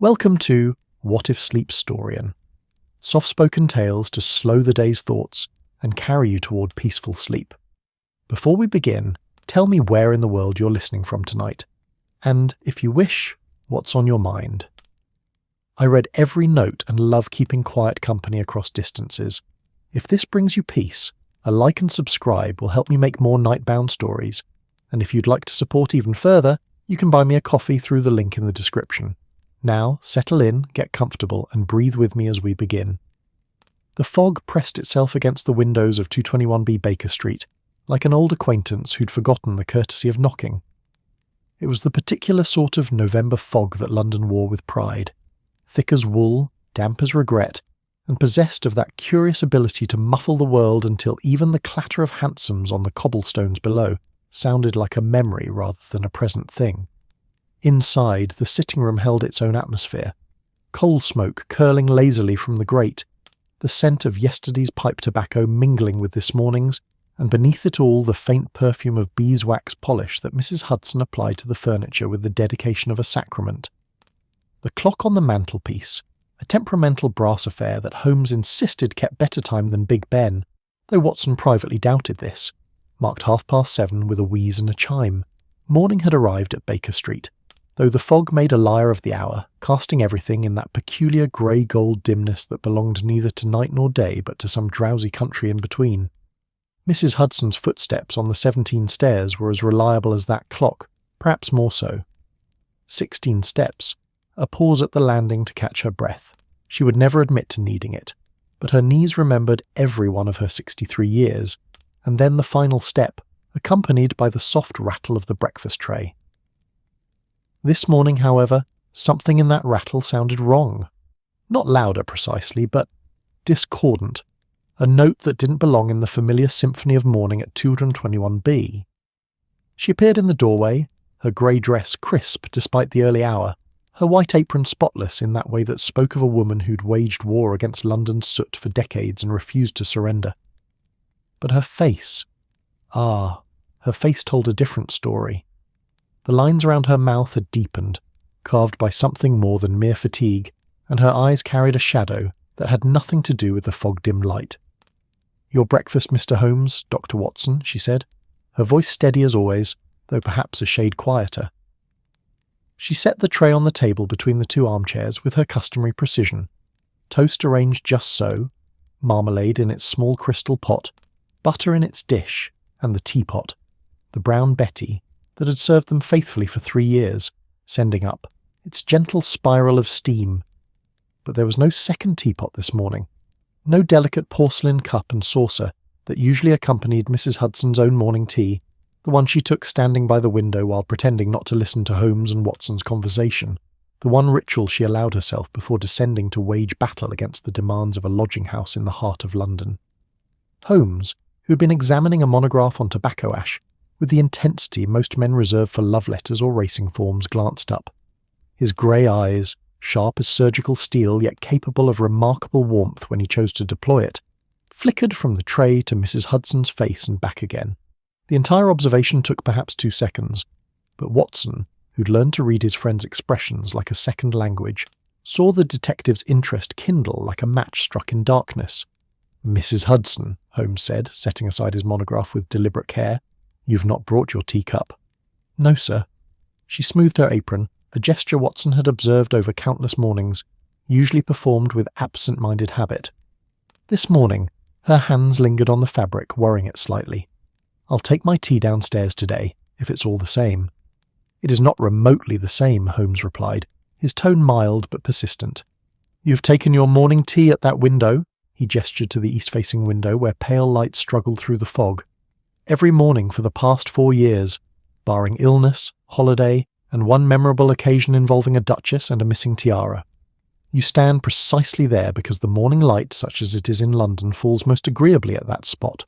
Welcome to What If Sleep's Storian, soft-spoken tales to slow the day's thoughts and carry you toward peaceful sleep. Before we begin, tell me where in the world you're listening from tonight, and, if you wish, what's on your mind. I read every note and love keeping quiet company across distances. If this brings you peace, a like and subscribe will help me make more nightbound stories, and if you'd like to support even further, you can buy me a coffee through the link in the description. Now, settle in, get comfortable, and breathe with me as we begin. The fog pressed itself against the windows of 221B Baker Street, like an old acquaintance who'd forgotten the courtesy of knocking. It was the particular sort of November fog that London wore with pride, thick as wool, damp as regret, and possessed of that curious ability to muffle the world until even the clatter of hansoms on the cobblestones below sounded like a memory rather than a present thing. Inside, the sitting room held its own atmosphere, coal smoke curling lazily from the grate, the scent of yesterday's pipe tobacco mingling with this morning's, and beneath it all the faint perfume of beeswax polish that Mrs. Hudson applied to the furniture with the dedication of a sacrament. The clock on the mantelpiece, a temperamental brass affair that Holmes insisted kept better time than Big Ben, though Watson privately doubted this, marked 7:30 with a wheeze and a chime. Morning had arrived at Baker Street, though the fog made a liar of the hour, casting everything in that peculiar grey-gold dimness that belonged neither to night nor day but to some drowsy country in between. Mrs. Hudson's footsteps on the 17 stairs were as reliable as that clock, perhaps more so. 16 steps, a pause at the landing to catch her breath. She would never admit to needing it, but her knees remembered every one of her 63 years, and then the final step, accompanied by the soft rattle of the breakfast tray. This morning, however, something in that rattle sounded wrong. Not louder precisely, but discordant, a note that didn't belong in the familiar symphony of morning at 221B. She appeared in the doorway, her grey dress crisp despite the early hour, her white apron spotless in that way that spoke of a woman who'd waged war against London's soot for decades and refused to surrender. But her face, her face told a different story. The lines around her mouth had deepened, carved by something more than mere fatigue, and her eyes carried a shadow that had nothing to do with the fog-dimmed light. "Your breakfast, Mr. Holmes, Dr. Watson," she said, her voice steady as always, though perhaps a shade quieter. She set the tray on the table between the two armchairs with her customary precision. Toast arranged just so, marmalade in its small crystal pot, butter in its dish, and the teapot, the brown Betty, that had served them faithfully for 3 years, sending up its gentle spiral of steam. But there was no second teapot this morning, no delicate porcelain cup and saucer that usually accompanied Mrs. Hudson's own morning tea, the one she took standing by the window while pretending not to listen to Holmes and Watson's conversation, the one ritual she allowed herself before descending to wage battle against the demands of a lodging-house in the heart of London. Holmes, who had been examining a monograph on tobacco ash, with the intensity most men reserve for love letters or racing forms, glanced up. His grey eyes, sharp as surgical steel yet capable of remarkable warmth when he chose to deploy it, flickered from the tray to Mrs. Hudson's face and back again. The entire observation took perhaps 2 seconds, but Watson, who'd learned to read his friend's expressions like a second language, saw the detective's interest kindle like a match struck in darkness. "Mrs. Hudson," Holmes said, setting aside his monograph with deliberate care, "you've not brought your teacup." "No, sir." She smoothed her apron, a gesture Watson had observed over countless mornings, usually performed with absent-minded habit. This morning, her hands lingered on the fabric, worrying it slightly. "I'll take my tea downstairs today, if it's all the same." "It is not remotely the same," Holmes replied, his tone mild but persistent. "You've taken your morning tea at that window?" He gestured to the east-facing window where pale light struggled through the fog. "Every morning for the past 4 years, barring illness, holiday, and one memorable occasion involving a duchess and a missing tiara. You stand precisely there because the morning light, such as it is in London, falls most agreeably at that spot.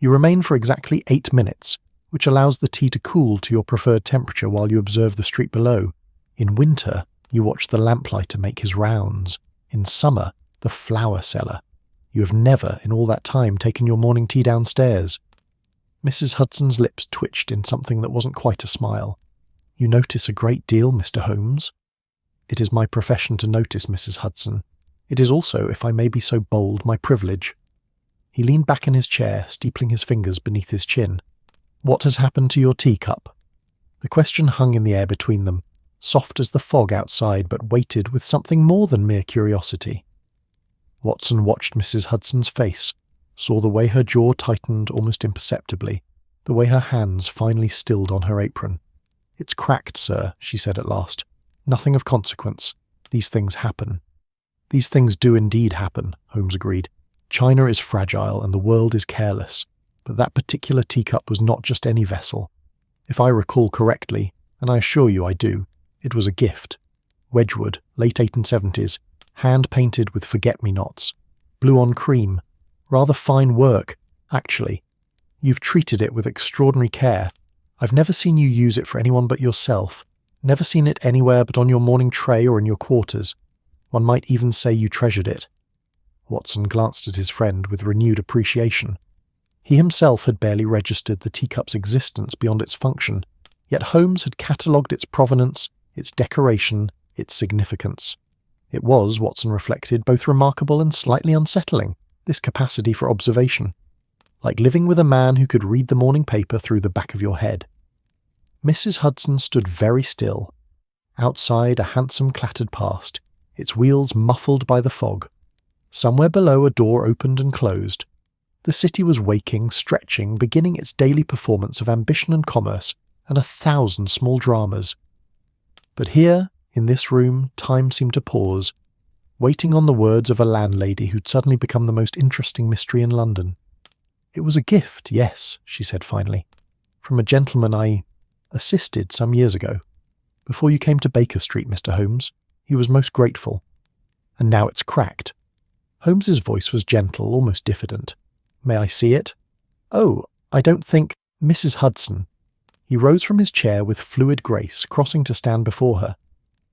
You remain for exactly 8 minutes, which allows the tea to cool to your preferred temperature while you observe the street below. In winter, you watch the lamplighter make his rounds. In summer, the flower seller. You have never, in all that time, taken your morning tea downstairs." Mrs. Hudson's lips twitched in something that wasn't quite a smile. "You notice a great deal, Mr. Holmes?" It is my profession to notice, Mrs. Hudson. It is also, if I may be so bold, my privilege." He leaned back in his chair, steepling his fingers beneath his chin. "What has happened to your teacup?" The question hung in the air between them, soft as the fog outside, but weighted with something more than mere curiosity. Watson watched Mrs. Hudson's face, saw the way her jaw tightened almost imperceptibly, the way her hands finally stilled on her apron. "It's cracked, sir," she said at last. "Nothing of consequence. These things happen." "These things do indeed happen," Holmes agreed. "China is fragile and the world is careless, but that particular teacup was not just any vessel. If I recall correctly, and I assure you I do, it was a gift. Wedgwood, late 1870s, hand-painted with forget-me-nots. Blue on cream. Rather fine work, actually. You've treated it with extraordinary care. I've never seen you use it for anyone but yourself. Never seen it anywhere but on your morning tray or in your quarters. One might even say you treasured it." Watson glanced at his friend with renewed appreciation. He himself had barely registered the teacup's existence beyond its function, yet Holmes had catalogued its provenance, its decoration, its significance. It was, Watson reflected, both remarkable and slightly unsettling, this capacity for observation. Like living with a man who could read the morning paper through the back of your head. Mrs. Hudson stood very still. Outside, a hansom clattered past, its wheels muffled by the fog. Somewhere below, a door opened and closed. The city was waking, stretching, beginning its daily performance of ambition and commerce, and 1,000 small dramas. But here, in this room, time seemed to pause, waiting on the words of a landlady who'd suddenly become the most interesting mystery in London. "It was a gift, yes," she said finally, "from a gentleman I assisted some years ago. Before you came to Baker Street, Mr. Holmes. He was most grateful. And now it's cracked." Holmes's voice was gentle, almost diffident. "May I see it?" "Oh, I don't think—" "Mrs. Hudson." He rose from his chair with fluid grace, crossing to stand before her.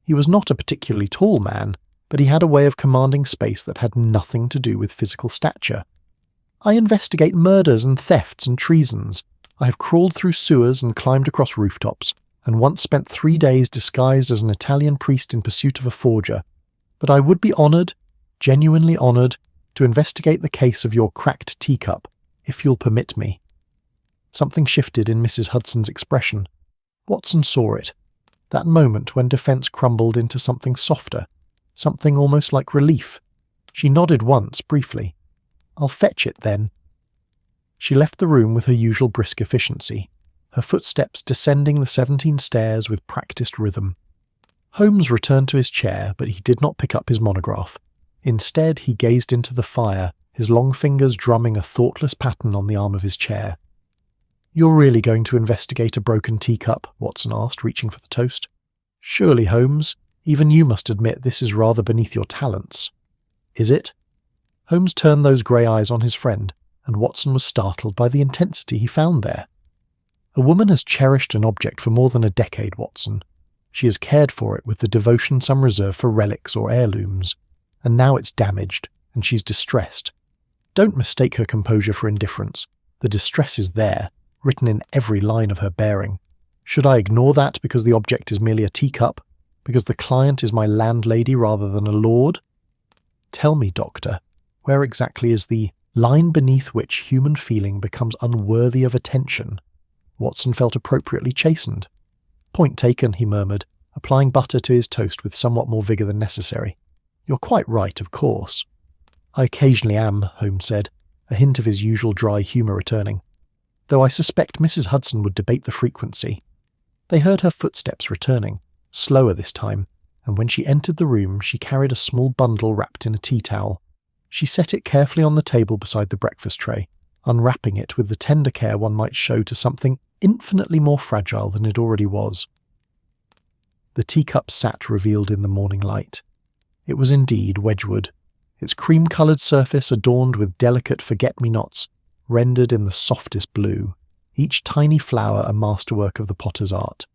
He was not a particularly tall man, but he had a way of commanding space that had nothing to do with physical stature. "I investigate murders and thefts and treasons. I have crawled through sewers and climbed across rooftops, and once spent 3 days disguised as an Italian priest in pursuit of a forger. But I would be honoured, genuinely honoured, to investigate the case of your cracked teacup, if you'll permit me." Something shifted in Mrs. Hudson's expression. Watson saw it. That moment when defence crumbled into something softer, something almost like relief. She nodded once, briefly. "I'll fetch it, then." She left the room with her usual brisk efficiency, her footsteps descending the 17 stairs with practised rhythm. Holmes returned to his chair, but he did not pick up his monograph. Instead, he gazed into the fire, his long fingers drumming a thoughtless pattern on the arm of his chair. "You're really going to investigate a broken teacup?" Watson asked, reaching for the toast. "Surely, Holmes, even you must admit this is rather beneath your talents." "Is it?" Holmes turned those grey eyes on his friend, and Watson was startled by the intensity he found there. "A woman has cherished an object for more than a decade, Watson. She has cared for it with the devotion some reserve for relics or heirlooms, and now it's damaged, and she's distressed. Don't mistake her composure for indifference. The distress is there, written in every line of her bearing. Should I ignore that because the object is merely a teacup? Because the client is my landlady rather than a lord? Tell me, Doctor, where exactly is the line beneath which human feeling becomes unworthy of attention?" Watson felt appropriately chastened. "Point taken," he murmured, applying butter to his toast with somewhat more vigour than necessary. "You're quite right, of course." "I occasionally am," Holmes said, a hint of his usual dry humour returning. "Though I suspect Mrs. Hudson would debate the frequency." They heard her footsteps returning, slower this time, and when she entered the room she carried a small bundle wrapped in a tea towel. She set it carefully on the table beside the breakfast tray, unwrapping it with the tender care one might show to something infinitely more fragile than it already was. The teacup sat revealed in the morning light. It was indeed Wedgwood, its cream-coloured surface adorned with delicate forget-me-nots, rendered in the softest blue, each tiny flower a masterwork of the potter's art.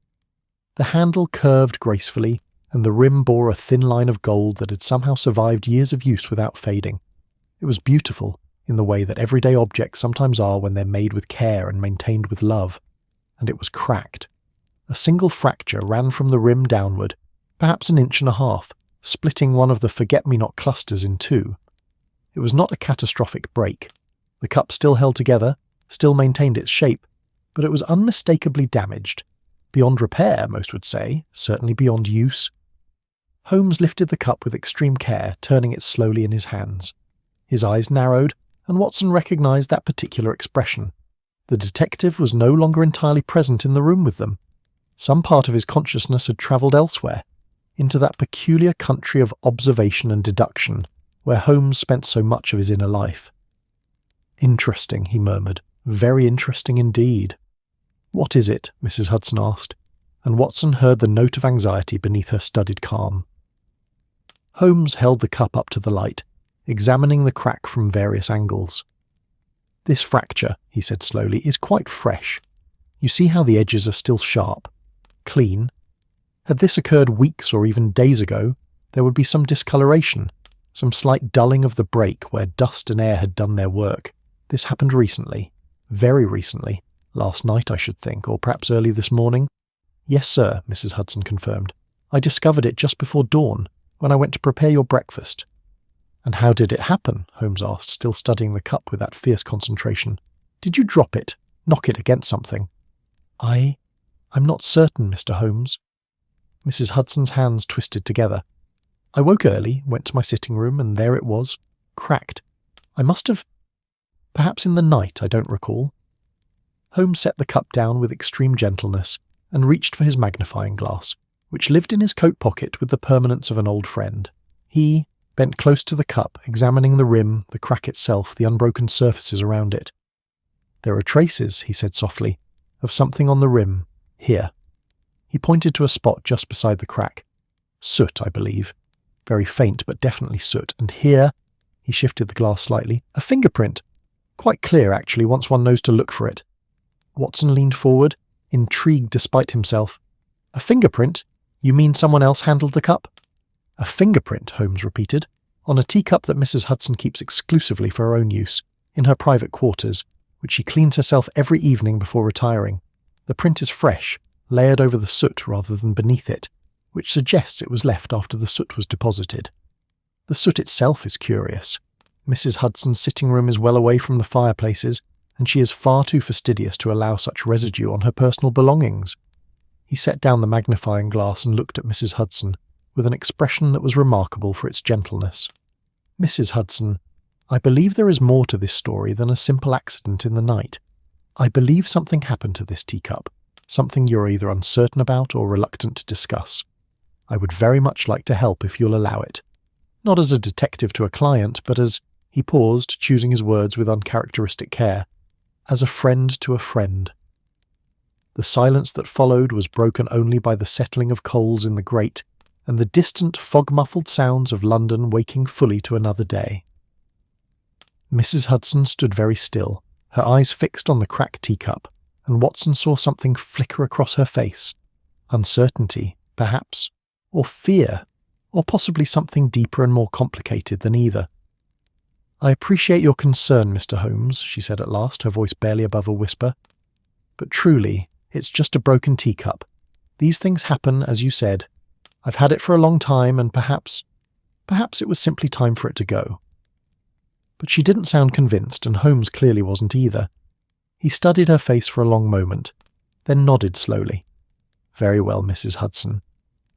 The handle curved gracefully, and the rim bore a thin line of gold that had somehow survived years of use without fading. It was beautiful, in the way that everyday objects sometimes are when they're made with care and maintained with love, and it was cracked. A single fracture ran from the rim downward, perhaps an inch and a half, splitting one of the forget-me-not clusters in two. It was not a catastrophic break. The cup still held together, still maintained its shape, but it was unmistakably damaged. Beyond repair, most would say, certainly beyond use. Holmes lifted the cup with extreme care, turning it slowly in his hands. His eyes narrowed, and Watson recognised that particular expression. The detective was no longer entirely present in the room with them. Some part of his consciousness had travelled elsewhere, into that peculiar country of observation and deduction, where Holmes spent so much of his inner life. "Interesting," he murmured. "Very interesting indeed." "What is it?" Mrs. Hudson asked, and Watson heard the note of anxiety beneath her studied calm. Holmes held the cup up to the light, examining the crack from various angles. "This fracture," he said slowly, "is quite fresh. You see how the edges are still sharp, clean. Had this occurred weeks or even days ago, there would be some discoloration, some slight dulling of the break where dust and air had done their work. This happened recently, very recently, last night I should think, or perhaps early this morning." "Yes, sir," Mrs. Hudson confirmed. "I discovered it just before dawn, when I went to prepare your breakfast." "And how did it happen?" Holmes asked, still studying the cup with that fierce concentration. "Did you drop it, knock it against something?" I'm not certain, Mr. Holmes." Mrs. Hudson's hands twisted together. "I woke early, went to my sitting room, and there it was, cracked. I must have... perhaps in the night, I don't recall." Holmes set the cup down with extreme gentleness and reached for his magnifying glass, which lived in his coat pocket with the permanence of an old friend. He bent close to the cup, examining the rim, the crack itself, the unbroken surfaces around it. "There are traces," he said softly, "of something on the rim, here." He pointed to a spot just beside the crack. "Soot, I believe. Very faint, but definitely soot. And here," he shifted the glass slightly, "a fingerprint. Quite clear, actually, once one knows to look for it." Watson leaned forward, intrigued despite himself. "A fingerprint? You mean someone else handled the cup?" "A fingerprint," Holmes repeated, "on a teacup that Mrs. Hudson keeps exclusively for her own use, in her private quarters, which she cleans herself every evening before retiring. The print is fresh, layered over the soot rather than beneath it, which suggests it was left after the soot was deposited. The soot itself is curious. Mrs. Hudson's sitting room is well away from the fireplaces, and she is far too fastidious to allow such residue on her personal belongings." He set down the magnifying glass and looked at Mrs. Hudson, with an expression that was remarkable for its gentleness. "Mrs. Hudson, I believe there is more to this story than a simple accident in the night. I believe something happened to this teacup, something you're either uncertain about or reluctant to discuss. I would very much like to help if you'll allow it. Not as a detective to a client, but as," he paused, choosing his words with uncharacteristic care, "as a friend to a friend." The silence that followed was broken only by the settling of coals in the grate and the distant fog-muffled sounds of London waking fully to another day. Mrs. Hudson stood very still, her eyes fixed on the cracked teacup, and Watson saw something flicker across her face. Uncertainty, perhaps, or fear, or possibly something deeper and more complicated than either. "I appreciate your concern, Mr. Holmes," she said at last, her voice barely above a whisper. "But truly, it's just a broken teacup. These things happen, as you said. I've had it for a long time, and perhaps it was simply time for it to go." But she didn't sound convinced, and Holmes clearly wasn't either. He studied her face for a long moment, then nodded slowly. "Very well, Mrs. Hudson.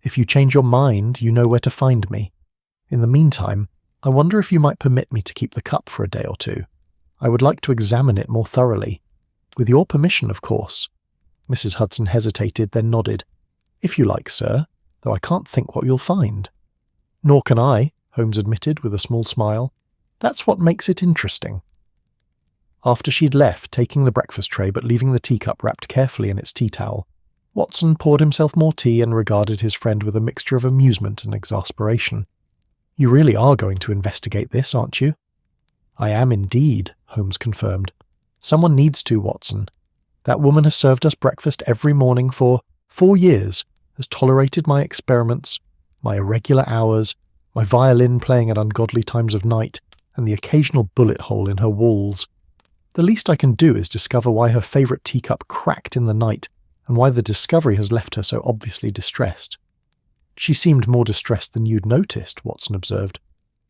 If you change your mind, you know where to find me. In the meantime, I wonder if you might permit me to keep the cup for a day or two. I would like to examine it more thoroughly. With your permission, of course." Mrs. Hudson hesitated, then nodded. "If you like, sir, though I can't think what you'll find." "Nor can I," Holmes admitted with a small smile. "That's what makes it interesting." After she'd left, taking the breakfast tray but leaving the teacup wrapped carefully in its tea towel, Watson poured himself more tea and regarded his friend with a mixture of amusement and exasperation. "You really are going to investigate this, aren't you?" "I am indeed," Holmes confirmed. "Someone needs to, Watson. That woman has served us breakfast every morning for 4 years, has tolerated my experiments, my irregular hours, my violin playing at ungodly times of night, and the occasional bullet hole in her walls. The least I can do is discover why her favourite teacup cracked in the night, and why the discovery has left her so obviously distressed. She seemed more distressed than you'd noticed, Watson observed.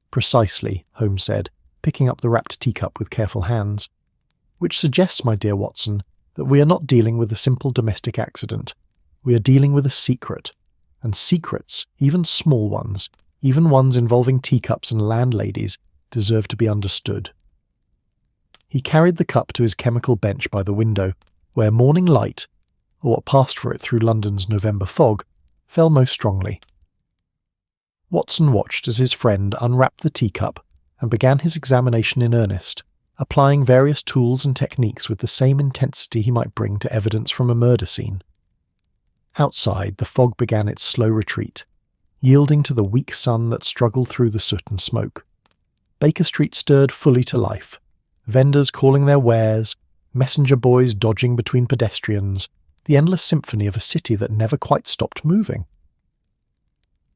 Precisely, Holmes said, picking up the wrapped teacup with careful hands. Which suggests, my dear Watson, that we are not dealing with a simple domestic accident. We are dealing with a secret. And secrets, even small ones, even ones involving teacups and landladies, deserve to be understood. He carried the cup to his chemical bench by the window, where morning light, or what passed for it through London's November fog, fell most strongly. Watson watched as his friend unwrapped the teacup and began his examination in earnest, applying various tools and techniques with the same intensity he might bring to evidence from a murder scene. Outside, the fog began its slow retreat, yielding to the weak sun that struggled through the soot and smoke. Baker Street stirred fully to life, vendors calling their wares, messenger boys dodging between pedestrians, the endless symphony of a city that never quite stopped moving.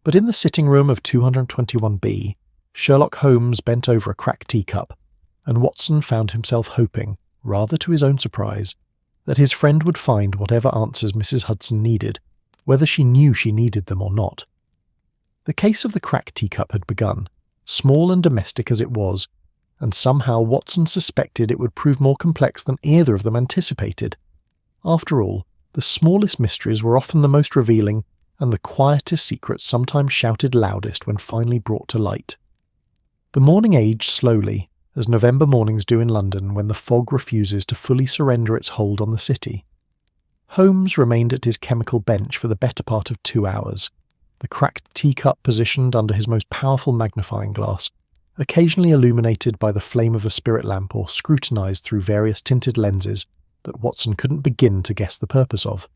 But in the sitting room of 221B, Sherlock Holmes bent over a cracked teacup, and Watson found himself hoping, rather to his own surprise, that his friend would find whatever answers Mrs. Hudson needed, whether she knew she needed them or not. The case of the cracked teacup had begun, small and domestic as it was, and somehow Watson suspected it would prove more complex than either of them anticipated. After all, the smallest mysteries were often the most revealing, and the quietest secrets sometimes shouted loudest when finally brought to light. The morning aged slowly, as November mornings do in London when the fog refuses to fully surrender its hold on the city. Holmes remained at his chemical bench for the better part of 2 hours, the cracked teacup positioned under his most powerful magnifying glass, occasionally illuminated by the flame of a spirit lamp or scrutinized through various tinted lenses that Watson couldn't begin to guess the purpose of.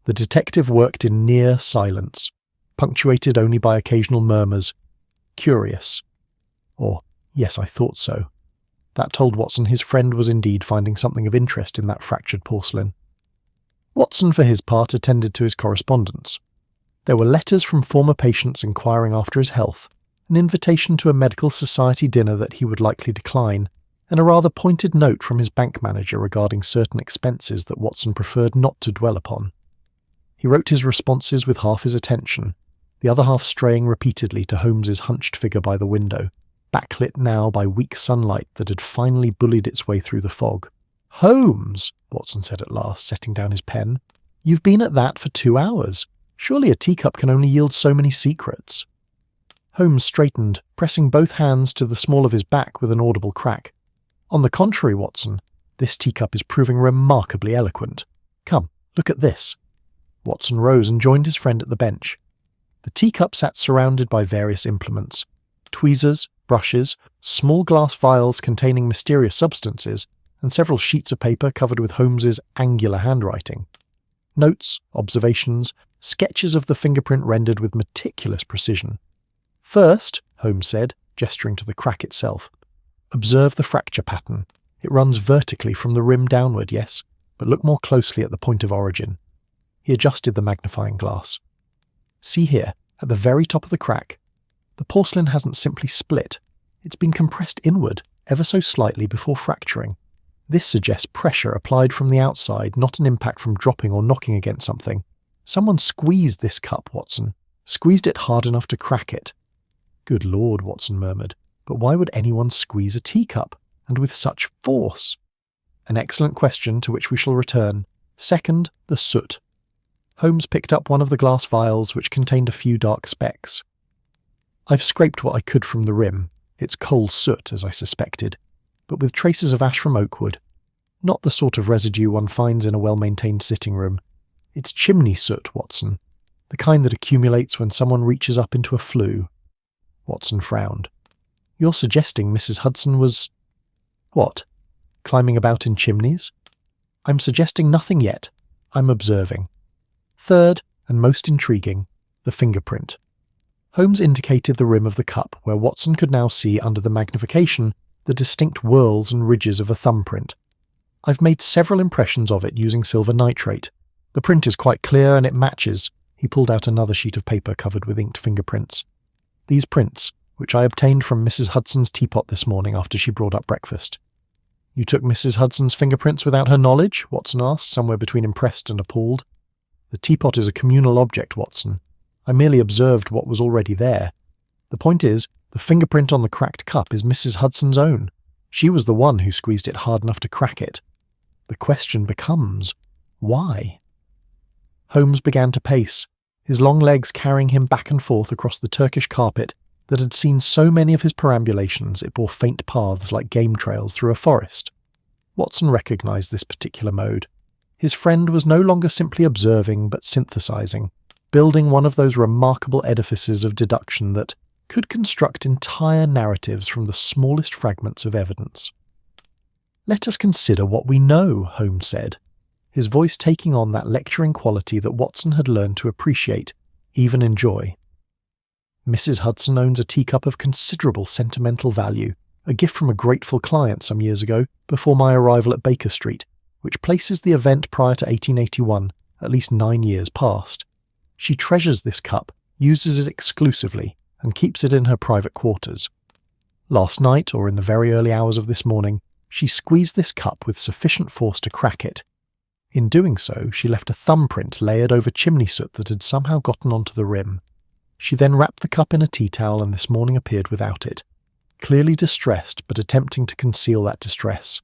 The detective worked in near silence, punctuated only by occasional murmurs, "Curious," or "Yes, I thought so." That told Watson his friend was indeed finding something of interest in that fractured porcelain. Watson, for his part, attended to his correspondence. There were letters from former patients inquiring after his health, an invitation to a medical society dinner that he would likely decline, and a rather pointed note from his bank manager regarding certain expenses that Watson preferred not to dwell upon. He wrote his responses with half his attention, the other half straying repeatedly to Holmes's hunched figure by the window, backlit now by weak sunlight that had finally bullied its way through the fog. "Holmes," Watson said at last, setting down his pen, "you've been at that for 2 hours. Surely a teacup can only yield so many secrets." Holmes straightened, pressing both hands to the small of his back with an audible crack. "On the contrary, Watson, this teacup is proving remarkably eloquent. Come, look at this." Watson rose and joined his friend at the bench. The teacup sat surrounded by various implements: tweezers, brushes, small glass vials containing mysterious substances, and several sheets of paper covered with Holmes's angular handwriting. Notes, observations, sketches of the fingerprint rendered with meticulous precision. "First," Holmes said, gesturing to the crack itself, "observe the fracture pattern. It runs vertically from the rim downward, yes, but look more closely at the point of origin." He adjusted the magnifying glass. "See here, at the very top of the crack. The porcelain hasn't simply split. It's been compressed inward, ever so slightly before fracturing. This suggests pressure applied from the outside, not an impact from dropping or knocking against something. Someone squeezed this cup, Watson. Squeezed it hard enough to crack it." "Good Lord," Watson murmured, "but why would anyone squeeze a teacup, and with such force?" "An excellent question to which we shall return. Second, the soot." Holmes picked up one of the glass vials which contained a few dark specks. "I've scraped what I could from the rim. It's coal soot, as I suspected, but with traces of ash from oak wood. Not the sort of residue one finds in a well-maintained sitting room. It's chimney soot, Watson, the kind that accumulates when someone reaches up into a flue." Watson frowned. "You're suggesting Mrs. Hudson was—" "What? Climbing about in chimneys?" "I'm suggesting nothing yet. I'm observing. Third, and most intriguing, the fingerprint." Holmes indicated the rim of the cup, where Watson could now see under the magnification the distinct whorls and ridges of a thumbprint. "I've made several impressions of it using silver nitrate. The print is quite clear and it matches." He pulled out another sheet of paper covered with inked fingerprints. "These prints, which I obtained from Mrs. Hudson's teapot this morning after she brought up breakfast." "You took Mrs. Hudson's fingerprints without her knowledge?" Watson asked, somewhere between impressed and appalled. "The teapot is a communal object, Watson. I merely observed what was already there. The point is, the fingerprint on the cracked cup is Mrs. Hudson's own. She was the one who squeezed it hard enough to crack it. The question becomes, why? Holmes began to pace, his long legs carrying him back and forth across the Turkish carpet that had seen so many of his perambulations it bore faint paths like game trails through a forest. Watson recognised this particular mode. His friend was no longer simply observing but synthesising, building one of those remarkable edifices of deduction that could construct entire narratives from the smallest fragments of evidence. "Let us consider what we know," Holmes said, his voice taking on that lecturing quality that Watson had learned to appreciate, even enjoy. "Mrs. Hudson owns a teacup of considerable sentimental value, a gift from a grateful client some years ago before my arrival at Baker Street, which places the event prior to 1881 at least 9 years past. She treasures this cup, uses it exclusively, and keeps it in her private quarters. Last night, or in the very early hours of this morning, she squeezed this cup with sufficient force to crack it. In doing so, she left a thumbprint layered over chimney soot that had somehow gotten onto the rim. She then wrapped the cup in a tea towel and this morning appeared without it, clearly distressed but attempting to conceal that distress.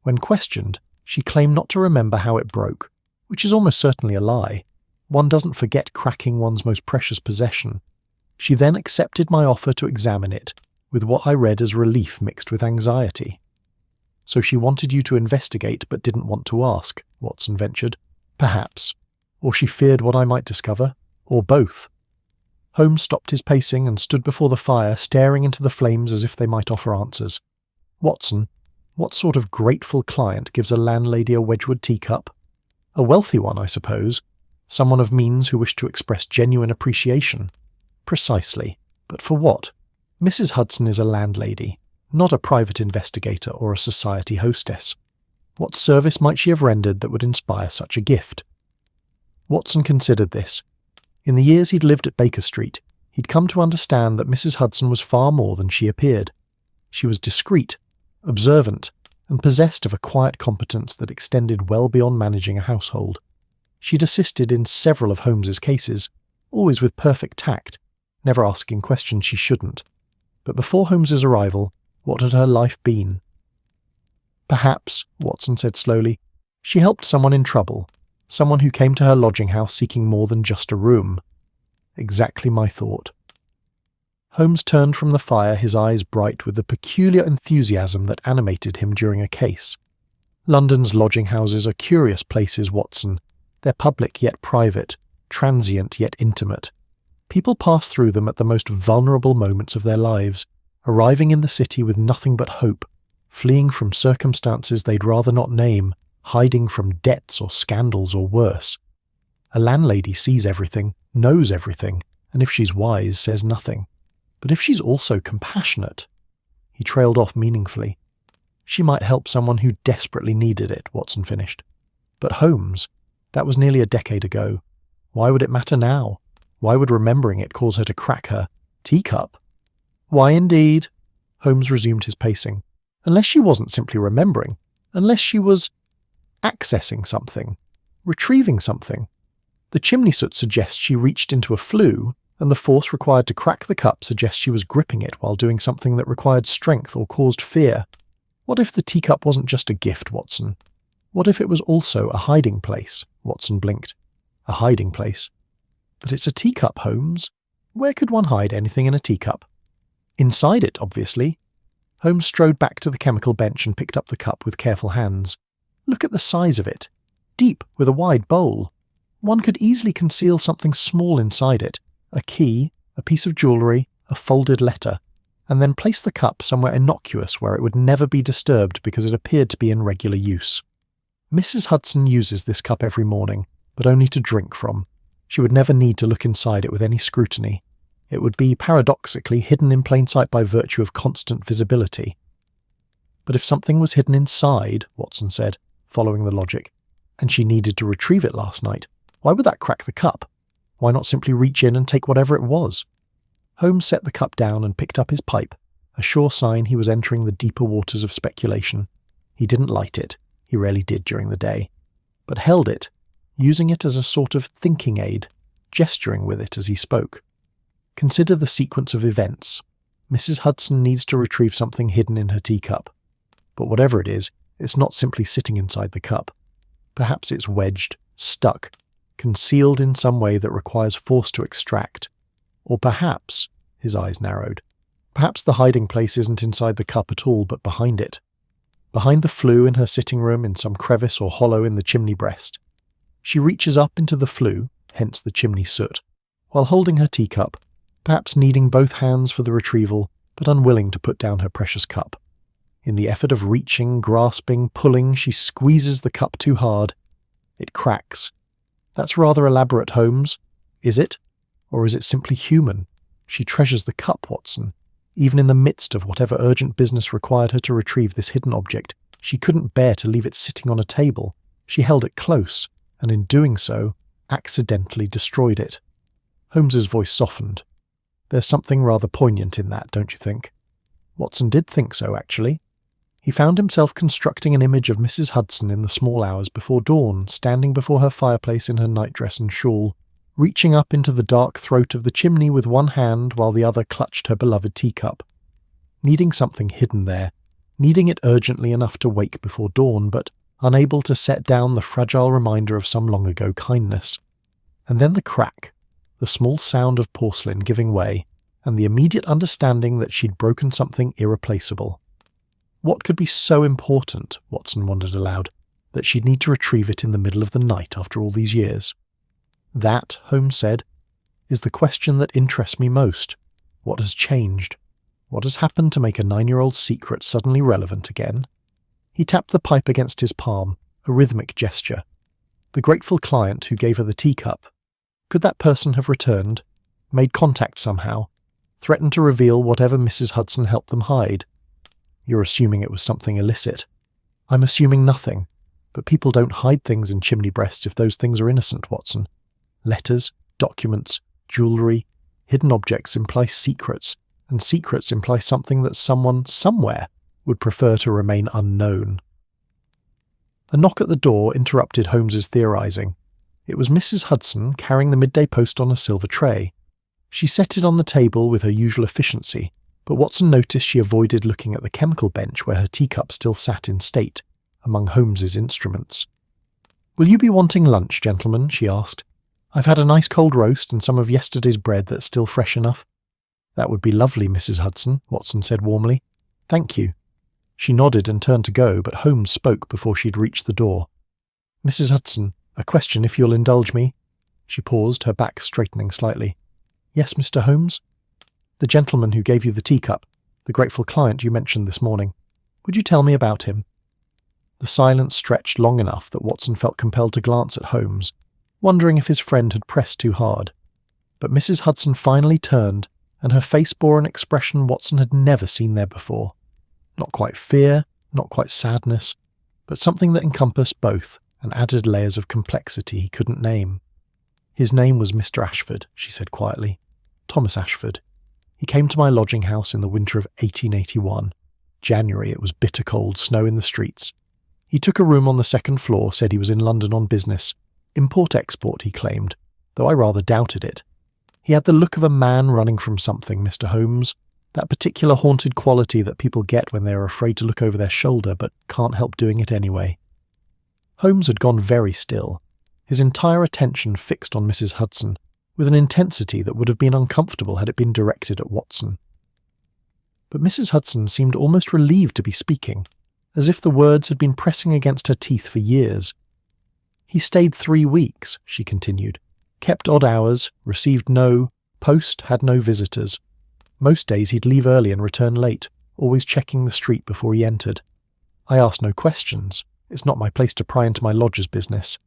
When questioned, she claimed not to remember how it broke, which is almost certainly a lie. One doesn't forget cracking one's most precious possession. She then accepted my offer to examine it, with what I read as relief mixed with anxiety. "So she wanted you to investigate but didn't want to ask," Watson ventured. "Perhaps. Or she feared what I might discover. Or both." Holmes stopped his pacing and stood before the fire, staring into the flames as if they might offer answers. "Watson, what sort of grateful client gives a landlady a Wedgwood teacup? A wealthy one, I suppose. Someone of means who wished to express genuine appreciation." "Precisely. But for what? Mrs. Hudson is a landlady, not a private investigator or a society hostess. What service might she have rendered that would inspire such a gift?" Watson considered this. In the years he'd lived at Baker Street, he'd come to understand that Mrs. Hudson was far more than she appeared. She was discreet, observant, and possessed of a quiet competence that extended well beyond managing a household. She'd assisted in several of Holmes's cases, always with perfect tact, never asking questions she shouldn't. But before Holmes's arrival, what had her life been? "Perhaps," Watson said slowly, "she helped someone in trouble, someone who came to her lodging house seeking more than just a room." Exactly my thought. Holmes turned from the fire, his eyes bright with the peculiar enthusiasm that animated him during a case. "London's lodging houses are curious places, Watson. They're public yet private, transient yet intimate. People pass through them at the most vulnerable moments of their lives, arriving in the city with nothing but hope, fleeing from circumstances they'd rather not name, hiding from debts or scandals or worse. A landlady sees everything, knows everything, and if she's wise, says nothing. But if she's also compassionate—" He trailed off meaningfully. "She might help someone who desperately needed it," Watson finished. "But Holmes, that was nearly a decade ago. Why would it matter now? Why would remembering it cause her to crack her teacup?" "Why indeed?" Holmes resumed his pacing. "Unless she wasn't simply remembering. Unless she was accessing something, retrieving something. The chimney soot suggests she reached into a flue, and the force required to crack the cup suggests she was gripping it while doing something that required strength or caused fear. What if the teacup wasn't just a gift, Watson? What if it was also a hiding place?" Watson blinked. "A hiding place? But it's a teacup, Holmes. Where could one hide anything in a teacup?" "Inside it, obviously." Holmes strode back to the chemical bench and picked up the cup with careful hands. "Look at the size of it. Deep, with a wide bowl. One could easily conceal something small inside it, a key, a piece of jewellery, a folded letter, and then place the cup somewhere innocuous where it would never be disturbed because it appeared to be in regular use. Mrs. Hudson uses this cup every morning, but only to drink from. She would never need to look inside it with any scrutiny. It would be, paradoxically, hidden in plain sight by virtue of constant visibility." "But if something was hidden inside," Watson said, following the logic, "and she needed to retrieve it last night, why would that crack the cup? Why not simply reach in and take whatever it was?" Holmes set the cup down and picked up his pipe, a sure sign he was entering the deeper waters of speculation. He didn't light it, he rarely did during the day, but held it, using it as a sort of thinking aid, gesturing with it as he spoke. Consider the sequence of events. Mrs. Hudson needs to retrieve something hidden in her teacup. But whatever it is, it's not simply sitting inside the cup. Perhaps it's wedged, stuck, concealed in some way that requires force to extract. Or perhaps, his eyes narrowed, perhaps the hiding place isn't inside the cup at all but behind it. Behind the flue in her sitting room, in some crevice or hollow in the chimney breast. She reaches up into the flue, hence the chimney soot, while holding her teacup, perhaps needing both hands for the retrieval, but unwilling to put down her precious cup. In the effort of reaching, grasping, pulling, she squeezes the cup too hard. It cracks. That's rather elaborate, Holmes. Is it? Or is it simply human? She treasures the cup, Watson. Even in the midst of whatever urgent business required her to retrieve this hidden object, she couldn't bear to leave it sitting on a table. She held it close, and in doing so, accidentally destroyed it. Holmes's voice softened. There's something rather poignant in that, don't you think? Watson did think so, actually. He found himself constructing an image of Mrs. Hudson in the small hours before dawn, standing before her fireplace in her nightdress and shawl, reaching up into the dark throat of the chimney with one hand while the other clutched her beloved teacup. Needing something hidden there, needing it urgently enough to wake before dawn, but unable to set down the fragile reminder of some long-ago kindness. And then the crack, the small sound of porcelain giving way, and the immediate understanding that she'd broken something irreplaceable. What could be so important, Watson wondered aloud, that she'd need to retrieve it in the middle of the night after all these years? That, Holmes said, is the question that interests me most. What has changed? What has happened to make a 9-year-old secret suddenly relevant again? He tapped the pipe against his palm, a rhythmic gesture. The grateful client who gave her the teacup. Could that person have returned, made contact somehow, threatened to reveal whatever Mrs. Hudson helped them hide? You're assuming it was something illicit. I'm assuming nothing, but people don't hide things in chimney breasts if those things are innocent, Watson. Letters, documents, jewellery, hidden objects imply secrets, and secrets imply something that someone, somewhere, would prefer to remain unknown. A knock at the door interrupted Holmes's theorising. It was Mrs. Hudson carrying the midday post on a silver tray. She set it on the table with her usual efficiency, but Watson noticed she avoided looking at the chemical bench where her teacup still sat in state, among Holmes's instruments. "Will you be wanting lunch, gentlemen?" she asked. "I've had a nice cold roast and some of yesterday's bread that's still fresh enough." "That would be lovely, Mrs. Hudson," Watson said warmly. "Thank you." She nodded and turned to go, but Holmes spoke before she'd reached the door. "Mrs. Hudson, a question if you'll indulge me." She paused, her back straightening slightly. "Yes, Mr. Holmes?" "The gentleman who gave you the teacup, the grateful client you mentioned this morning. Would you tell me about him?" The silence stretched long enough that Watson felt compelled to glance at Holmes, wondering if his friend had pressed too hard. But Mrs. Hudson finally turned, and her face bore an expression Watson had never seen there before. Not quite fear, not quite sadness, but something that encompassed both and added layers of complexity he couldn't name. "His name was Mr. Ashford," she said quietly. "Thomas Ashford. He came to my lodging house in the winter of 1881. January, it was bitter cold, snow in the streets. He took a room on the second floor, said he was in London on business. Import-export, he claimed, though I rather doubted it. He had the look of a man running from something, Mr. Holmes, that particular haunted quality that people get when they are afraid to look over their shoulder but can't help doing it anyway." Holmes had gone very still, his entire attention fixed on Mrs. Hudson, with an intensity that would have been uncomfortable had it been directed at Watson. But Mrs. Hudson seemed almost relieved to be speaking, as if the words had been pressing against her teeth for years. "He stayed 3 weeks," she continued, "kept odd hours, received no post, had no visitors. Most days he'd leave early and return late, always checking the street before he entered. I asked no questions. It's not my place to pry into my lodger's business.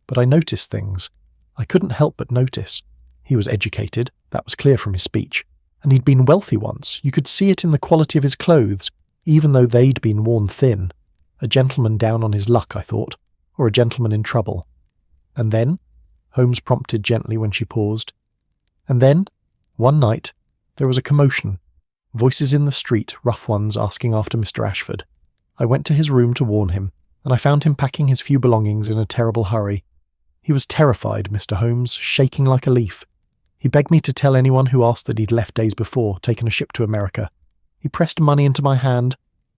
But I noticed things. I couldn't help but notice. He was educated, that was clear from his speech, and he'd been wealthy once. You could see it in the quality of his clothes, even though they'd been worn thin. A gentleman down on his luck, I thought, or a gentleman in trouble. And then?" Holmes prompted gently when she paused. "And then, one night, there was a commotion. Voices in the street, rough ones asking after Mr. Ashford. I went to his room to warn him, and I found him packing his few belongings in a terrible hurry. He was terrified, Mr. Holmes, shaking like a leaf. He begged me to tell anyone who asked that he'd left days before, taken a ship to America. He pressed money into my hand,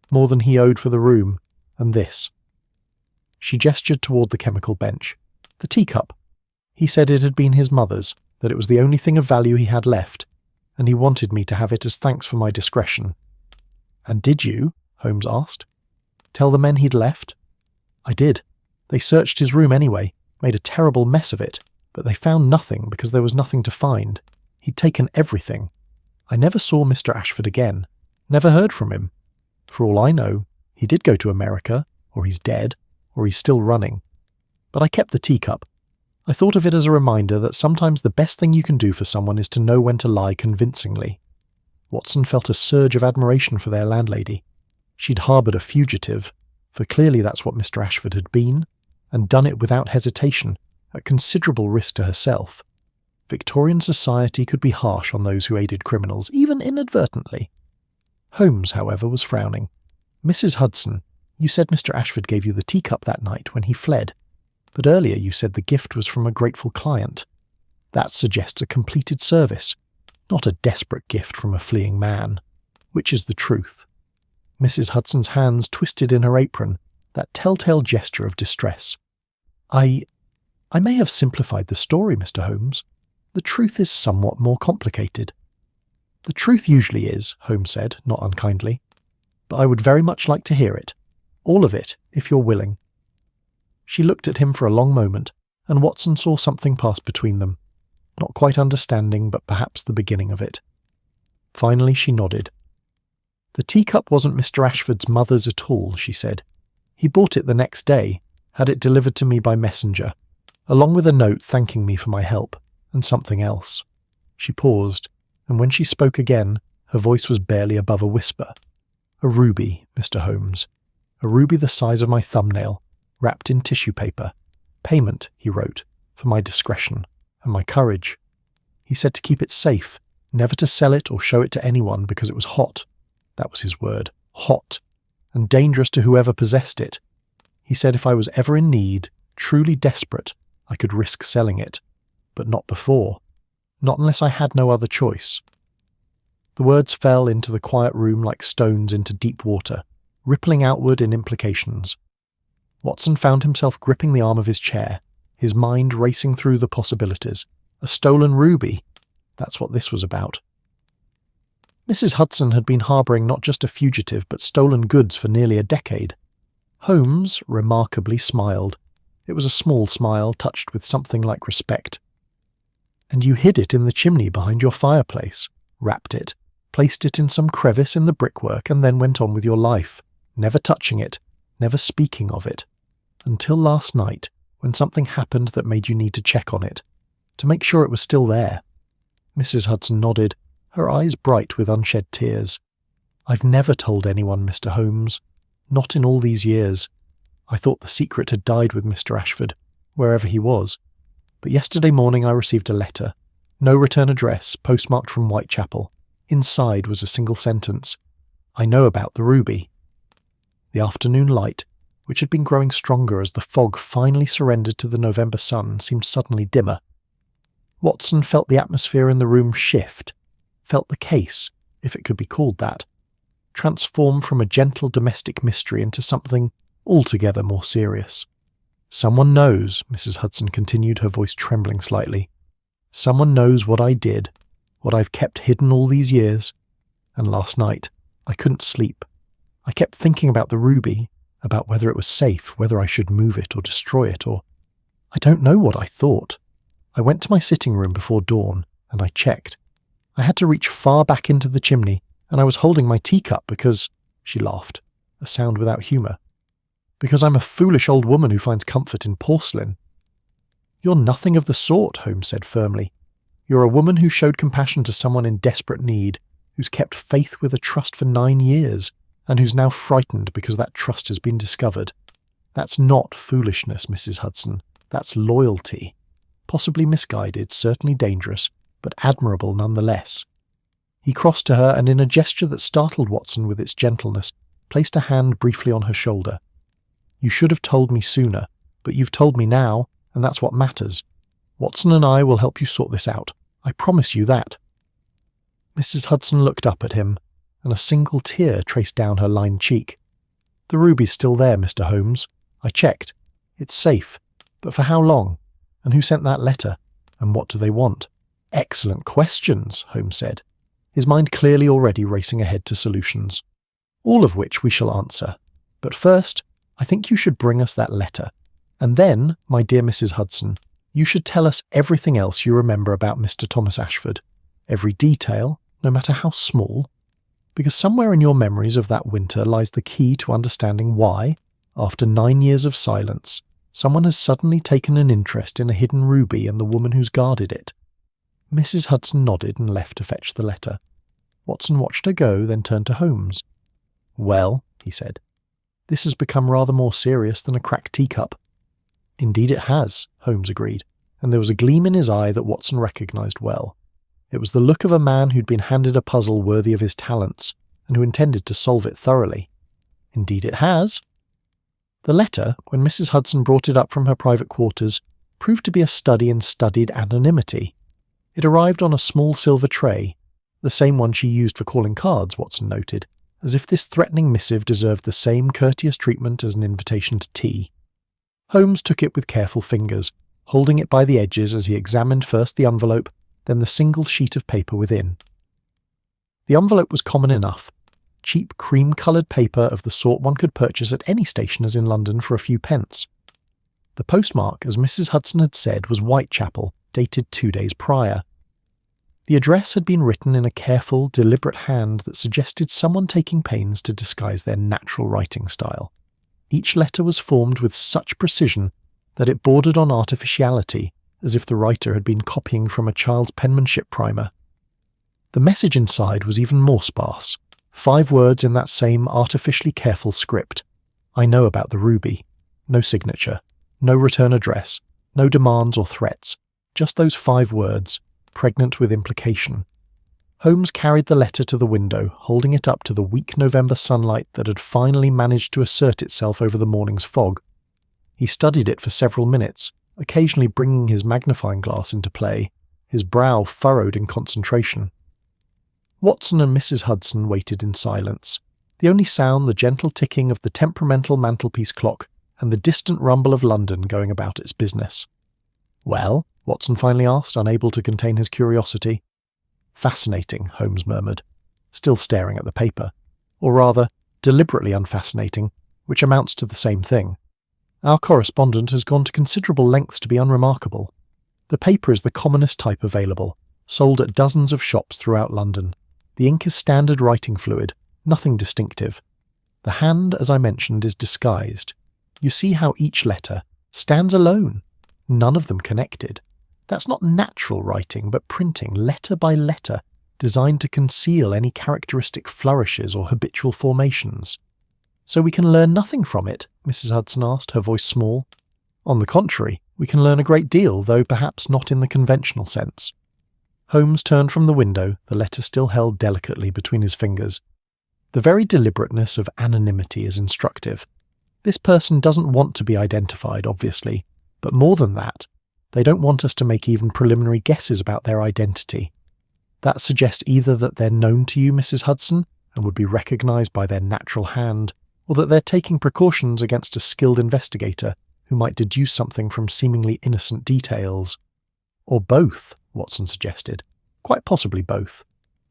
more than he owed for the room, and this." She gestured toward the chemical bench. "The teacup. He said it had been his mother's, that it was the only thing of value he had left, and he wanted me to have it as thanks for my discretion." "And did you," Holmes asked, "tell the men he'd left?" "I did. They searched his room anyway, made a terrible mess of it, but they found nothing because there was nothing to find. He'd taken everything. I never saw Mr. Ashford again, never heard from him. For all I know, he did go to America, or he's dead, or he's still running. But I kept the teacup. I thought of it as a reminder that sometimes the best thing you can do for someone is to know when to lie convincingly." Watson felt a surge of admiration for their landlady. She'd harboured a fugitive, for clearly that's what Mr. Ashford had been, and done it without hesitation, at considerable risk to herself. Victorian society could be harsh on those who aided criminals, even inadvertently. Holmes, however, was frowning. "Mrs. Hudson, you said Mr. Ashford gave you the teacup that night when he fled, but earlier you said the gift was from a grateful client. That suggests a completed service, not a desperate gift from a fleeing man. Which is the truth?" Mrs. Hudson's hands twisted in her apron, that telltale gesture of distress. I may have simplified the story, Mr. Holmes. The truth is somewhat more complicated." "The truth usually is," Holmes said, not unkindly. "But I would very much like to hear it. All of it, if you're willing." She looked at him for a long moment, and Watson saw something pass between them. Not quite understanding, but perhaps the beginning of it. Finally she nodded. "The teacup wasn't Mr. Ashford's mother's at all," she said. "He bought it the next day, had it delivered to me by messenger, along with a note thanking me for my help, and something else." She paused, and when she spoke again, her voice was barely above a whisper. "A ruby, Mr. Holmes. A ruby the size of my thumbnail, wrapped in tissue paper. Payment, he wrote, for my discretion and my courage. He said to keep it safe, never to sell it or show it to anyone because it was hot. That was his word, hot, and dangerous to whoever possessed it. He said if I was ever in need, truly desperate, I could risk selling it, but not before, not unless I had no other choice." The words fell into the quiet room like stones into deep water, rippling outward in implications. Watson found himself gripping the arm of his chair, his mind racing through the possibilities. A stolen ruby. That's what this was about. Mrs. Hudson had been harbouring not just a fugitive but stolen goods for nearly a decade. Holmes remarkably smiled. It was a small smile touched with something like respect. "And you hid it in the chimney behind your fireplace, wrapped it, placed it in some crevice in the brickwork and then went on with your life, never touching it, never speaking of it, until last night when something happened that made you need to check on it, to make sure it was still there." Mrs. Hudson nodded, her eyes bright with unshed tears. "I've never told anyone, Mr. Holmes. Not in all these years. I thought the secret had died with Mr. Ashford, wherever he was. But yesterday morning I received a letter. No return address, postmarked from Whitechapel. Inside was a single sentence. I know about the ruby." The afternoon light, which had been growing stronger as the fog finally surrendered to the November sun, seemed suddenly dimmer. Watson felt the atmosphere in the room shift, felt the case, if it could be called that, transform from a gentle domestic mystery into something altogether more serious. "Someone knows," Mrs. Hudson continued, her voice trembling slightly. "Someone knows what I did, what I've kept hidden all these years. And last night, I couldn't sleep. I kept thinking about the ruby, about whether it was safe, whether I should move it or destroy it, or... I don't know what I thought. I went to my sitting room before dawn, and I checked. I had to reach far back into the chimney, and I was holding my teacup because..." She laughed, a sound without humour. "Because I'm a foolish old woman who finds comfort in porcelain." "You're nothing of the sort," Holmes said firmly. "You're a woman who showed compassion to someone in desperate need, who's kept faith with a trust for 9 years, and who's now frightened because that trust has been discovered. That's not foolishness, Mrs. Hudson. That's loyalty. Possibly misguided, certainly dangerous, but admirable nonetheless." He crossed to her and in a gesture that startled Watson with its gentleness, placed a hand briefly on her shoulder. "You should have told me sooner, but you've told me now, and that's what matters. Watson and I will help you sort this out. I promise you that." Mrs. Hudson looked up at him, and a single tear traced down her lined cheek. "The ruby's still there, Mr. Holmes. I checked. It's safe. But for how long? And who sent that letter? And what do they want?" "Excellent questions," Holmes said, his mind clearly already racing ahead to solutions. "All of which we shall answer. But first, I think you should bring us that letter. And then, my dear Mrs. Hudson, you should tell us everything else you remember about Mr. Thomas Ashford. Every detail, no matter how small. Because somewhere in your memories of that winter lies the key to understanding why, after 9 years of silence, someone has suddenly taken an interest in a hidden ruby and the woman who's guarded it." Mrs. Hudson nodded and left to fetch the letter. Watson watched her go, then turned to Holmes. "Well," he said, "this has become rather more serious than a cracked teacup." "Indeed it has," Holmes agreed, and there was a gleam in his eye that Watson recognised well. It was the look of a man who'd been handed a puzzle worthy of his talents, and who intended to solve it thoroughly. "Indeed it has." The letter, when Mrs. Hudson brought it up from her private quarters, proved to be a study in studied anonymity. It arrived on a small silver tray, the same one she used for calling cards, Watson noted, as if this threatening missive deserved the same courteous treatment as an invitation to tea. Holmes took it with careful fingers, holding it by the edges as he examined first the envelope, then the single sheet of paper within. The envelope was common enough, cheap cream-coloured paper of the sort one could purchase at any stationer's in London for a few pence. The postmark, as Mrs. Hudson had said, was Whitechapel, dated 2 days prior. The address had been written in a careful, deliberate hand that suggested someone taking pains to disguise their natural writing style. Each letter was formed with such precision that it bordered on artificiality, as if the writer had been copying from a child's penmanship primer. The message inside was even more sparse. 5 words in that same artificially careful script. "I know about the ruby." No signature, no return address, no demands or threats. Just those 5 words, pregnant with implication. Holmes carried the letter to the window, holding it up to the weak November sunlight that had finally managed to assert itself over the morning's fog. He studied it for several minutes, occasionally bringing his magnifying glass into play, his brow furrowed in concentration. Watson and Mrs. Hudson waited in silence, the only sound the gentle ticking of the temperamental mantelpiece clock and the distant rumble of London going about its business. "Well?" Watson finally asked, unable to contain his curiosity. "Fascinating," Holmes murmured, still staring at the paper. Or rather, deliberately unfascinating, which amounts to the same thing. Our correspondent has gone to considerable lengths to be unremarkable. The paper is the commonest type available, sold at dozens of shops throughout London. The ink is standard writing fluid, nothing distinctive. The hand, as I mentioned, is disguised. You see how each letter stands alone, none of them connected. That's not natural writing, but printing, letter by letter, designed to conceal any characteristic flourishes or habitual formations. "So we can learn nothing from it?" Mrs. Hudson asked, her voice small. "On the contrary, we can learn a great deal, though perhaps not in the conventional sense." Holmes turned from the window, the letter still held delicately between his fingers. The very deliberateness of anonymity is instructive. This person doesn't want to be identified, obviously, but more than that, they don't want us to make even preliminary guesses about their identity. That suggests either that they're known to you, Mrs. Hudson, and would be recognised by their natural hand, or that they're taking precautions against a skilled investigator who might deduce something from seemingly innocent details. Or both, Watson suggested. Quite possibly both.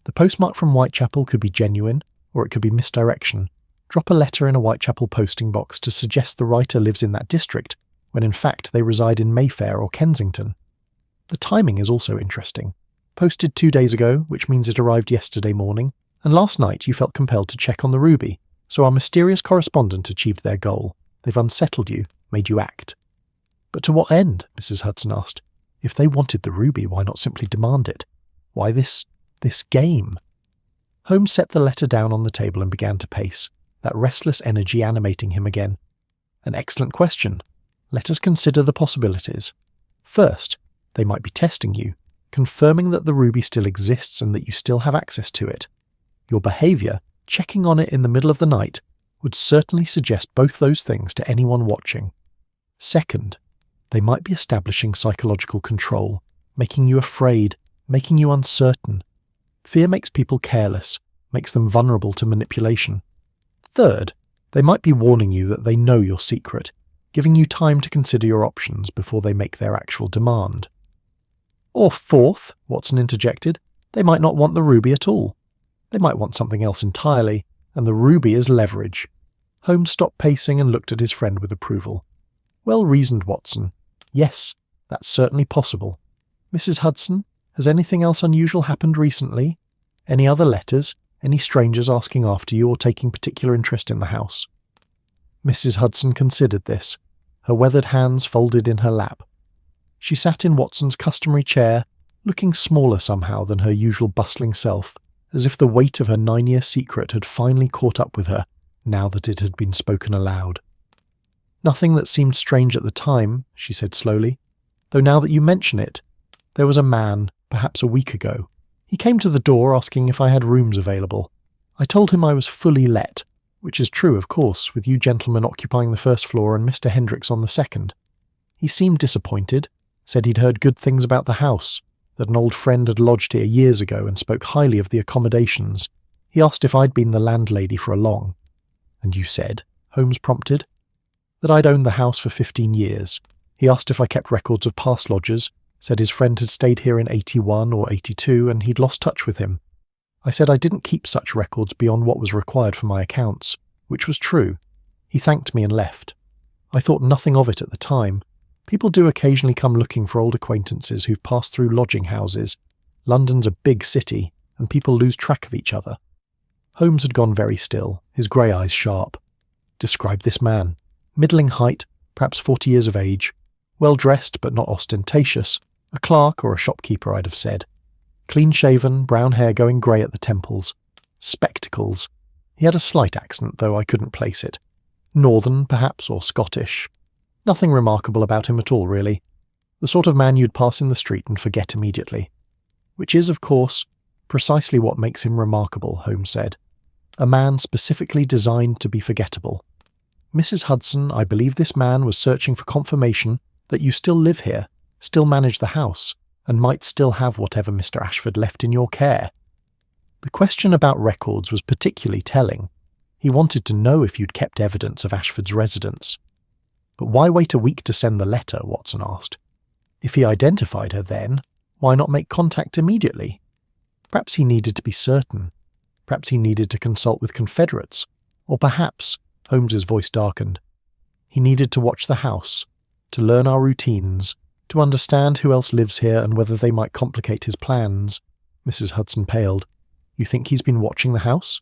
The postmark from Whitechapel could be genuine, or it could be misdirection. Drop a letter in a Whitechapel posting box to suggest the writer lives in that district, when in fact they reside in Mayfair or Kensington. The timing is also interesting. Posted 2 days ago, which means it arrived yesterday morning, and last night you felt compelled to check on the ruby, so our mysterious correspondent achieved their goal. They've unsettled you, made you act. "But to what end?" Mrs. Hudson asked. "If they wanted the ruby, why not simply demand it? Why this game?" Holmes set the letter down on the table and began to pace, that restless energy animating him again. "An excellent question. Let us consider the possibilities. First, they might be testing you, confirming that the ruby still exists and that you still have access to it. Your behaviour, checking on it in the middle of the night, would certainly suggest both those things to anyone watching. Second, They might be establishing psychological control, making you afraid, making you uncertain. Fear makes people careless, makes them vulnerable to manipulation. Third, they might be warning you that they know your secret, giving you time to consider your options before they make their actual demand. Or fourth, Watson interjected, they might not want the ruby at all. They might want something else entirely, and the ruby is leverage. Holmes stopped pacing and looked at his friend with approval. Well reasoned, Watson. Yes, that's certainly possible. Mrs. Hudson, has anything else unusual happened recently? Any other letters? Any strangers asking after you or taking particular interest in the house? Mrs. Hudson considered this, her weathered hands folded in her lap. She sat in Watson's customary chair, looking smaller somehow than her usual bustling self, as if the weight of her 9-year secret had finally caught up with her, now that it had been spoken aloud. Nothing that seemed strange at the time, she said slowly, though now that you mention it, there was a man, perhaps a week ago. He came to the door asking if I had rooms available. I told him I was fully let, which is true, of course, with you gentlemen occupying the first floor and Mr. Hendricks on the second. He seemed disappointed, said he'd heard good things about the house, that an old friend had lodged here years ago and spoke highly of the accommodations. He asked if I'd been the landlady for a long. And you said, Holmes prompted, that I'd owned the house for 15 years. He asked if I kept records of past lodgers, said his friend had stayed here in 81 or 82 and he'd lost touch with him. I said I didn't keep such records beyond what was required for my accounts, which was true. He thanked me and left. I thought nothing of it at the time. People do occasionally come looking for old acquaintances who've passed through lodging houses. London's a big city, and people lose track of each other. Holmes had gone very still, his grey eyes sharp. Describe this man. Middling height, perhaps 40 years of age. Well-dressed but not ostentatious. A clerk or a shopkeeper, I'd have said. Clean-shaven, brown hair going grey at the temples. Spectacles. He had a slight accent, though I couldn't place it. Northern, perhaps, or Scottish. Nothing remarkable about him at all, really. The sort of man you'd pass in the street and forget immediately. Which is, of course, precisely what makes him remarkable, Holmes said. A man specifically designed to be forgettable. Mrs. Hudson, I believe this man was searching for confirmation that you still live here, still manage the house, and might still have whatever Mr. Ashford left in your care. The question about records was particularly telling. He wanted to know if you'd kept evidence of Ashford's residence. But why wait a week to send the letter, Watson asked. If he identified her then, why not make contact immediately? Perhaps he needed to be certain. Perhaps he needed to consult with confederates. Or perhaps, Holmes's voice darkened, he needed to watch the house, to learn our routines, to understand who else lives here and whether they might complicate his plans. Mrs. Hudson paled. You think he's been watching the house?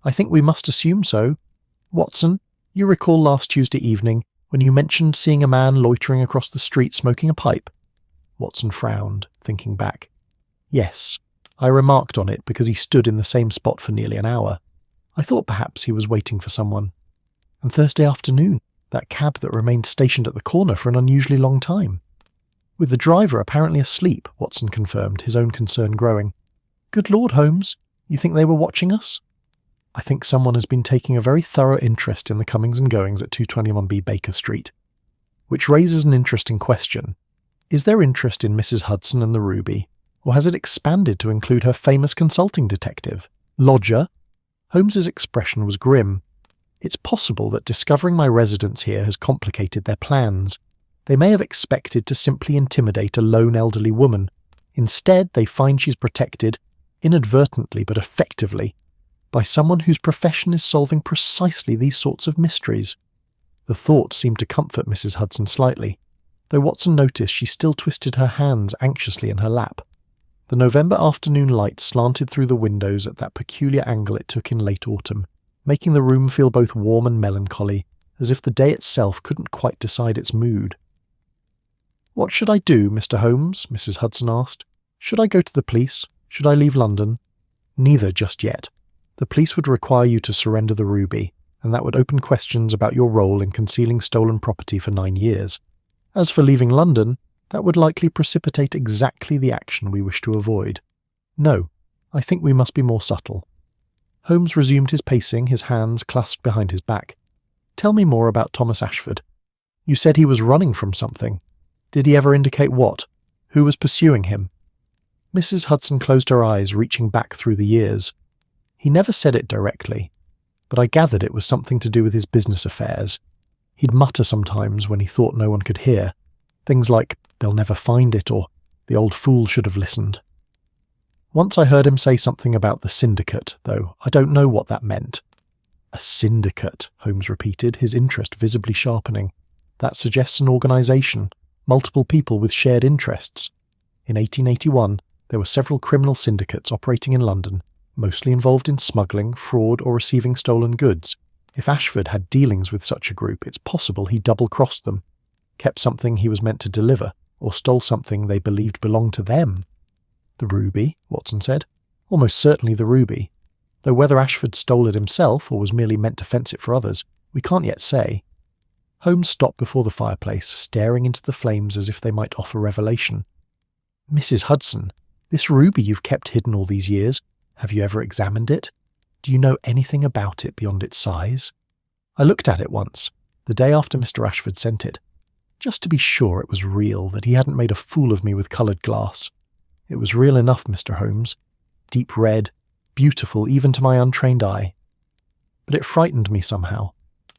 I think we must assume so. Watson, you recall last Tuesday evening when you mentioned seeing a man loitering across the street smoking a pipe? Watson frowned, thinking back. Yes, I remarked on it because he stood in the same spot for nearly an hour. I thought perhaps he was waiting for someone. And Thursday afternoon, that cab that remained stationed at the corner for an unusually long time. With the driver apparently asleep, Watson confirmed, his own concern growing. Good Lord, Holmes, you think they were watching us? I think someone has been taking a very thorough interest in the comings and goings at 221B Baker Street. Which raises an interesting question. Is their interest in Mrs. Hudson and the ruby, or has it expanded to include her famous consulting detective? Lodger? Holmes's expression was grim. It's possible that discovering my residence here has complicated their plans. They may have expected to simply intimidate a lone elderly woman. Instead, they find she's protected, inadvertently but effectively, by someone whose profession is solving precisely these sorts of mysteries. The thought seemed to comfort Mrs. Hudson slightly, though Watson noticed she still twisted her hands anxiously in her lap. The November afternoon light slanted through the windows at that peculiar angle it took in late autumn, making the room feel both warm and melancholy, as if the day itself couldn't quite decide its mood. What should I do, Mr. Holmes? Mrs. Hudson asked. Should I go to the police? Should I leave London? Neither just yet. The police would require you to surrender the ruby, and that would open questions about your role in concealing stolen property for 9 years. As for leaving London, that would likely precipitate exactly the action we wish to avoid. No, I think we must be more subtle. Holmes resumed his pacing, his hands clasped behind his back. Tell me more about Thomas Ashford. You said he was running from something. Did he ever indicate what? Who was pursuing him? Mrs. Hudson closed her eyes, reaching back through the years. He never said it directly, but I gathered it was something to do with his business affairs. He'd mutter sometimes when he thought no one could hear, things like, "They'll never find it," or "The old fool should have listened." Once I heard him say something about the syndicate, though I don't know what that meant. "A syndicate," Holmes repeated, his interest visibly sharpening. "That suggests an organisation, multiple people with shared interests. In 1881, there were several criminal syndicates operating in London, mostly involved in smuggling, fraud, or receiving stolen goods. If Ashford had dealings with such a group, it's possible he double-crossed them, kept something he was meant to deliver, or stole something they believed belonged to them." "The ruby," Watson said. "Almost certainly the ruby. Though whether Ashford stole it himself or was merely meant to fence it for others, we can't yet say." Holmes stopped before the fireplace, staring into the flames as if they might offer revelation. "Mrs. Hudson, this ruby you've kept hidden all these years, have you ever examined it? Do you know anything about it beyond its size?" I looked at it once, the day after Mr. Ashford sent it, just to be sure it was real, that he hadn't made a fool of me with coloured glass. It was real enough, Mr. Holmes. Deep red, beautiful even to my untrained eye. But it frightened me somehow.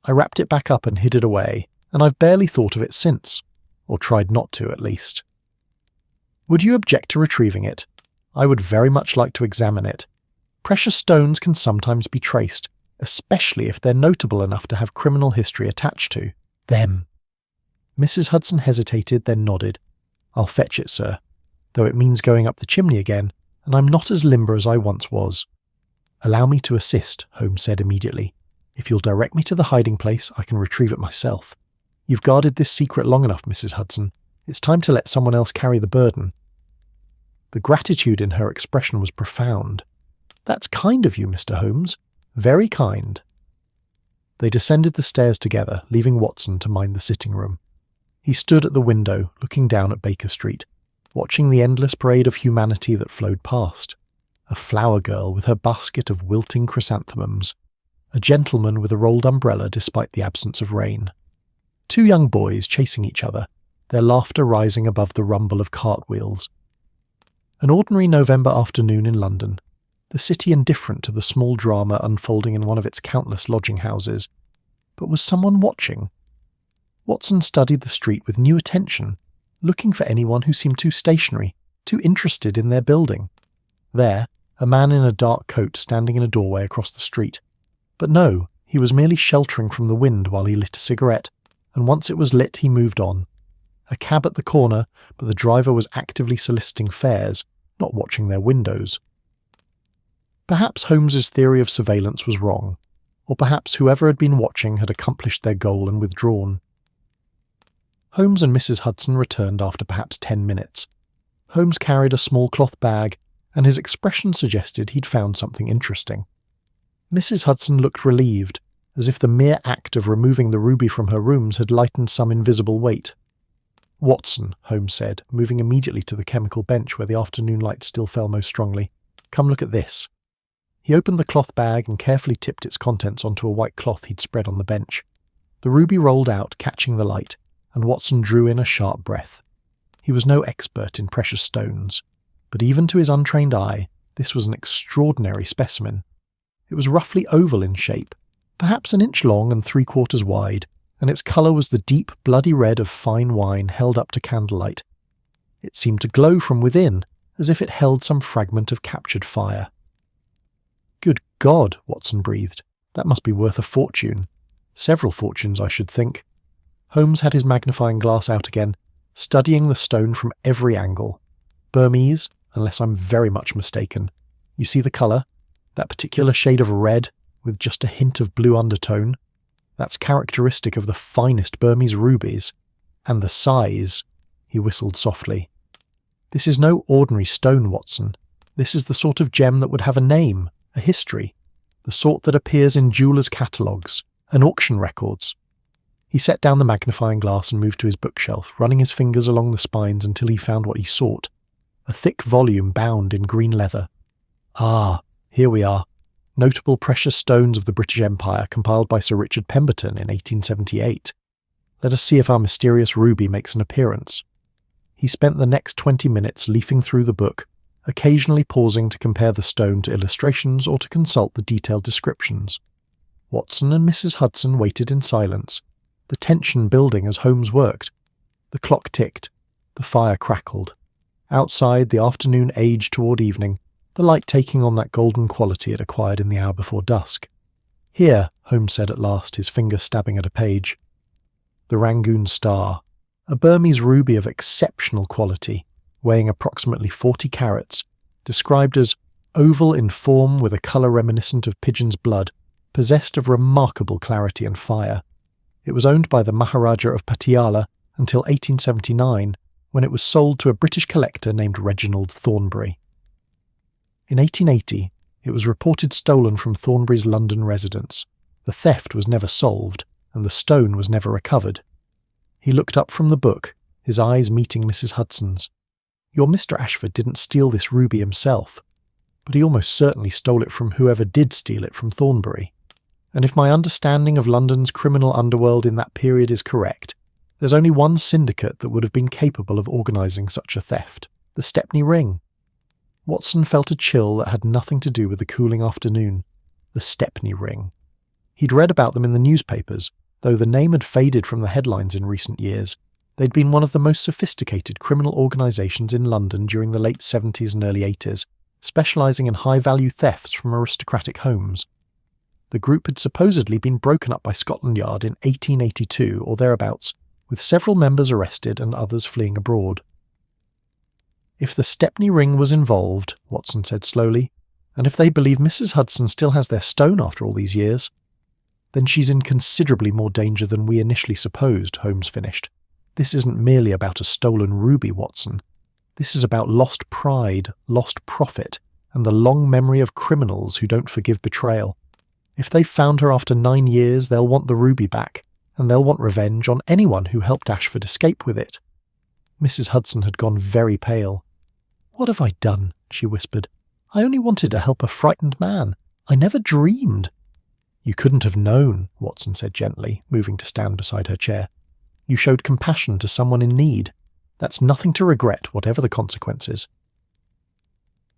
I wrapped it back up and hid it away, and I've barely thought of it since, or tried not to at least. "Would you object to retrieving it? I would very much like to examine it. Precious stones can sometimes be traced, especially if they're notable enough to have criminal history attached to them." Mrs. Hudson hesitated, then nodded. "I'll fetch it, sir, though it means going up the chimney again, and I'm not as limber as I once was." "Allow me to assist," Holmes said immediately. "If you'll direct me to the hiding place, I can retrieve it myself. You've guarded this secret long enough, Mrs. Hudson. It's time to let someone else carry the burden." The gratitude in her expression was profound. "That's kind of you, Mr. Holmes. Very kind." They descended the stairs together, leaving Watson to mind the sitting room. He stood at the window, looking down at Baker Street, watching the endless parade of humanity that flowed past. A flower girl with her basket of wilting chrysanthemums. A gentleman with a rolled umbrella despite the absence of rain. Two young boys chasing each other, their laughter rising above the rumble of cartwheels. An ordinary November afternoon in London, the city indifferent to the small drama unfolding in one of its countless lodging houses. But was someone watching? Watson studied the street with new attention, looking for anyone who seemed too stationary, too interested in their building. There, a man in a dark coat standing in a doorway across the street. But no, he was merely sheltering from the wind while he lit a cigarette, and once it was lit he moved on. A cab at the corner, but the driver was actively soliciting fares, not watching their windows. Perhaps Holmes's theory of surveillance was wrong, or perhaps whoever had been watching had accomplished their goal and withdrawn. Holmes and Mrs. Hudson returned after perhaps 10 minutes. Holmes carried a small cloth bag, and his expression suggested he'd found something interesting. Mrs. Hudson looked relieved, as if the mere act of removing the ruby from her rooms had lightened some invisible weight. "Watson," Holmes said, moving immediately to the chemical bench where the afternoon light still fell most strongly, "come look at this." He opened the cloth bag and carefully tipped its contents onto a white cloth he'd spread on the bench. The ruby rolled out, catching the light, and Watson drew in a sharp breath. He was no expert in precious stones, but even to his untrained eye, this was an extraordinary specimen. It was roughly oval in shape, perhaps an inch long and 3/4 wide, and its colour was the deep, bloody red of fine wine held up to candlelight. It seemed to glow from within, as if it held some fragment of captured fire. "Good God," Watson breathed. "That must be worth a fortune. Several fortunes, I should think." Holmes had his magnifying glass out again, studying the stone from every angle. "Burmese, unless I'm very much mistaken. You see the colour? That particular shade of red, with just a hint of blue undertone? That's characteristic of the finest Burmese rubies. And the size," he whistled softly. "This is no ordinary stone, Watson. This is the sort of gem that would have a name, a history, the sort that appears in jewellers' catalogues and auction records." He set down the magnifying glass and moved to his bookshelf, running his fingers along the spines until he found what he sought, a thick volume bound in green leather. "Ah, here we are. Notable precious stones of the British Empire, compiled by Sir Richard Pemberton in 1878. Let us see if our mysterious ruby makes an appearance." He spent the next 20 minutes leafing through the book, occasionally pausing to compare the stone to illustrations or to consult the detailed descriptions. Watson and Mrs. Hudson waited in silence, the tension building as Holmes worked. The clock ticked, the fire crackled. Outside, the afternoon aged toward evening, the light taking on that golden quality it acquired in the hour before dusk. "Here," Holmes said at last, his finger stabbing at a page. The Rangoon Star, a Burmese ruby of exceptional quality, weighing approximately 40 carats, described as oval in form with a colour reminiscent of pigeon's blood, possessed of remarkable clarity and fire. It was owned by the Maharaja of Patiala until 1879, when it was sold to a British collector named Reginald Thornbury. In 1880, it was reported stolen from Thornbury's London residence. The theft was never solved, and the stone was never recovered. He looked up from the book, his eyes meeting Mrs. Hudson's. "Your Mr. Ashford didn't steal this ruby himself, but he almost certainly stole it from whoever did steal it from Thornbury. And if my understanding of London's criminal underworld in that period is correct, there's only one syndicate that would have been capable of organising such a theft: the Stepney Ring." Watson felt a chill that had nothing to do with the cooling afternoon. The Stepney Ring. He'd read about them in the newspapers, though the name had faded from the headlines in recent years. They'd been one of the most sophisticated criminal organisations in London during the late 70s and early 80s, specialising in high-value thefts from aristocratic homes. The group had supposedly been broken up by Scotland Yard in 1882 or thereabouts, with several members arrested and others fleeing abroad. "If the Stepney Ring was involved," Watson said slowly, "and if they believe Mrs. Hudson still has their stone after all these years, then she's in considerably more danger than we initially supposed," Holmes finished. "This isn't merely about a stolen ruby, Watson. This is about lost pride, lost profit, and the long memory of criminals who don't forgive betrayal. If they've found her after 9 years, they'll want the ruby back, and they'll want revenge on anyone who helped Ashford escape with it." Mrs. Hudson had gone very pale. "What have I done?" she whispered. "I only wanted to help a frightened man. I never dreamed." "You couldn't have known," Watson said gently, moving to stand beside her chair. "You showed compassion to someone in need. That's nothing to regret, whatever the consequences."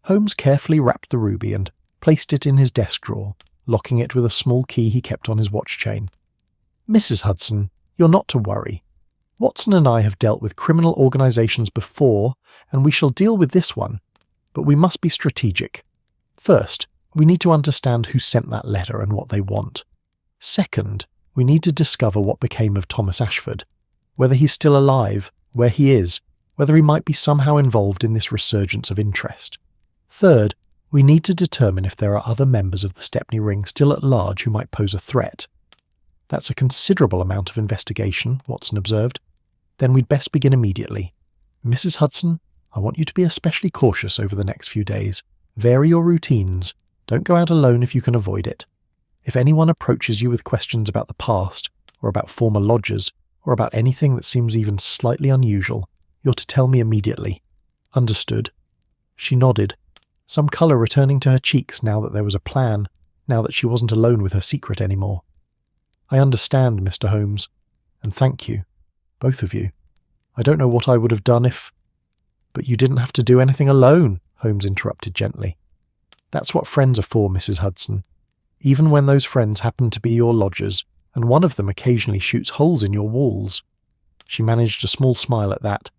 Holmes carefully wrapped the ruby and placed it in his desk drawer, locking it with a small key he kept on his watch chain. "Mrs. Hudson, you're not to worry. Watson and I have dealt with criminal organisations before, and we shall deal with this one, but we must be strategic. First, we need to understand who sent that letter and what they want. Second, we need to discover what became of Thomas Ashford, whether he's still alive, where he is, whether he might be somehow involved in this resurgence of interest. Third, we need to determine if there are other members of the Stepney Ring still at large who might pose a threat." "That's a considerable amount of investigation," Watson observed. "Then we'd best begin immediately. Mrs. Hudson, I want you to be especially cautious over the next few days. Vary your routines. Don't go out alone if you can avoid it. If anyone approaches you with questions about the past, or about former lodgers, or about anything that seems even slightly unusual, you're to tell me immediately. Understood?" She nodded, some colour returning to her cheeks now that there was a plan, now that she wasn't alone with her secret anymore. "I understand, Mr. Holmes, and thank you, both of you. I don't know what I would have done if—" "But you didn't have to do anything alone," Holmes interrupted gently. "That's what friends are for, Mrs. Hudson. Even when those friends happen to be your lodgers, and one of them occasionally shoots holes in your walls." She managed a small smile at that.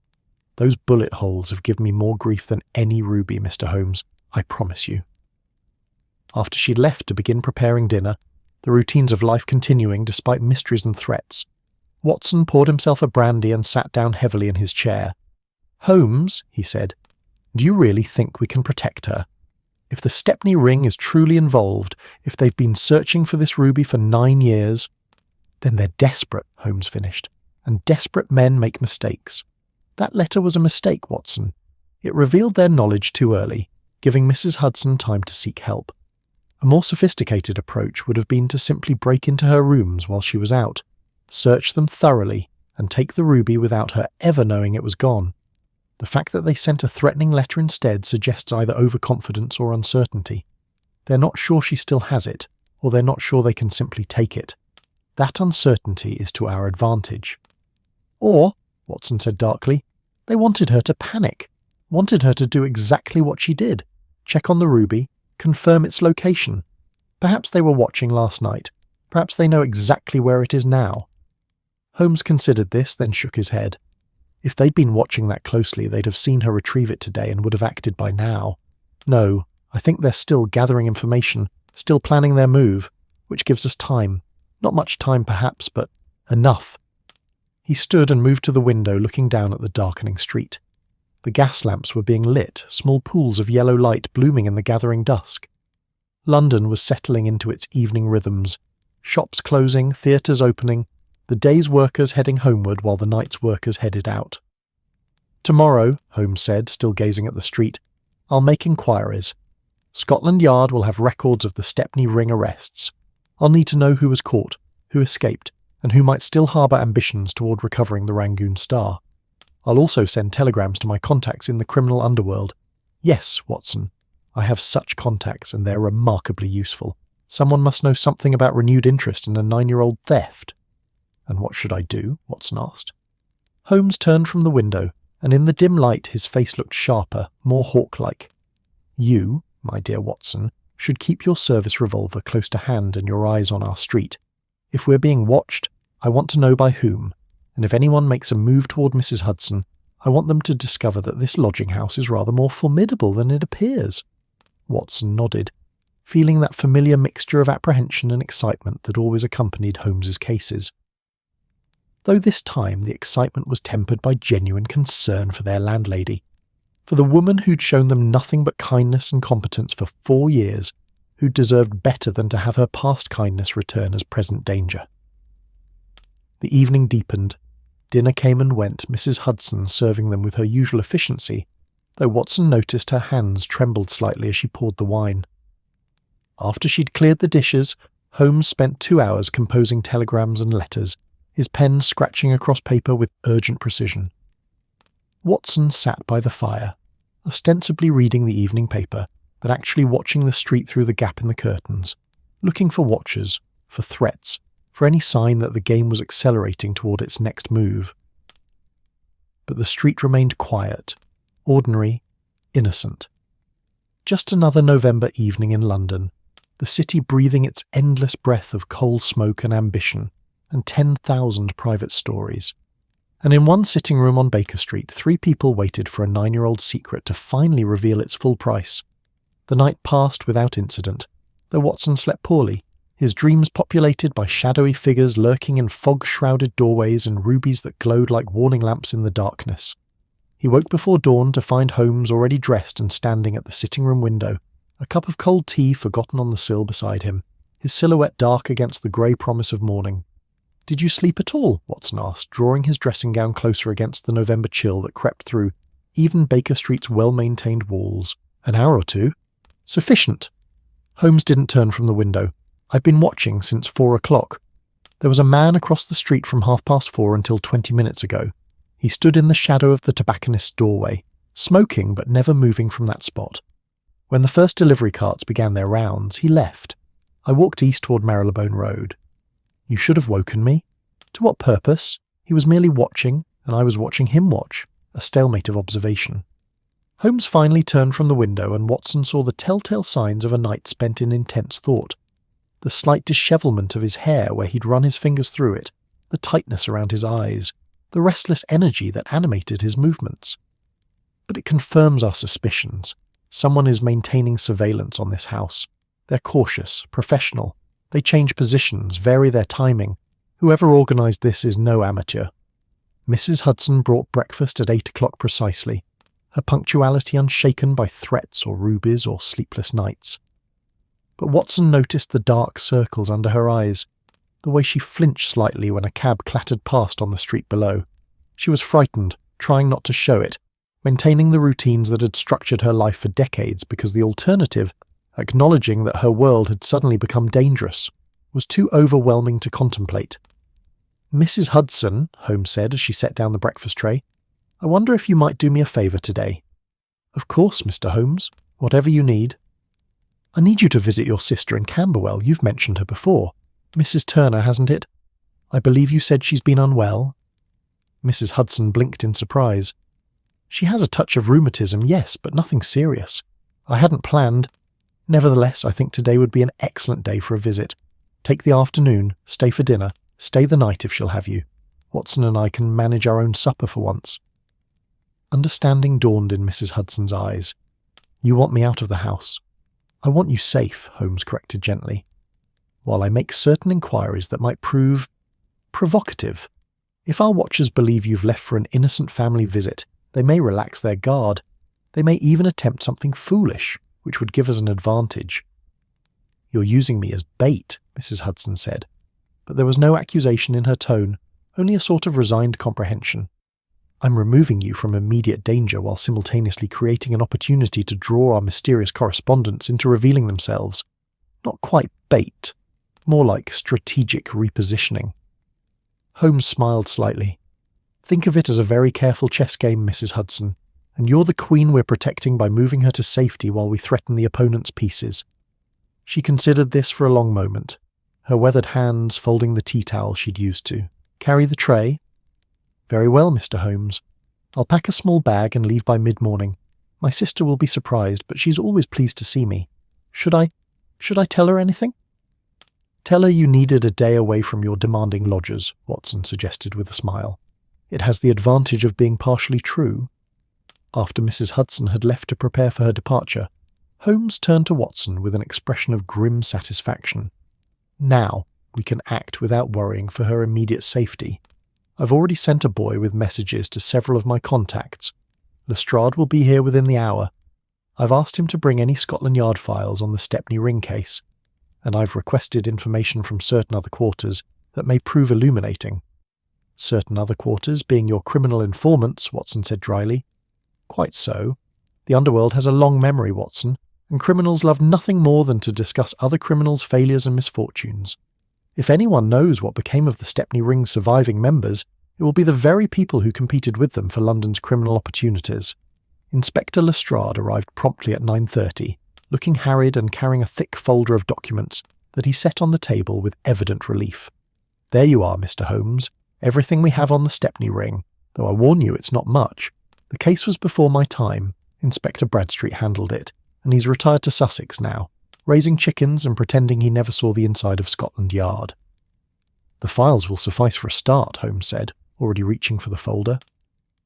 "Those bullet holes have given me more grief than any ruby, Mr. Holmes, I promise you." After she'd left to begin preparing dinner, the routines of life continuing despite mysteries and threats, Watson poured himself a brandy and sat down heavily in his chair. "Holmes," he said, "do you really think we can protect her? If the Stepney Ring is truly involved, if they've been searching for this ruby for 9 years—" "Then they're desperate," Holmes finished, "and desperate men make mistakes. That letter was a mistake, Watson. It revealed their knowledge too early, giving Mrs. Hudson time to seek help. A more sophisticated approach would have been to simply break into her rooms while she was out, search them thoroughly, and take the ruby without her ever knowing it was gone. The fact that they sent a threatening letter instead suggests either overconfidence or uncertainty. They're not sure she still has it, or they're not sure they can simply take it. That uncertainty is to our advantage." "Or," Watson said darkly, They wanted her to panic, wanted her to do exactly what she did, check on the ruby, confirm its location. Perhaps they were watching last night. Perhaps they know exactly where it is now. Holmes considered this, then shook his head. If they'd been watching that closely, they'd have seen her retrieve it today and would have acted by now. No, I think they're still gathering information, still planning their move, which gives us time. Not much time perhaps, but enough. He stood and moved to the window, looking down at the darkening street. The gas lamps were being lit, small pools of yellow light blooming in the gathering dusk. London was settling into its evening rhythms, shops closing, theatres opening, the day's workers heading homeward while the night's workers headed out. "Tomorrow," Holmes said, still gazing at the street, "I'll make inquiries. Scotland Yard will have records of the Stepney Ring arrests. I'll need to know who was caught, who escaped, and who might still harbour ambitions toward recovering the Rangoon Star. I'll also send telegrams to my contacts in the criminal underworld. Yes, Watson, I have such contacts, and they're remarkably useful. Someone must know something about renewed interest in a 9-year-old theft." "And what should I do?" Watson asked. Holmes turned from the window, and in the dim light his face looked sharper, more hawk-like. "You, my dear Watson, should keep your service revolver close to hand and your eyes on our street. If we're being watched, I want to know by whom, and if anyone makes a move toward Mrs. Hudson, I want them to discover that this lodging-house is rather more formidable than it appears." Watson nodded, feeling that familiar mixture of apprehension and excitement that always accompanied Holmes's cases. Though this time the excitement was tempered by genuine concern for their landlady, for the woman who'd shown them nothing but kindness and competence for 4 years, who deserved better than to have her past kindness return as present danger. The evening deepened. Dinner came and went, Mrs. Hudson serving them with her usual efficiency, though Watson noticed her hands trembled slightly as she poured the wine. After she'd cleared the dishes, Holmes spent 2 hours composing telegrams and letters, his pen scratching across paper with urgent precision. Watson sat by the fire, ostensibly reading the evening paper, but actually watching the street through the gap in the curtains, looking for watchers, for threats, for any sign that the game was accelerating toward its next move. But the street remained quiet, ordinary, innocent. Just another November evening in London, the city breathing its endless breath of coal smoke and ambition, and 10,000 private stories. And in one sitting room on Baker Street, 3 people waited for a 9-year-old secret to finally reveal its full price. The night passed without incident, though Watson slept poorly, his dreams populated by shadowy figures lurking in fog-shrouded doorways and rubies that glowed like warning lamps in the darkness. He woke before dawn to find Holmes already dressed and standing at the sitting-room window, a cup of cold tea forgotten on the sill beside him, his silhouette dark against the grey promise of morning. "Did you sleep at all?" Watson asked, drawing his dressing gown closer against the November chill that crept through even Baker Street's well-maintained walls. "An hour or 2. "Sufficient." Holmes didn't turn from the window. "I've been watching since 4 o'clock. There was a man across the street from 4:30 until 20 minutes ago. He stood in the shadow of the tobacconist's doorway, smoking but never moving from that spot. When the first delivery carts began their rounds, he left. I walked east toward Marylebone Road. You should have woken me. To what purpose? He was merely watching, and I was watching him watch, a stalemate of observation." Holmes finally turned from the window, and Watson saw the telltale signs of a night spent in intense thought. The slight dishevelment of his hair where he'd run his fingers through it, the tightness around his eyes, the restless energy that animated his movements. But it confirms our suspicions. Someone is maintaining surveillance on this house. They're cautious, professional. They change positions, vary their timing. Whoever organised this is no amateur. Mrs. Hudson brought breakfast at 8 o'clock precisely, her punctuality unshaken by threats or rubies or sleepless nights. But Watson noticed the dark circles under her eyes, the way she flinched slightly when a cab clattered past on the street below. She was frightened, trying not to show it, maintaining the routines that had structured her life for decades because the alternative, acknowledging that her world had suddenly become dangerous, was too overwhelming to contemplate. "Mrs. Hudson," Holmes said as she set down the breakfast tray, "I wonder if you might do me a favour today." "Of course, Mr. Holmes. Whatever you need." "I need you to visit your sister in Camberwell. You've mentioned her before. Mrs. Turner, hasn't it? I believe you said she's been unwell." Mrs. Hudson blinked in surprise. She has a touch of rheumatism, yes, but nothing serious. I hadn't planned. Nevertheless, I think today would be an excellent day for a visit. Take the afternoon, stay for dinner, stay the night if she'll have you. Watson and I can manage our own supper for once." Understanding dawned in Mrs. Hudson's eyes. "You want me out of the house." "I want you safe," Holmes corrected gently, "while I make certain inquiries that might prove provocative. If our watchers believe you've left for an innocent family visit, they may relax their guard. They may even attempt something foolish, which would give us an advantage." "You're using me as bait," Mrs. Hudson said, but there was no accusation in her tone, only a sort of resigned comprehension. "I'm removing you from immediate danger while simultaneously creating an opportunity to draw our mysterious correspondents into revealing themselves. Not quite bait, more like strategic repositioning." Holmes smiled slightly. "Think of it as a very careful chess game, Mrs. Hudson, and you're the queen we're protecting by moving her to safety while we threaten the opponent's pieces." She considered this for a long moment, her weathered hands folding the tea towel she'd used to. "Carry the tray?" "Very well, Mr. Holmes. I'll pack a small bag and leave by mid-morning. My sister will be surprised, but she's always pleased to see me. Should I tell her anything?" "Tell her you needed a day away from your demanding lodgers," Watson suggested with a smile. "It has the advantage of being partially true." After Mrs. Hudson had left to prepare for her departure, Holmes turned to Watson with an expression of grim satisfaction. "Now we can act without worrying for her immediate safety. I've already sent a boy with messages to several of my contacts. Lestrade will be here within the hour. I've asked him to bring any Scotland Yard files on the Stepney ring case, and I've requested information from certain other quarters that may prove illuminating." "Certain other quarters being your criminal informants," Watson said dryly. "Quite so. The underworld has a long memory, Watson, and criminals love nothing more than to discuss other criminals' failures and misfortunes. If anyone knows what became of the Stepney Ring's surviving members, it will be the very people who competed with them for London's criminal opportunities." Inspector Lestrade arrived promptly at 9:30, looking harried and carrying a thick folder of documents that he set on the table with evident relief. "There you are, Mr. Holmes. Everything we have on the Stepney Ring, though I warn you it's not much. The case was before my time. Inspector Bradstreet handled it, and he's retired to Sussex now, raising chickens and pretending he never saw the inside of Scotland Yard." "The files will suffice for a start," Holmes said, already reaching for the folder.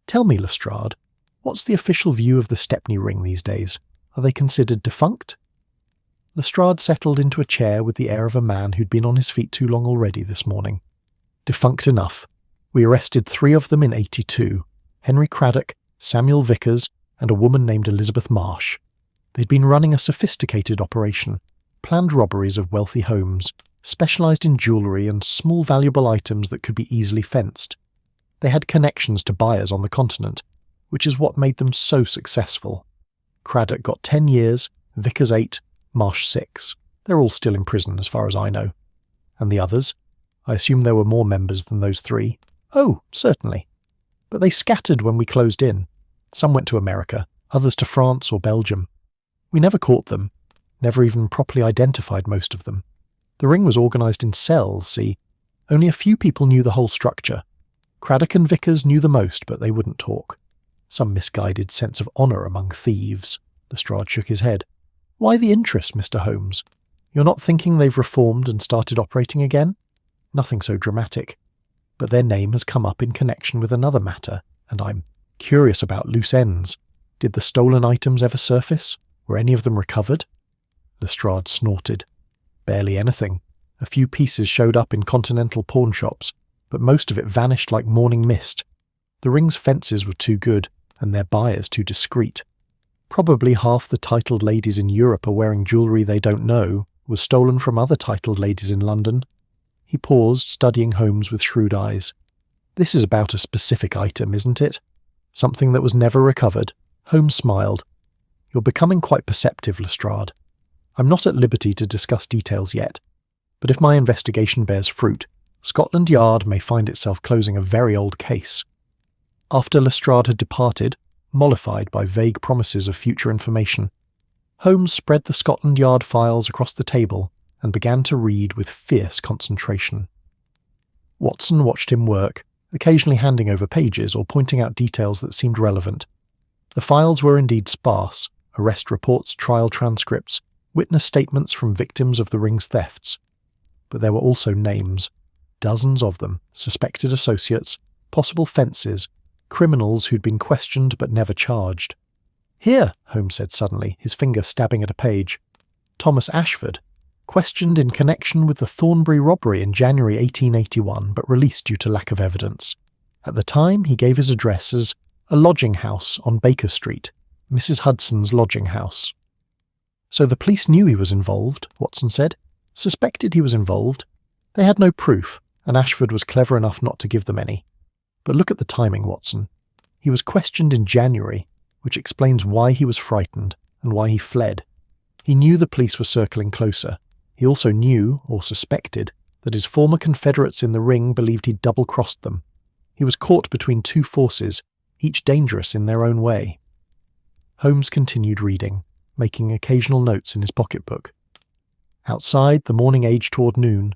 "Tell me, Lestrade, what's the official view of the Stepney Ring these days? Are they considered defunct?" Lestrade settled into a chair with the air of a man who'd been on his feet too long already this morning. "Defunct enough. We arrested 3 of them in '82, Henry Craddock, Samuel Vickers, and a woman named Elizabeth Marsh. They'd been running a sophisticated operation, planned robberies of wealthy homes, specialised in jewellery and small valuable items that could be easily fenced. They had connections to buyers on the continent, which is what made them so successful. Craddock got 10 years, Vickers 8, Marsh 6. They're all still in prison as far as I know. And the others? I assume there were more members than those 3. "Oh, certainly. But they scattered when we closed in. Some went to America, others to France or Belgium. We never caught them, never even properly identified most of them. The ring was organised in cells, see. Only a few people knew the whole structure. Craddock and Vickers knew the most, but they wouldn't talk. Some misguided sense of honour among thieves." Lestrade shook his head. "Why the interest, Mr. Holmes? You're not thinking they've reformed and started operating again? Nothing so dramatic. But their name has come up in connection with another matter, and I'm curious about loose ends. Did the stolen items ever surface? Were any of them recovered?" Lestrade snorted. "Barely anything. A few pieces showed up in continental pawn shops, but most of it vanished like morning mist. The ring's fences were too good, and their buyers too discreet. Probably half the titled ladies in Europe are wearing jewellery they don't know was stolen from other titled ladies in London." He paused, studying Holmes with shrewd eyes. "This is about a specific item, isn't it? Something that was never recovered." Holmes smiled. "You're becoming quite perceptive, Lestrade. I'm not at liberty to discuss details yet, but if my investigation bears fruit, Scotland Yard may find itself closing a very old case." After Lestrade had departed, mollified by vague promises of future information, Holmes spread the Scotland Yard files across the table and began to read with fierce concentration. Watson watched him work, occasionally handing over pages or pointing out details that seemed relevant, The files were indeed sparse: arrest reports, trial transcripts, witness statements from victims of the ring's thefts. But there were also names, dozens of them, suspected associates, possible fences, criminals who'd been questioned but never charged. "Here," Holmes said suddenly, his finger stabbing at a page. "Thomas Ashford, questioned in connection with the Thornbury robbery in January 1881, but released due to lack of evidence. At the time, he gave his address as a lodging house on Baker Street, Mrs. Hudson's lodging house." "So the police knew he was involved," Watson said. "Suspected he was involved. They had no proof, and Ashford was clever enough not to give them any. But look at the timing, Watson. He was questioned in January, which explains why he was frightened and why he fled. He knew the police were circling closer. He also knew, or suspected, that his former confederates in the ring believed he'd double-crossed them. He was caught between two forces, each dangerous in their own way." Holmes continued reading, making occasional notes in his pocketbook. Outside, the morning aged toward noon,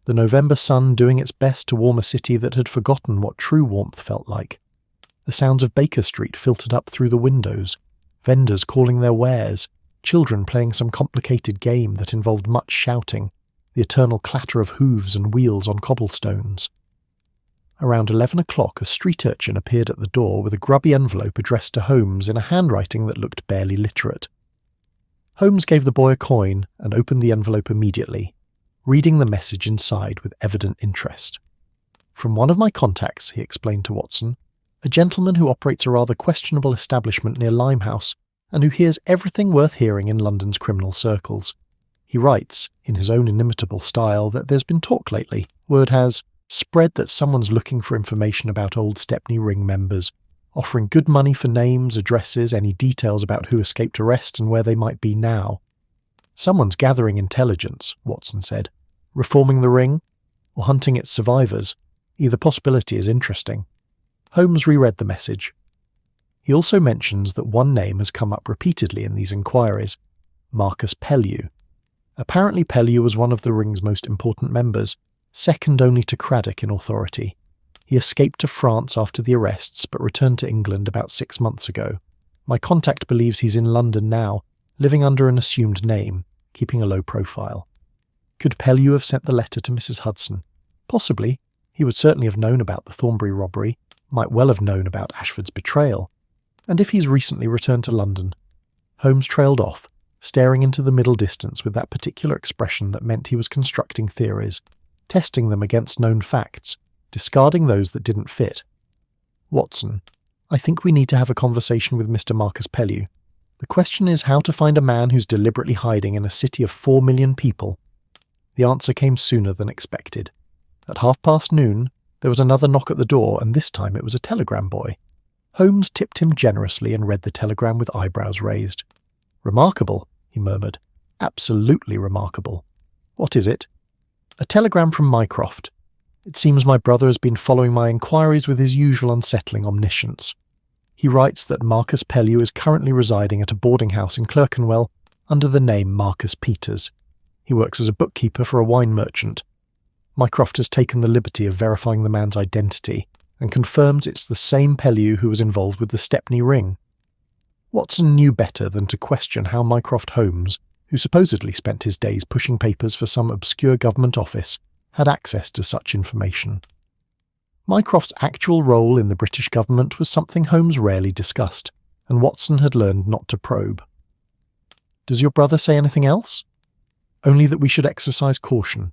the November sun doing its best to warm a city that had forgotten what true warmth felt like. The sounds of Baker Street filtered up through the windows, vendors calling their wares, children playing some complicated game that involved much shouting, the eternal clatter of hooves and wheels on cobblestones. Around 11 o'clock, a street urchin appeared at the door with a grubby envelope addressed to Holmes in a handwriting that looked barely literate. Holmes gave the boy a coin and opened the envelope immediately, reading the message inside with evident interest. "From one of my contacts," he explained to Watson, "a gentleman who operates a rather questionable establishment near Limehouse and who hears everything worth hearing in London's criminal circles. He writes, in his own inimitable style, that there's been talk lately. Word has spread that someone's looking for information about old Stepney Ring members, offering good money for names, addresses, any details about who escaped arrest and where they might be now. Someone's gathering intelligence," Watson said. "Reforming the ring, or hunting its survivors. Either possibility is interesting." Holmes reread the message. He also mentions that one name has come up repeatedly in these inquiries: Marcus Pellew. Apparently Pellew was one of the ring's most important members, second only to Craddock in authority. He escaped to France after the arrests, but returned to England about 6 months ago. My contact believes he's in London now, living under an assumed name, keeping a low profile. Could Pellew have sent the letter to Mrs. Hudson? Possibly. He would certainly have known about the Thornbury robbery, might well have known about Ashford's betrayal. And if he's recently returned to London? Holmes trailed off, staring into the middle distance with that particular expression that meant he was constructing theories, testing them against known facts, discarding those that didn't fit. "Watson, I think we need to have a conversation with Mr. Marcus Pellew. The question is how to find a man who's deliberately hiding in a city of 4 million people." The answer came sooner than expected. At noon, there was another knock at the door, and this time it was a telegram boy. Holmes tipped him generously and read the telegram with eyebrows raised. "Remarkable," he murmured. "Absolutely remarkable. What is it?" "A telegram from Mycroft. It seems my brother has been following my inquiries with his usual unsettling omniscience. He writes that Marcus Pellew is currently residing at a boarding house in Clerkenwell under the name Marcus Peters. He works as a bookkeeper for a wine merchant. Mycroft has taken the liberty of verifying the man's identity and confirms it's the same Pellew who was involved with the Stepney ring." Watson knew better than to question how Mycroft Holmes, who supposedly spent his days pushing papers for some obscure government office, had access to such information. Mycroft's actual role in the British government was something Holmes rarely discussed, and Watson had learned not to probe. "Does your brother say anything else?" "Only that we should exercise caution.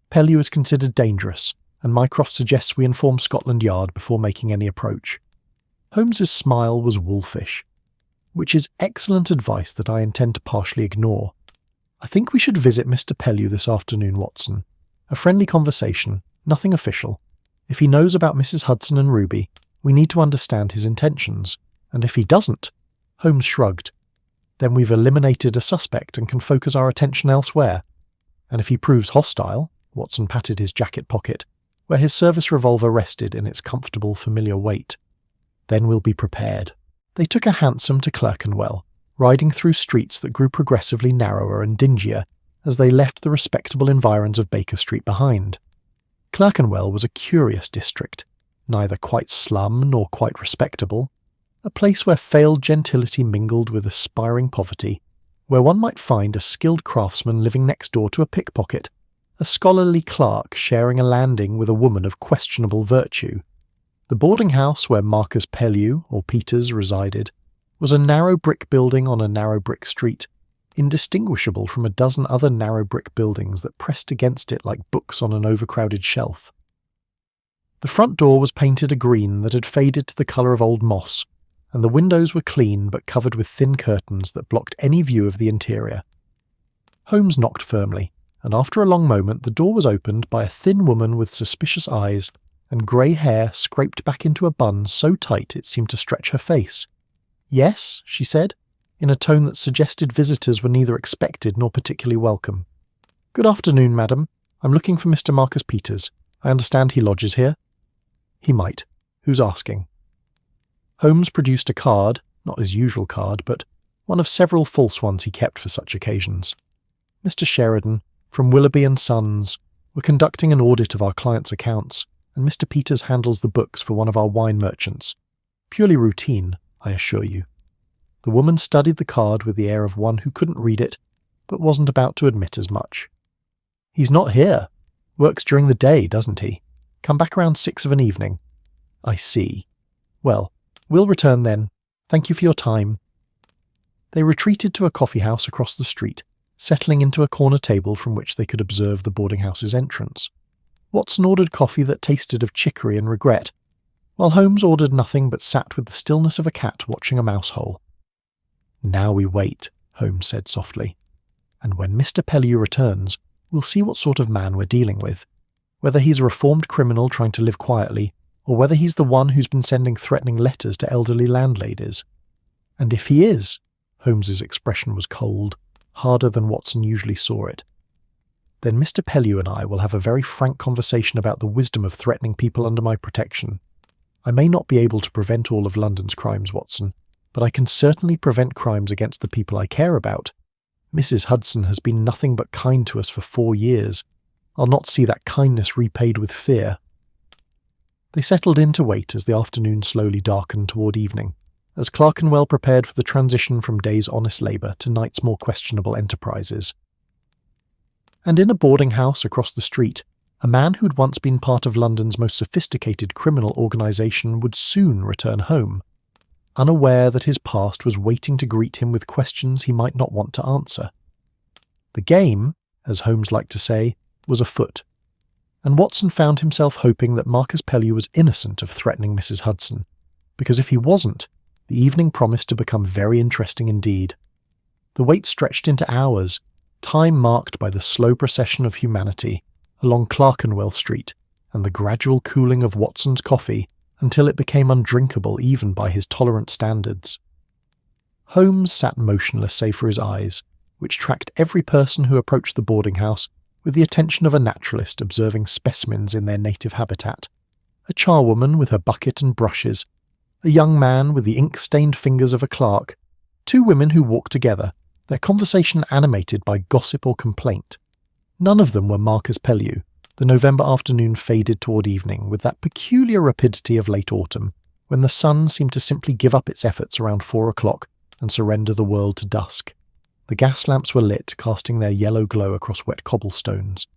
Pellew is considered dangerous, and Mycroft suggests we inform Scotland Yard before making any approach." Holmes's smile was wolfish, which is excellent advice that I intend to partially ignore. "I think we should visit Mr. Pellew this afternoon, Watson. A friendly conversation, nothing official. If he knows about Mrs. Hudson and Ruby, we need to understand his intentions, and if he doesn't," Holmes shrugged, "then we've eliminated a suspect and can focus our attention elsewhere. And if he proves hostile," Watson patted his jacket pocket, where his service revolver rested in its comfortable, familiar weight, "then we'll be prepared." They took a hansom to Clerkenwell, riding through streets that grew progressively narrower and dingier as they left the respectable environs of Baker Street behind. Clerkenwell was a curious district, neither quite slum nor quite respectable. a place where failed gentility mingled with aspiring poverty, where one might find a skilled craftsman living next door to a pickpocket, a scholarly clerk sharing a landing with a woman of questionable virtue. The boarding house where Marcus Pellew, or Peters, resided was a narrow brick building on a narrow brick street, indistinguishable from a dozen other narrow brick buildings that pressed against it like books on an overcrowded shelf. The front door was painted a green that had faded to the colour of old moss, and the windows were clean but covered with thin curtains that blocked any view of the interior. Holmes knocked firmly, and after a long moment the door was opened by a thin woman with suspicious eyes and grey hair scraped back into a bun so tight it seemed to stretch her face. "Yes," she said, in a tone that suggested visitors were neither expected nor particularly welcome. "Good afternoon, madam. I'm looking for Mr. Marcus Peters. I understand he lodges here." "He might. Who's asking?" Holmes produced a card, not his usual card, but one of several false ones he kept for such occasions. "Mr. Sheridan, from Willoughby and Sons. We're conducting an audit of our clients' accounts, and Mr. Peters handles the books for one of our wine merchants. Purely routine, I assure you." The woman studied the card with the air of one who couldn't read it, but wasn't about to admit as much. "He's not here. Works during the day, doesn't he? Come back around 6 of an evening." "I see. Well, we'll return then. Thank you for your time." They retreated to a coffee house across the street, settling into a corner table from which they could observe the boarding house's entrance. Watson ordered coffee that tasted of chicory and regret, while Holmes ordered nothing but sat with the stillness of a cat watching a mouse hole. "Now we wait," Holmes said softly, "and when Mr. Pellew returns, we'll see what sort of man we're dealing with, whether he's a reformed criminal trying to live quietly, or whether he's the one who's been sending threatening letters to elderly landladies. And if he is," Holmes's expression was cold, harder than Watson usually saw it, "then Mr. Pellew and I will have a very frank conversation about the wisdom of threatening people under my protection. I may not be able to prevent all of London's crimes, Watson, but I can certainly prevent crimes against the people I care about. Mrs. Hudson has been nothing but kind to us for 4 years. I'll not see that kindness repaid with fear." They settled in to wait as the afternoon slowly darkened toward evening, as Clerkenwell prepared for the transition from day's honest labour to night's more questionable enterprises. And in a boarding house across the street, a man who'd once been part of London's most sophisticated criminal organisation would soon return home, unaware that his past was waiting to greet him with questions he might not want to answer. The game, as Holmes liked to say, was afoot, and Watson found himself hoping that Marcus Pellew was innocent of threatening Mrs. Hudson, because if he wasn't, the evening promised to become very interesting indeed. The wait stretched into hours, time marked by the slow procession of humanity along Clerkenwell Street and the gradual cooling of Watson's coffee until it became undrinkable even by his tolerant standards. Holmes sat motionless save for his eyes, which tracked every person who approached the boarding house with the attention of a naturalist observing specimens in their native habitat. A charwoman with her bucket and brushes, a young man with the ink-stained fingers of a clerk, 2 women who walked together, their conversation animated by gossip or complaint. None of them were Marcus Pellew. The November afternoon faded toward evening with that peculiar rapidity of late autumn, when the sun seemed to simply give up its efforts around 4 o'clock and surrender the world to dusk. The gas lamps were lit, casting their yellow glow across wet cobblestones.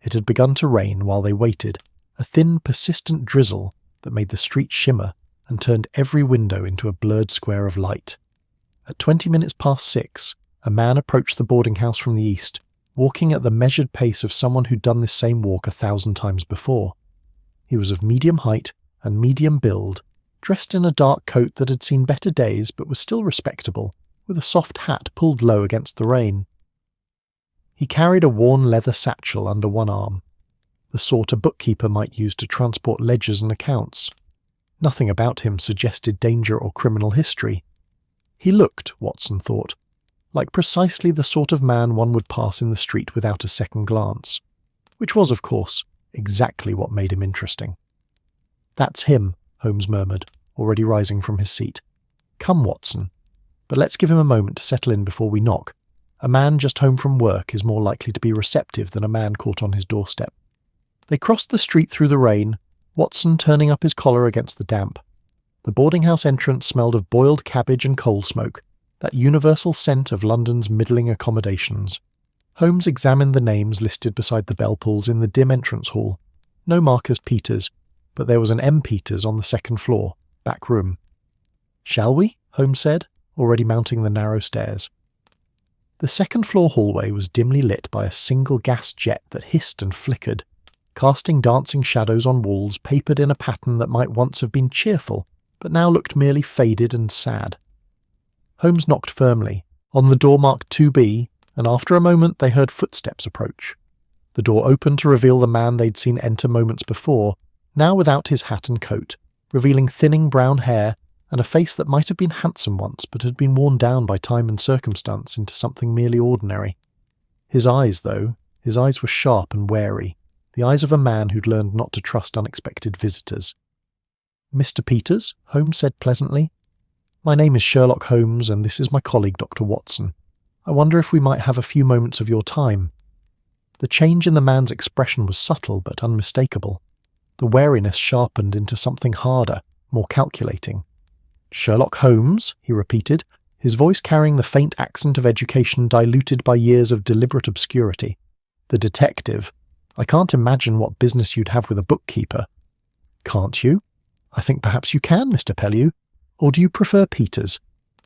It had begun to rain while they waited, a thin, persistent drizzle that made the street shimmer and turned every window into a blurred square of light. At 20 minutes past 6, a man approached the boarding house from the east, walking at the measured pace of someone who'd done this same walk 1,000 times before. He was of medium height and medium build, dressed in a dark coat that had seen better days but was still respectable, with a soft hat pulled low against the rain. He carried a worn leather satchel under one arm, the sort a bookkeeper might use to transport ledgers and accounts. Nothing about him suggested danger or criminal history. He looked, Watson thought, like precisely the sort of man one would pass in the street without a second glance, which was, of course, exactly what made him interesting. "That's him," Holmes murmured, already rising from his seat. "Come, Watson. But let's give him a moment to settle in before we knock. A man just home from work is more likely to be receptive than a man caught on his doorstep." They crossed the street through the rain, Watson turning up his collar against the damp. The boarding house entrance smelled of boiled cabbage and coal smoke, that universal scent of London's middling accommodations. Holmes examined the names listed beside the bell pulls in the dim entrance hall. No Marcus Peters, but there was an M. Peters on the second floor, back room. "Shall we?" Holmes said, already mounting the narrow stairs. The second-floor hallway was dimly lit by a single gas jet that hissed and flickered, casting dancing shadows on walls papered in a pattern that might once have been cheerful, but now looked merely faded and sad. Holmes knocked firmly, on the door marked 2B, and after a moment they heard footsteps approach. The door opened to reveal the man they'd seen enter moments before, now without his hat and coat, revealing thinning brown hair and a face that might have been handsome once but had been worn down by time and circumstance into something merely ordinary. His eyes were sharp and wary, the eyes of a man who'd learned not to trust unexpected visitors. "Mr. Peters," Holmes said pleasantly. "My name is Sherlock Holmes, and this is my colleague Dr. Watson. I wonder if we might have a few moments of your time." The change in the man's expression was subtle but unmistakable. The wariness sharpened into something harder, more calculating. "Sherlock Holmes," he repeated, his voice carrying the faint accent of education diluted by years of deliberate obscurity. "The detective. I can't imagine what business you'd have with a bookkeeper." "Can't you? I think perhaps you can, Mr. Pellew. Or do you prefer Peters?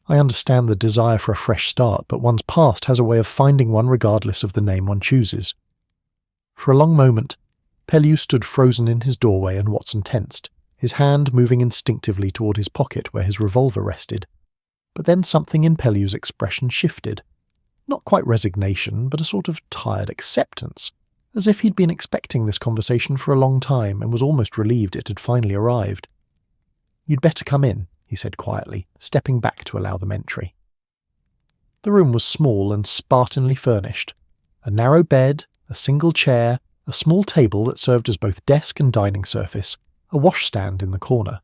I understand the desire for a fresh start, but one's past has a way of finding one regardless of the name one chooses." For a long moment, Pellew stood frozen in his doorway and Watson tensed, his hand moving instinctively toward his pocket where his revolver rested. But then something in Pellew's expression shifted. Not quite resignation, but a sort of tired acceptance, as if he'd been expecting this conversation for a long time and was almost relieved it had finally arrived. "You'd better come in," he said quietly, stepping back to allow them entry. The room was small and Spartanly furnished. A narrow bed, a single chair, a small table that served as both desk and dining surface, a washstand in the corner.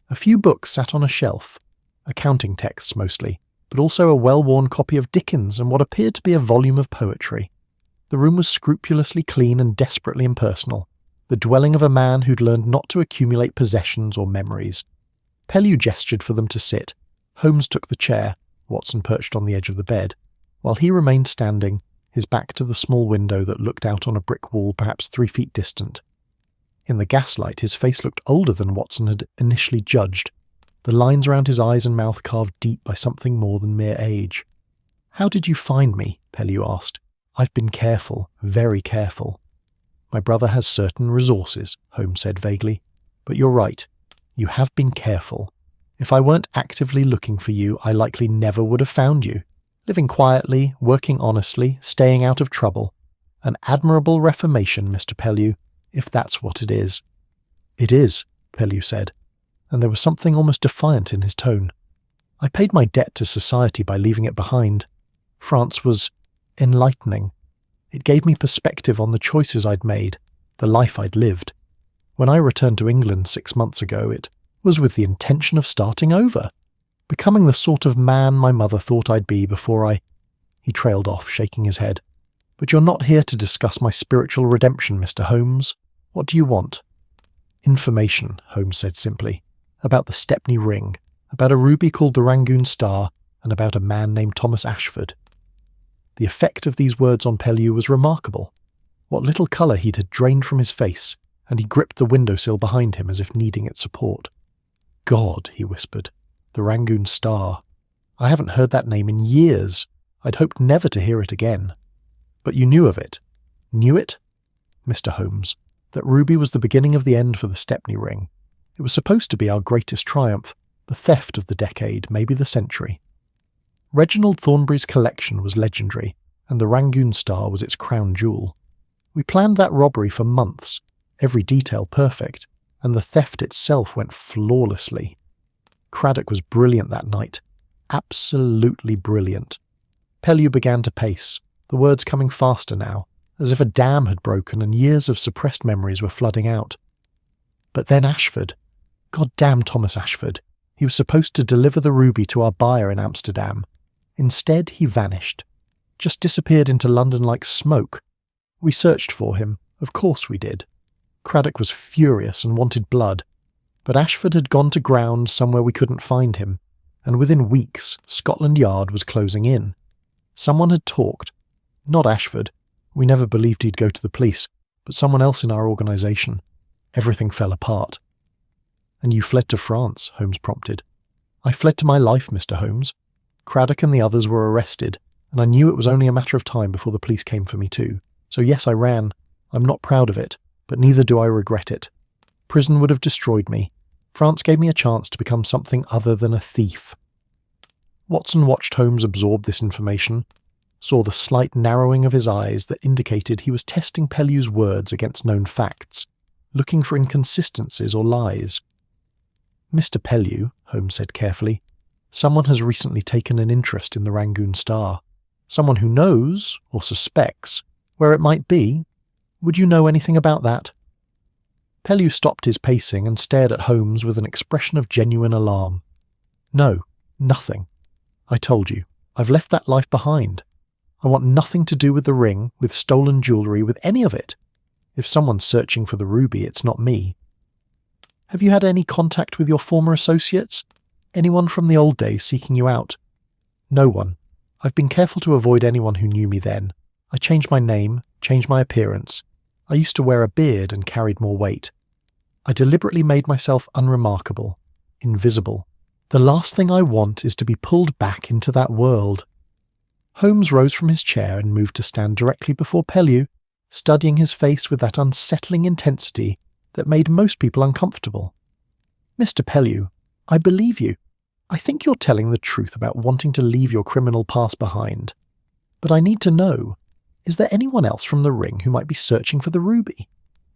A few books sat on a shelf, accounting texts mostly, but also a well-worn copy of Dickens and what appeared to be a volume of poetry. The room was scrupulously clean and desperately impersonal, the dwelling of a man who'd learned not to accumulate possessions or memories. Pellew gestured for them to sit. Holmes took the chair, Watson perched on the edge of the bed, while he remained standing, his back to the small window that looked out on a brick wall perhaps 3 feet distant. In the gaslight, his face looked older than Watson had initially judged, the lines around his eyes and mouth carved deep by something more than mere age. "How did you find me?" Pellew asked. "I've been careful, very careful." "My brother has certain resources," Holmes said vaguely. "But you're right. You have been careful. If I weren't actively looking for you, I likely never would have found you. Living quietly, working honestly, staying out of trouble. An admirable reformation, Mr. Pellew, if that's what it is." "It is," Pellew said, and there was something almost defiant in his tone. "I paid my debt to society by leaving it behind. France was enlightening. It gave me perspective on the choices I'd made, the life I'd lived. When I returned to England 6 months ago, it was with the intention of starting over, becoming the sort of man my mother thought I'd be before I—" He trailed off, shaking his head. "But you're not here to discuss my spiritual redemption, Mr. Holmes. What do you want?" "Information," Holmes said simply, "about the Stepney ring, about a ruby called the Rangoon Star, and about a man named Thomas Ashford." The effect of these words on Pellew was remarkable. What little colour he'd had drained from his face, and he gripped the windowsill behind him as if needing its support. "God," he whispered, "the Rangoon Star. I haven't heard that name in years. I'd hoped never to hear it again. But you knew of it. Knew it? Mr. Holmes, that ruby was the beginning of the end for the Stepney ring. It was supposed to be our greatest triumph, the theft of the decade, maybe the century. Reginald Thornbury's collection was legendary, and the Rangoon Star was its crown jewel. We planned that robbery for months, every detail perfect, and the theft itself went flawlessly. Craddock was brilliant that night, absolutely brilliant." Pellew began to pace, the words coming faster now, as if a dam had broken and years of suppressed memories were flooding out. "But then Ashford. God damn Thomas Ashford. He was supposed to deliver the ruby to our buyer in Amsterdam. Instead, he vanished. Just disappeared into London like smoke. We searched for him. Of course we did. Craddock was furious and wanted blood. But Ashford had gone to ground somewhere we couldn't find him, and within weeks Scotland Yard was closing in. Someone had talked. Not Ashford. We never believed he'd go to the police, but someone else in our organisation. Everything fell apart. "And you fled to France," Holmes prompted. "I fled to my life, Mr. Holmes. Craddock and the others were arrested, and I knew it was only a matter of time before the police came for me too. So yes, I ran. I'm not proud of it, but neither do I regret it. Prison would have destroyed me. France gave me a chance to become something other than a thief." Watson watched Holmes absorb this information, saw the slight narrowing of his eyes that indicated he was testing Pellew's words against known facts, looking for inconsistencies or lies. "Mr. Pellew," Holmes said carefully, "someone has recently taken an interest in the Rangoon Star. Someone who knows, or suspects, where it might be. Would you know anything about that?" Pellew stopped his pacing and stared at Holmes with an expression of genuine alarm. "No, nothing. I told you, I've left that life behind. I want nothing to do with the ring, with stolen jewellery, with any of it. If someone's searching for the ruby, it's not me." "Have you had any contact with your former associates? Anyone from the old days seeking you out?" "No one. I've been careful to avoid anyone who knew me then. I changed my name, changed my appearance. I used to wear a beard and carried more weight. I deliberately made myself unremarkable, invisible. The last thing I want is to be pulled back into that world." Holmes rose from his chair and moved to stand directly before Pellew, studying his face with that unsettling intensity that made most people uncomfortable. "Mr. Pellew, I believe you. I think you're telling the truth about wanting to leave your criminal past behind. But I need to know, is there anyone else from the ring who might be searching for the ruby?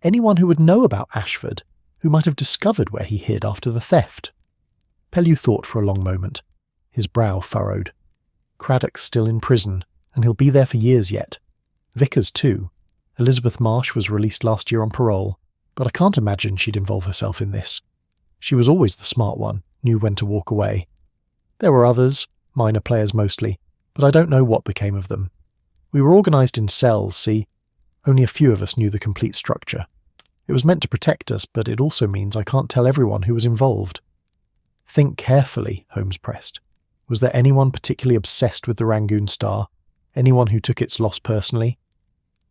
Anyone who would know about Ashford, who might have discovered where he hid after the theft?" Pellew thought for a long moment. His brow furrowed. "Craddock's still in prison, and he'll be there for years yet. Vickers too. Elizabeth Marsh was released last year on parole, but I can't imagine she'd involve herself in this. She was always the smart one, knew when to walk away. There were others, minor players mostly, but I don't know what became of them. We were organised in cells, see? Only a few of us knew the complete structure. It was meant to protect us, but it also means I can't tell everyone who was involved." "Think carefully," Holmes pressed. "Was there anyone particularly obsessed with the Rangoon Star? Anyone who took its loss personally?"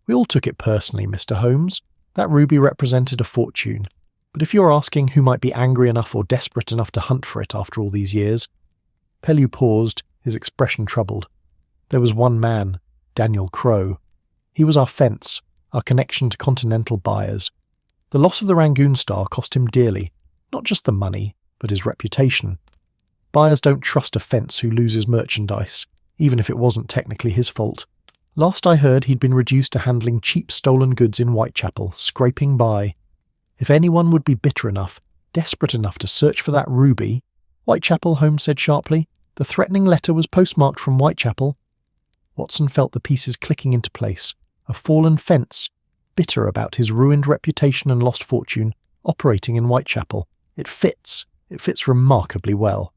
"We all took it personally, Mr. Holmes. That ruby represented a fortune. But if you're asking who might be angry enough or desperate enough to hunt for it after all these years..." Pellew paused, his expression troubled. "There was one man, Daniel Crowe. He was our fence, our connection to continental buyers. The loss of the Rangoon Star cost him dearly, not just the money, but his reputation. Buyers don't trust a fence who loses merchandise, even if it wasn't technically his fault. Last I heard, he'd been reduced to handling cheap stolen goods in Whitechapel, scraping by. If anyone would be bitter enough, desperate enough to search for that ruby..." "Whitechapel," Holmes said sharply. "The threatening letter was postmarked from Whitechapel." Watson felt the pieces clicking into place. A fallen fence, bitter about his ruined reputation and lost fortune, operating in Whitechapel. It fits remarkably well.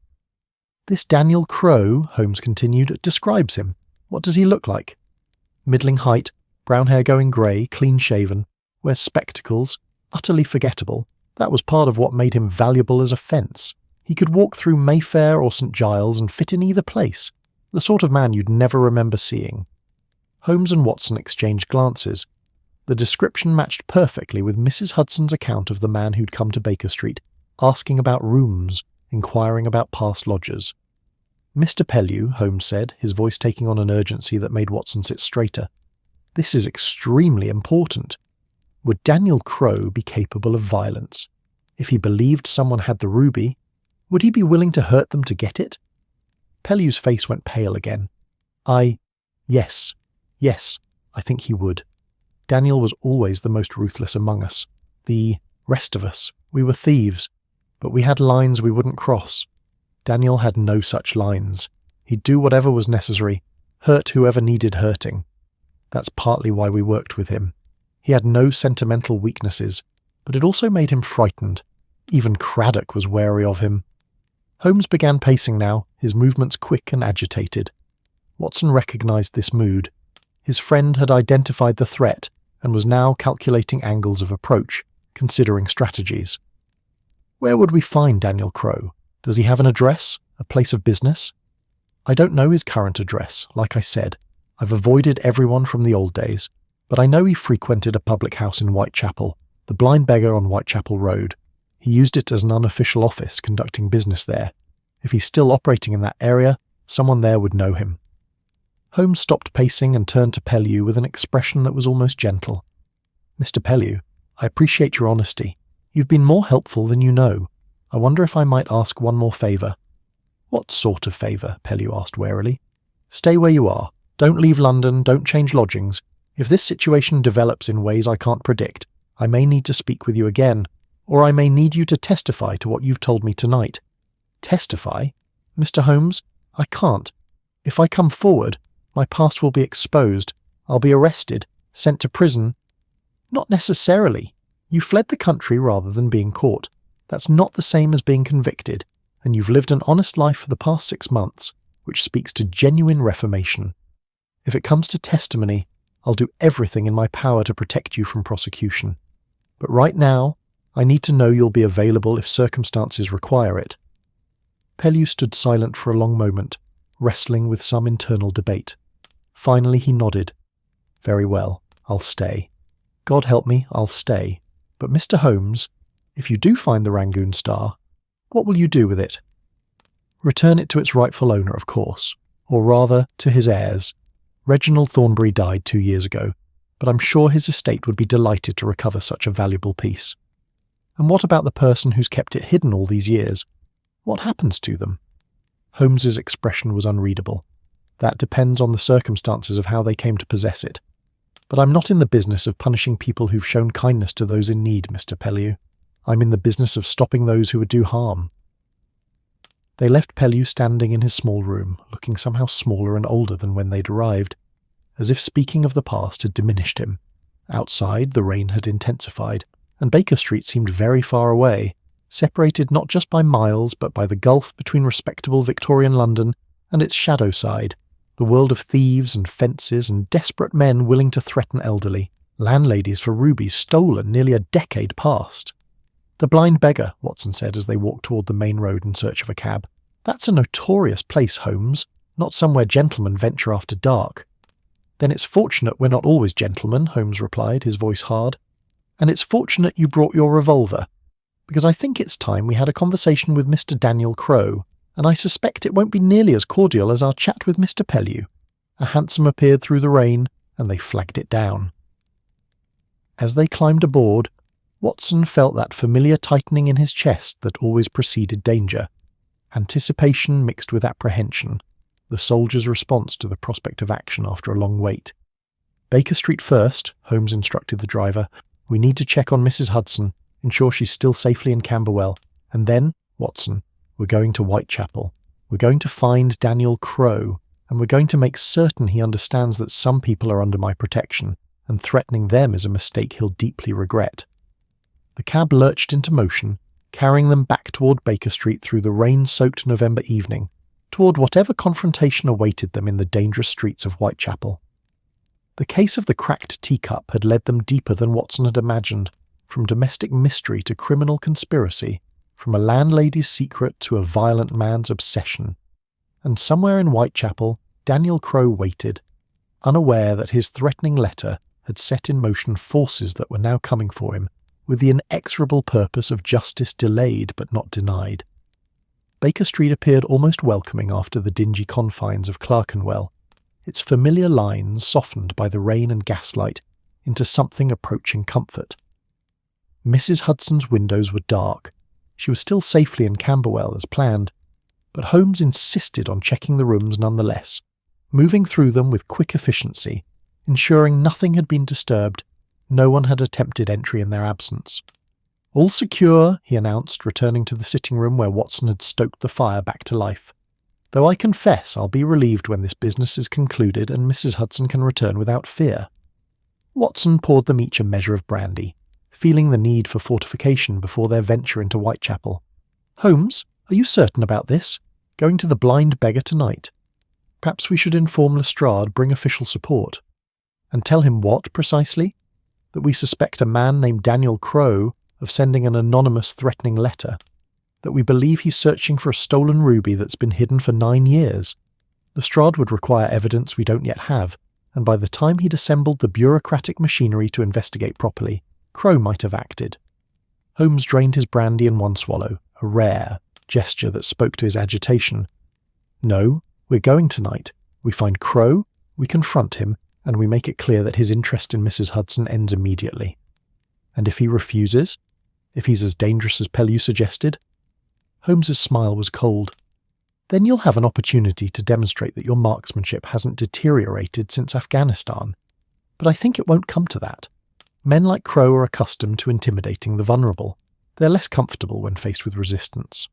"This Daniel Crowe," Holmes continued, "describes him. What does he look like?" "Middling height, brown hair going grey, clean-shaven, wears spectacles, utterly forgettable. That was part of what made him valuable as a fence. He could walk through Mayfair or St. Giles and fit in either place. The sort of man you'd never remember seeing." Holmes and Watson exchanged glances. The description matched perfectly with Mrs. Hudson's account of the man who'd come to Baker Street, asking about rooms, inquiring about past lodgers. "Mr. Pellew," Holmes said, his voice taking on an urgency that made Watson sit straighter. "This is extremely important. Would Daniel Crowe be capable of violence? If he believed someone had the ruby, would he be willing to hurt them to get it?" Pellew's face went pale again. Yes, I think he would. Daniel was always the most ruthless among us. The rest of us, we were thieves, but we had lines we wouldn't cross. Daniel had no such lines. He'd do whatever was necessary, hurt whoever needed hurting. That's partly why we worked with him. He had no sentimental weaknesses, but it also made him frightened. Even Craddock was wary of him. Holmes began pacing now, his movements quick and agitated. Watson recognised this mood. His friend had identified the threat and was now calculating angles of approach, considering strategies. Where would we find Daniel Crowe? Does he have an address? A place of business? I don't know his current address. Like I said, I've avoided everyone from the old days, but I know he frequented a public house in Whitechapel, the Blind Beggar on Whitechapel Road. He used it as an unofficial office, conducting business there. If he's still operating in that area, someone there would know him. Holmes stopped pacing and turned to Pellew with an expression that was almost gentle. Mr. Pellew, I appreciate your honesty. You've been more helpful than you know. I wonder if I might ask one more favour. What sort of favour? Pellew asked warily. Stay where you are. Don't leave London, don't change lodgings. If this situation develops in ways I can't predict, I may need to speak with you again, or I may need you to testify to what you've told me tonight. Testify? Mr. Holmes, I can't. If I come forward, my past will be exposed. I'll be arrested, sent to prison. Not necessarily. You fled the country rather than being caught. That's not the same as being convicted, and you've lived an honest life for the past 6 months, which speaks to genuine reformation. If it comes to testimony, I'll do everything in my power to protect you from prosecution. But right now, I need to know you'll be available if circumstances require it. Pellew stood silent for a long moment, wrestling with some internal debate. Finally he nodded. Very well, I'll stay. God help me, I'll stay. But Mr. Holmes, if you do find the Rangoon star, what will you do with it? Return it to its rightful owner, of course, or rather, to his heirs. Reginald Thornbury died 2 years ago, but I'm sure his estate would be delighted to recover such a valuable piece. And what about the person who's kept it hidden all these years? What happens to them? Holmes's expression was unreadable. That depends on the circumstances of how they came to possess it. But I'm not in the business of punishing people who've shown kindness to those in need, Mr. Pellew. I'm in the business of stopping those who would do harm. They left Pellew standing in his small room, looking somehow smaller and older than when they'd arrived, as if speaking of the past had diminished him. Outside, the rain had intensified, and Baker Street seemed very far away, separated not just by miles but by the gulf between respectable Victorian London and its shadow side, the world of thieves and fences and desperate men willing to threaten elderly, landladies for rubies stolen nearly a decade past. The Blind Beggar, Watson said as they walked toward the main road in search of a cab. That's a notorious place, Holmes, not somewhere gentlemen venture after dark. Then it's fortunate we're not always gentlemen, Holmes replied, his voice hard. And it's fortunate you brought your revolver, because I think it's time we had a conversation with Mr. Daniel Crowe, and I suspect it won't be nearly as cordial as our chat with Mr. Pellew. A hansom appeared through the rain, and they flagged it down. As they climbed aboard, Watson felt that familiar tightening in his chest that always preceded danger. Anticipation mixed with apprehension, the soldier's response to the prospect of action after a long wait. Baker Street first, Holmes instructed the driver. We need to check on Mrs. Hudson, ensure she's still safely in Camberwell. And then, Watson, we're going to Whitechapel. We're going to find Daniel Crowe, and we're going to make certain he understands that some people are under my protection, and threatening them is a mistake he'll deeply regret. The cab lurched into motion, carrying them back toward Baker Street through the rain-soaked November evening, toward whatever confrontation awaited them in the dangerous streets of Whitechapel. The case of the cracked teacup had led them deeper than Watson had imagined, from domestic mystery to criminal conspiracy, from a landlady's secret to a violent man's obsession. And somewhere in Whitechapel, Daniel Crowe waited, unaware that his threatening letter had set in motion forces that were now coming for him, with the inexorable purpose of justice delayed but not denied. Baker Street appeared almost welcoming after the dingy confines of Clerkenwell, its familiar lines softened by the rain and gaslight into something approaching comfort. Mrs. Hudson's windows were dark. She was still safely in Camberwell as planned, but Holmes insisted on checking the rooms nonetheless, moving through them with quick efficiency, ensuring nothing had been disturbed. No one had attempted entry in their absence. All secure, he announced, returning to the sitting room where Watson had stoked the fire back to life. Though I confess I'll be relieved when this business is concluded and Mrs. Hudson can return without fear. Watson poured them each a measure of brandy, feeling the need for fortification before their venture into Whitechapel. Holmes, are you certain about this? Going to the Blind Beggar tonight? Perhaps we should inform Lestrade, bring official support. And tell him what, precisely? That we suspect a man named Daniel Crowe of sending an anonymous threatening letter, that we believe he's searching for a stolen ruby that's been hidden for 9 years. Lestrade would require evidence we don't yet have, and by the time he'd assembled the bureaucratic machinery to investigate properly, Crowe might have acted. Holmes drained his brandy in one swallow, a rare gesture that spoke to his agitation. No, we're going tonight. We find Crowe, we confront him, and we make it clear that his interest in Mrs. Hudson ends immediately. And if he refuses? If he's as dangerous as Pellew suggested? Holmes's smile was cold. Then you'll have an opportunity to demonstrate that your marksmanship hasn't deteriorated since Afghanistan. But I think it won't come to that. Men like Crowe are accustomed to intimidating the vulnerable. They're less comfortable when faced with resistance.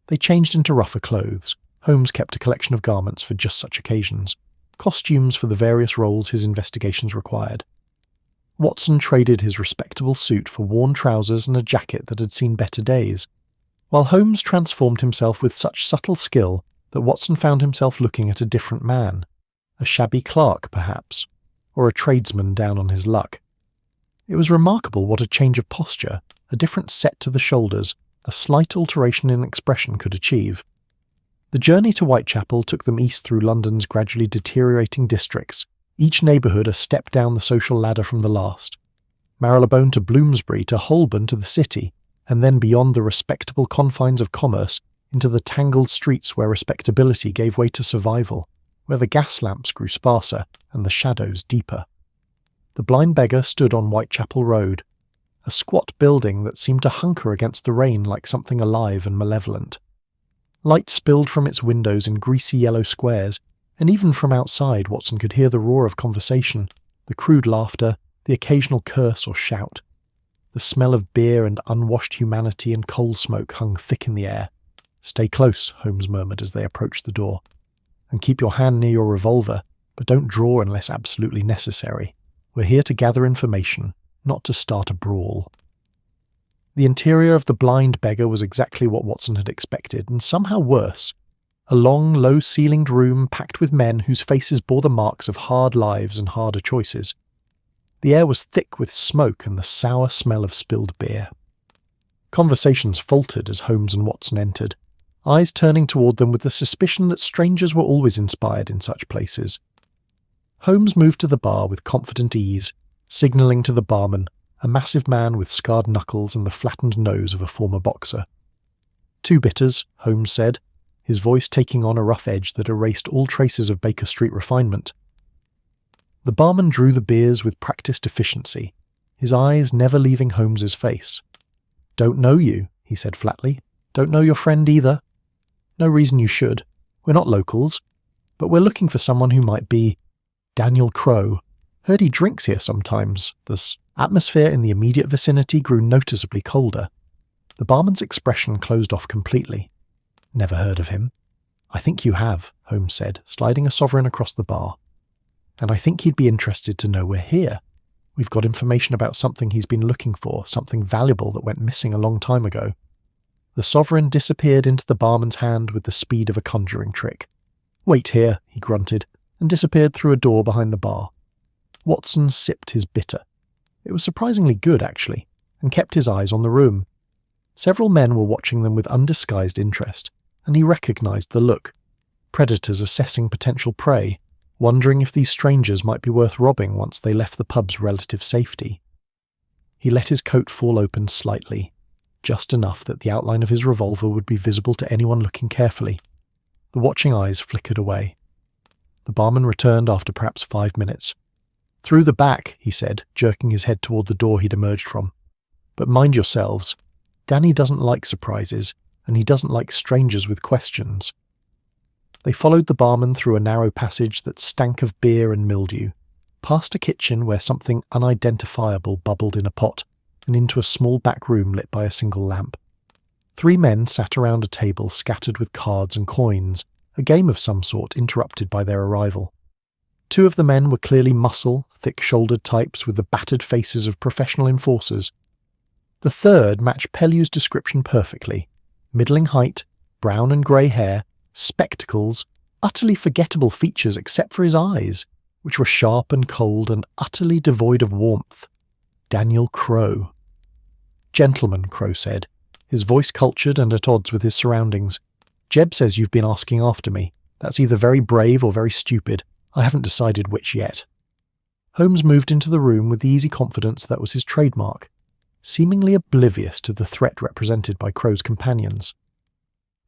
They changed into rougher clothes. Holmes kept a collection of garments for just such occasions, costumes for the various roles his investigations required. Watson traded his respectable suit for worn trousers and a jacket that had seen better days, while Holmes transformed himself with such subtle skill that Watson found himself looking at a different man, a shabby clerk perhaps, or a tradesman down on his luck. It was remarkable what a change of posture, a different set to the shoulders, a slight alteration in expression could achieve. The journey to Whitechapel took them east through London's gradually deteriorating districts, each neighbourhood a step down the social ladder from the last. Marylebone to Bloomsbury to Holborn to the city, and then beyond the respectable confines of commerce into the tangled streets where respectability gave way to survival, where the gas lamps grew sparser and the shadows deeper. The blind beggar stood on Whitechapel Road, a squat building that seemed to hunker against the rain like something alive and malevolent. Light spilled from its windows in greasy yellow squares, and even from outside Watson could hear the roar of conversation, the crude laughter, the occasional curse or shout. The smell of beer and unwashed humanity and coal smoke hung thick in the air. "Stay close," Holmes murmured as they approached the door. "And keep your hand near your revolver, but don't draw unless absolutely necessary. We're here to gather information, not to start a brawl." The interior of the blind beggar was exactly what Watson had expected, and somehow worse. A long, low-ceilinged room packed with men whose faces bore the marks of hard lives and harder choices. The air was thick with smoke and the sour smell of spilled beer. Conversations faltered as Holmes and Watson entered, eyes turning toward them with the suspicion that strangers were always inspired in such places. Holmes moved to the bar with confident ease, signalling to the barman, a massive man with scarred knuckles and the flattened nose of a former boxer. "2 bitters," Holmes said, his voice taking on a rough edge that erased all traces of Baker Street refinement. The barman drew the beers with practiced efficiency, his eyes never leaving Holmes's face. "Don't know you," he said flatly. "Don't know your friend either. No reason you should. We're not locals, but we're looking for someone who might be Daniel Crowe. Heard he drinks here sometimes." The atmosphere in the immediate vicinity grew noticeably colder. The barman's expression closed off completely. "Never heard of him." "I think you have," Holmes said, sliding a sovereign across the bar. "And I think he'd be interested to know we're here. We've got information about something he's been looking for, something valuable that went missing a long time ago." The sovereign disappeared into the barman's hand with the speed of a conjuring trick. "Wait here," he grunted, and disappeared through a door behind the bar. Watson sipped his bitter. It was surprisingly good, actually, and kept his eyes on the room. Several men were watching them with undisguised interest, and he recognized the look. Predators assessing potential prey, wondering if these strangers might be worth robbing once they left the pub's relative safety. He let his coat fall open slightly, just enough that the outline of his revolver would be visible to anyone looking carefully. The watching eyes flickered away. The barman returned after perhaps 5 minutes. "Through the back," he said, jerking his head toward the door he'd emerged from. "But mind yourselves. Danny doesn't like surprises, and he doesn't like strangers with questions." They followed the barman through a narrow passage that stank of beer and mildew, past a kitchen where something unidentifiable bubbled in a pot, and into a small back room lit by a single lamp. 3 men sat around a table scattered with cards and coins, a game of some sort interrupted by their arrival. 2 of the men were clearly muscle, thick-shouldered types with the battered faces of professional enforcers. The third matched Pellew's description perfectly. Middling height, brown and grey hair, spectacles, utterly forgettable features except for his eyes, which were sharp and cold and utterly devoid of warmth. Daniel Crowe. "Gentlemen," Crowe said, his voice cultured and at odds with his surroundings. "Jeb says you've been asking after me. That's either very brave or very stupid. I haven't decided which yet." Holmes moved into the room with the easy confidence that was his trademark, seemingly oblivious to the threat represented by Crow's companions.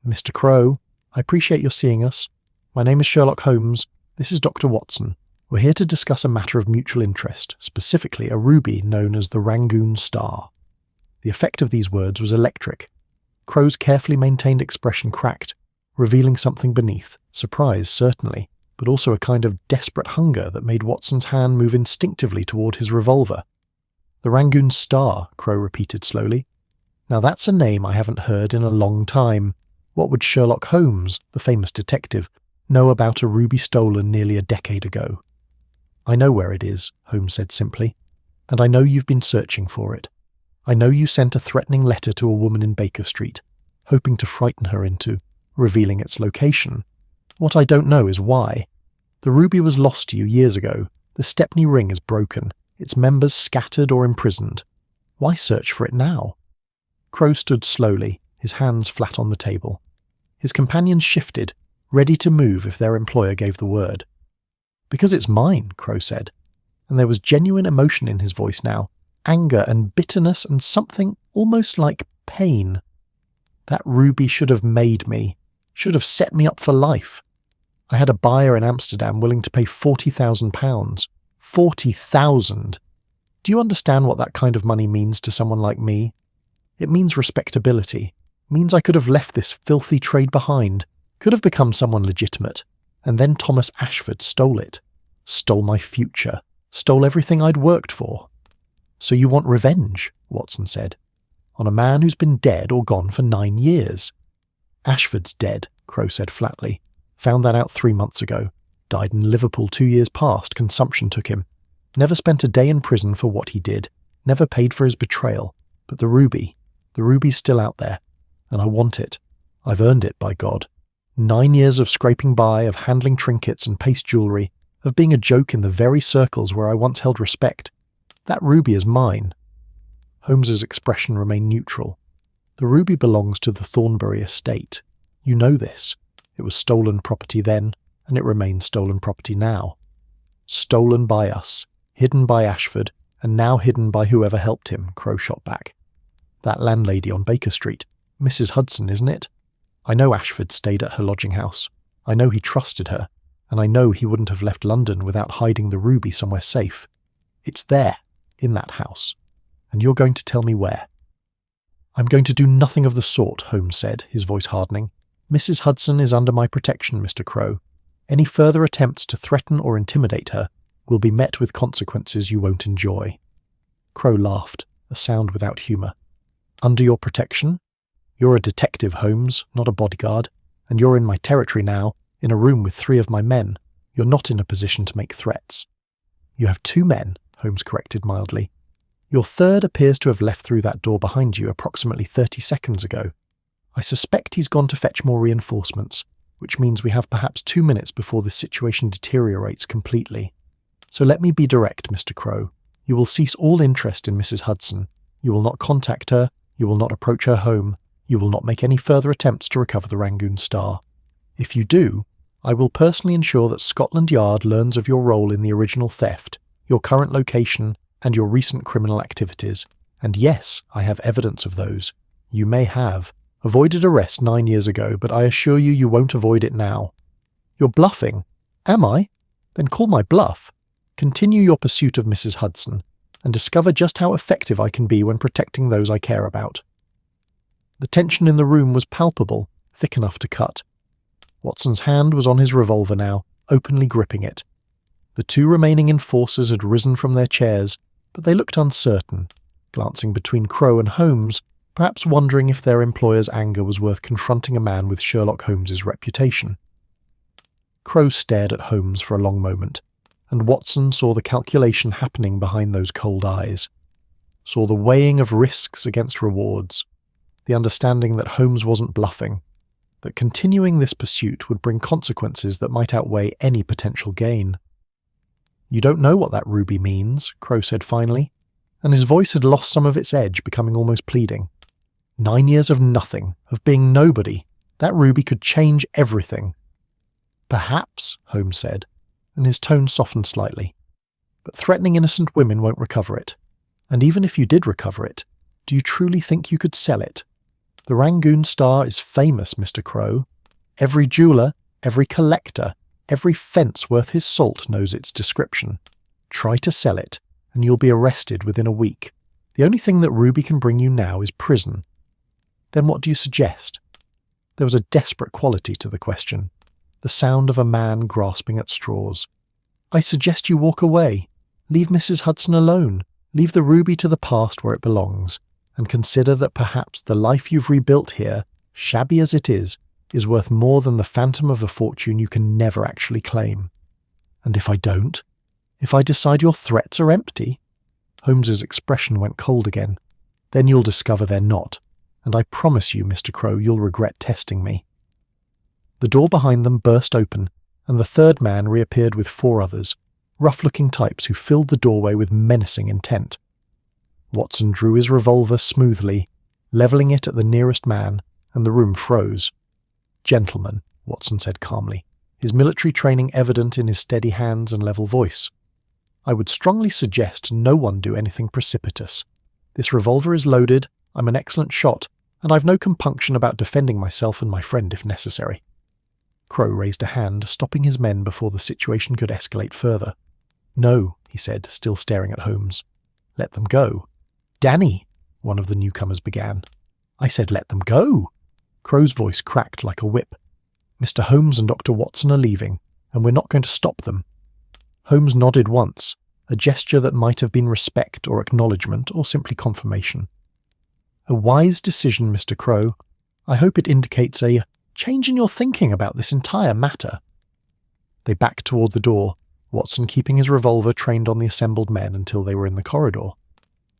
"Mr. Crow, I appreciate your seeing us. My name is Sherlock Holmes. This is Dr. Watson. We're here to discuss a matter of mutual interest, specifically a ruby known as the Rangoon Star." The effect of these words was electric. Crow's carefully maintained expression cracked, revealing something beneath, surprise certainly, but also a kind of desperate hunger that made Watson's hand move instinctively toward his revolver. "The Rangoon Star," Crow repeated slowly. "Now that's a name I haven't heard in a long time. What would Sherlock Holmes, the famous detective, know about a ruby stolen nearly a decade ago?" "I know where it is," Holmes said simply, "and I know you've been searching for it. I know you sent a threatening letter to a woman in Baker Street, hoping to frighten her into revealing its location. What I don't know is why. The ruby was lost to you years ago. The Stepney ring is broken, its members scattered or imprisoned. Why search for it now?" Crow stood slowly, his hands flat on the table. His companions shifted, ready to move if their employer gave the word. "Because it's mine," Crow said, and there was genuine emotion in his voice now, anger and bitterness and something almost like pain. "That ruby should have made me, should have set me up for life. I had a buyer in Amsterdam willing to pay £40,000. 40,000! Do you understand what that kind of money means to someone like me? It means respectability, means I could have left this filthy trade behind, could have become someone legitimate, and then Thomas Ashford stole it, stole my future, stole everything I'd worked for." "So you want revenge," Watson said, "on a man who's been dead or gone for 9 years. "Ashford's dead," Crow said flatly. "Found that out 3 months ago. Died in Liverpool 2 years past, consumption took him. Never spent a day in prison for what he did, never paid for his betrayal. But the ruby's still out there, and I want it. I've earned it, by God. 9 years of scraping by, of handling trinkets and paste jewellery, of being a joke in the very circles where I once held respect. That ruby is mine." Holmes's expression remained neutral. "The ruby belongs to the Thornbury estate. You know this. It was stolen property then, and it remains stolen property now. Stolen by us, hidden by Ashford, and now hidden by whoever helped him," Crow shot back. "That landlady on Baker Street, Mrs. Hudson, isn't it? I know Ashford stayed at her lodging house. I know he trusted her, and I know he wouldn't have left London without hiding the ruby somewhere safe. It's there, in that house, and you're going to tell me where." "I'm going to do nothing of the sort," Holmes said, his voice hardening. "Mrs. Hudson is under my protection, Mr. Crow. Any further attempts to threaten or intimidate her will be met with consequences you won't enjoy." Crow laughed, a sound without humour. "Under your protection? You're a detective, Holmes, not a bodyguard, and you're in my territory now, in a room with 3 of my men. You're not in a position to make threats." "You have 2 men," Holmes corrected mildly. "Your third appears to have left through that door behind you approximately 30 seconds ago. I suspect he's gone to fetch more reinforcements, which means we have perhaps 2 minutes before the situation deteriorates completely. So let me be direct, Mr. Crow. You will cease all interest in Mrs. Hudson. You will not contact her. You will not approach her home. You will not make any further attempts to recover the Rangoon Star. If you do, I will personally ensure that Scotland Yard learns of your role in the original theft, your current location, and your recent criminal activities. And yes, I have evidence of those. You may have avoided arrest 9 years ago, but I assure you, you won't avoid it now." "You're bluffing." "Am I? Then call my bluff. Continue your pursuit of Mrs. Hudson, and discover just how effective I can be when protecting those I care about." The tension in the room was palpable, thick enough to cut. Watson's hand was on his revolver now, openly gripping it. The 2 remaining enforcers had risen from their chairs, but they looked uncertain, glancing between Crow and Holmes, perhaps wondering if their employer's anger was worth confronting a man with Sherlock Holmes's reputation. Crow stared at Holmes for a long moment, and Watson saw the calculation happening behind those cold eyes, saw the weighing of risks against rewards, the understanding that Holmes wasn't bluffing, that continuing this pursuit would bring consequences that might outweigh any potential gain. "You don't know what that ruby means," Crow said finally, and his voice had lost some of its edge, becoming almost pleading. 9 years of nothing, of being nobody. That ruby could change everything. Perhaps, Holmes said, and his tone softened slightly. But threatening innocent women won't recover it. And even if you did recover it, do you truly think you could sell it? The Rangoon Star is famous, Mr. Crow. Every jeweller, every collector, every fence worth his salt knows its description. Try to sell it, and you'll be arrested within a week. The only thing that ruby can bring you now is prison. Then what do you suggest? There was a desperate quality to the question, the sound of a man grasping at straws. I suggest you walk away. Leave Mrs. Hudson alone. Leave the ruby to the past where it belongs, and consider that perhaps the life you've rebuilt here, shabby as it is worth more than the phantom of a fortune you can never actually claim. And if I don't? If I decide your threats are empty? Holmes's expression went cold again. Then you'll discover they're not, and I promise you, Mr. Crow, you'll regret testing me. The door behind them burst open, and the third man reappeared with 4 others, rough-looking types who filled the doorway with menacing intent. Watson drew his revolver smoothly, levelling it at the nearest man, and the room froze. Gentlemen, Watson said calmly, his military training evident in his steady hands and level voice. I would strongly suggest no one do anything precipitous. This revolver is loaded, I'm an excellent shot, and I've no compunction about defending myself and my friend if necessary. Crow raised a hand, stopping his men before the situation could escalate further. No, he said, still staring at Holmes. Let them go. Danny, one of the newcomers began. I said let them go. Crow's voice cracked like a whip. Mr. Holmes and Dr. Watson are leaving, and we're not going to stop them. Holmes nodded once, a gesture that might have been respect or acknowledgement or simply confirmation. A wise decision, Mr. Crow. I hope it indicates a change in your thinking about this entire matter. They backed toward the door, Watson keeping his revolver trained on the assembled men until they were in the corridor.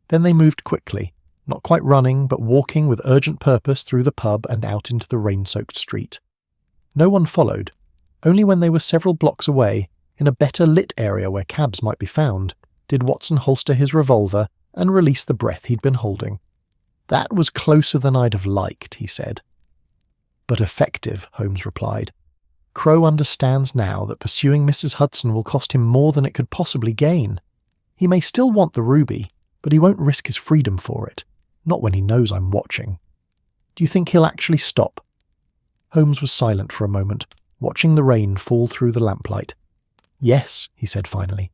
Then they moved quickly, not quite running, but walking with urgent purpose through the pub and out into the rain-soaked street. No one followed. Only when they were several blocks away, in a better lit area where cabs might be found, did Watson holster his revolver and release the breath he'd been holding. That was closer than I'd have liked, he said. But effective, Holmes replied. Crow understands now that pursuing Mrs. Hudson will cost him more than it could possibly gain. He may still want the ruby, but he won't risk his freedom for it. Not when he knows I'm watching. Do you think he'll actually stop? Holmes was silent for a moment, watching the rain fall through the lamplight. Yes, he said finally.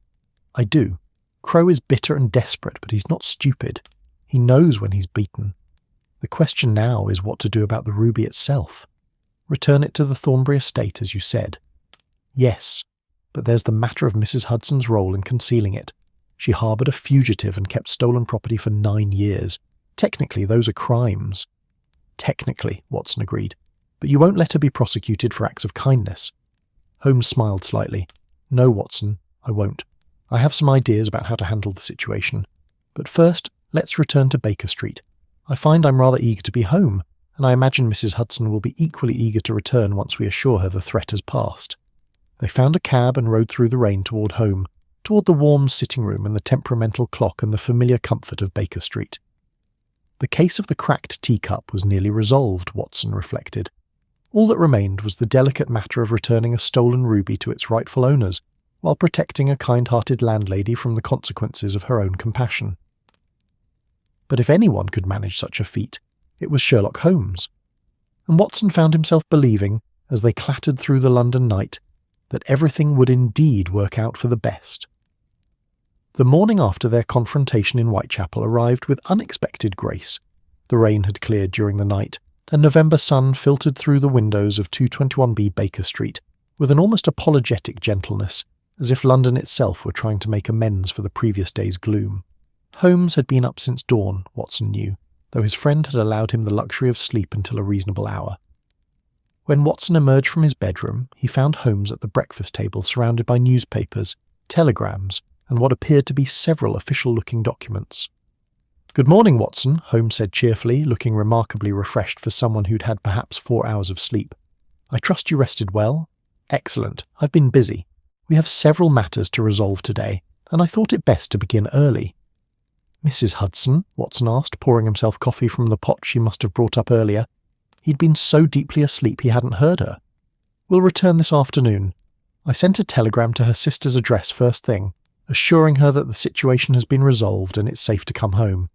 I do. Crow is bitter and desperate, but he's not stupid. He knows when he's beaten. The question now is what to do about the ruby itself. Return it to the Thornbury estate, as you said. Yes, but there's the matter of Mrs. Hudson's role in concealing it. She harboured a fugitive and kept stolen property for 9 years. Technically, those are crimes. Technically, Watson agreed. But you won't let her be prosecuted for acts of kindness. Holmes smiled slightly. No, Watson, I won't. I have some ideas about how to handle the situation. But first, let's return to Baker Street. I find I'm rather eager to be home, and I imagine Mrs. Hudson will be equally eager to return once we assure her the threat has passed. They found a cab and rode through the rain toward home, toward the warm sitting room and the temperamental clock and the familiar comfort of Baker Street. The case of the cracked teacup was nearly resolved, Watson reflected. All that remained was the delicate matter of returning a stolen ruby to its rightful owners, while protecting a kind-hearted landlady from the consequences of her own compassion. But if anyone could manage such a feat, it was Sherlock Holmes. And Watson found himself believing, as they clattered through the London night, that everything would indeed work out for the best. The morning after their confrontation in Whitechapel arrived with unexpected grace. The rain had cleared during the night, and November sun filtered through the windows of 221B Baker Street with an almost apologetic gentleness, as if London itself were trying to make amends for the previous day's gloom. Holmes had been up since dawn, Watson knew, though his friend had allowed him the luxury of sleep until a reasonable hour. When Watson emerged from his bedroom, he found Holmes at the breakfast table surrounded by newspapers, telegrams, and what appeared to be several official-looking documents. "Good morning, Watson," Holmes said cheerfully, looking remarkably refreshed for someone who'd had perhaps 4 hours of sleep. "I trust you rested well?" "Excellent. I've been busy. We have several matters to resolve today, and I thought it best to begin early." Mrs. Hudson, Watson asked, pouring himself coffee from the pot she must have brought up earlier. He'd been so deeply asleep he hadn't heard her. We'll return this afternoon. I sent a telegram to her sister's address first thing, assuring her that the situation has been resolved and it's safe to come home.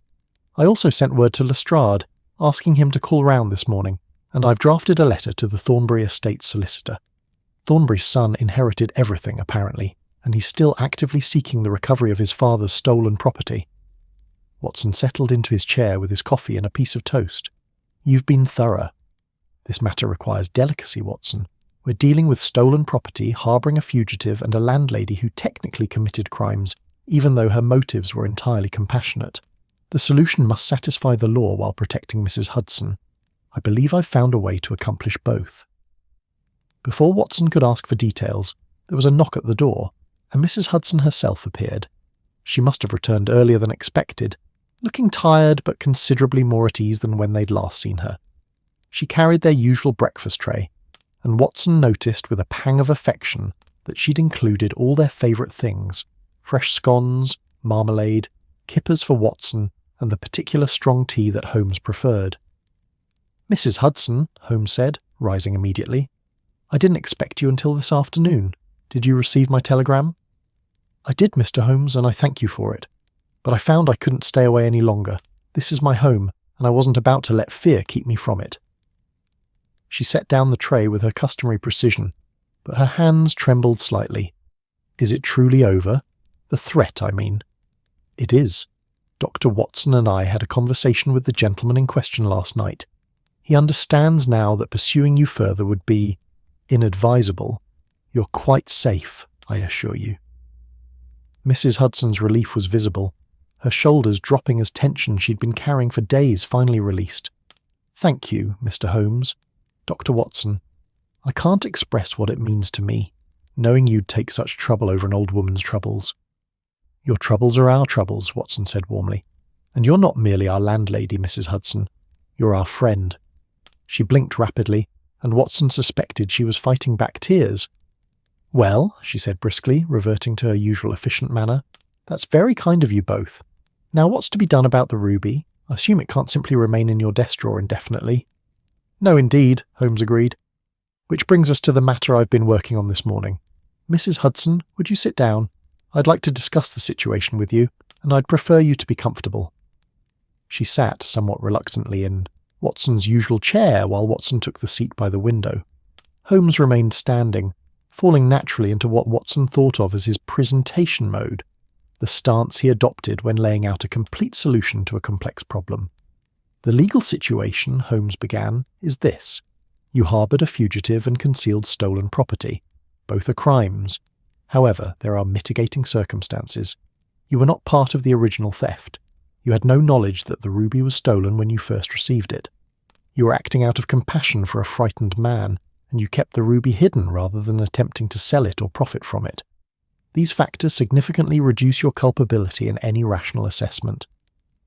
I also sent word to Lestrade, asking him to call round this morning, and I've drafted a letter to the Thornbury Estates solicitor. Thornbury's son inherited everything, apparently, and he's still actively seeking the recovery of his father's stolen property. Watson settled into his chair with his coffee and a piece of toast. You've been thorough. This matter requires delicacy, Watson. We're dealing with stolen property, harbouring a fugitive, and a landlady who technically committed crimes, even though her motives were entirely compassionate. The solution must satisfy the law while protecting Mrs. Hudson. I believe I've found a way to accomplish both. Before Watson could ask for details, there was a knock at the door, and Mrs. Hudson herself appeared. She must have returned earlier than expected, looking tired but considerably more at ease than when they'd last seen her. She carried their usual breakfast tray, and Watson noticed with a pang of affection that she'd included all their favourite things: fresh scones, marmalade, kippers for Watson, and the particular strong tea that Holmes preferred. Mrs. Hudson, Holmes said, rising immediately. I didn't expect you until this afternoon. Did you receive my telegram? I did, Mr. Holmes, and I thank you for it. But I found I couldn't stay away any longer. This is my home, and I wasn't about to let fear keep me from it. She set down the tray with her customary precision, but her hands trembled slightly. Is it truly over? The threat, I mean. It is. Dr. Watson and I had a conversation with the gentleman in question last night. He understands now that pursuing you further would be inadvisable. You're quite safe, I assure you. Mrs. Hudson's relief was visible, her shoulders dropping as tension she'd been carrying for days finally released. Thank you, Mr. Holmes. Dr. Watson, I can't express what it means to me, knowing you'd take such trouble over an old woman's troubles. Your troubles are our troubles, Watson said warmly. And you're not merely our landlady, Mrs. Hudson. You're our friend. She blinked rapidly, and Watson suspected she was fighting back tears. Well, she said briskly, reverting to her usual efficient manner, that's very kind of you both. Now what's to be done about the ruby? I assume it can't simply remain in your desk drawer indefinitely. No, indeed, Holmes agreed. Which brings us to the matter I've been working on this morning. Mrs. Hudson, would you sit down? I'd like to discuss the situation with you, and I'd prefer you to be comfortable. She sat somewhat reluctantly in Watson's usual chair while Watson took the seat by the window. Holmes remained standing, falling naturally into what Watson thought of as his presentation mode, the stance he adopted when laying out a complete solution to a complex problem. The legal situation, Holmes began, is this. You harboured a fugitive and concealed stolen property. Both are crimes. However, there are mitigating circumstances. You were not part of the original theft. You had no knowledge that the ruby was stolen when you first received it. You were acting out of compassion for a frightened man, and you kept the ruby hidden rather than attempting to sell it or profit from it. These factors significantly reduce your culpability in any rational assessment.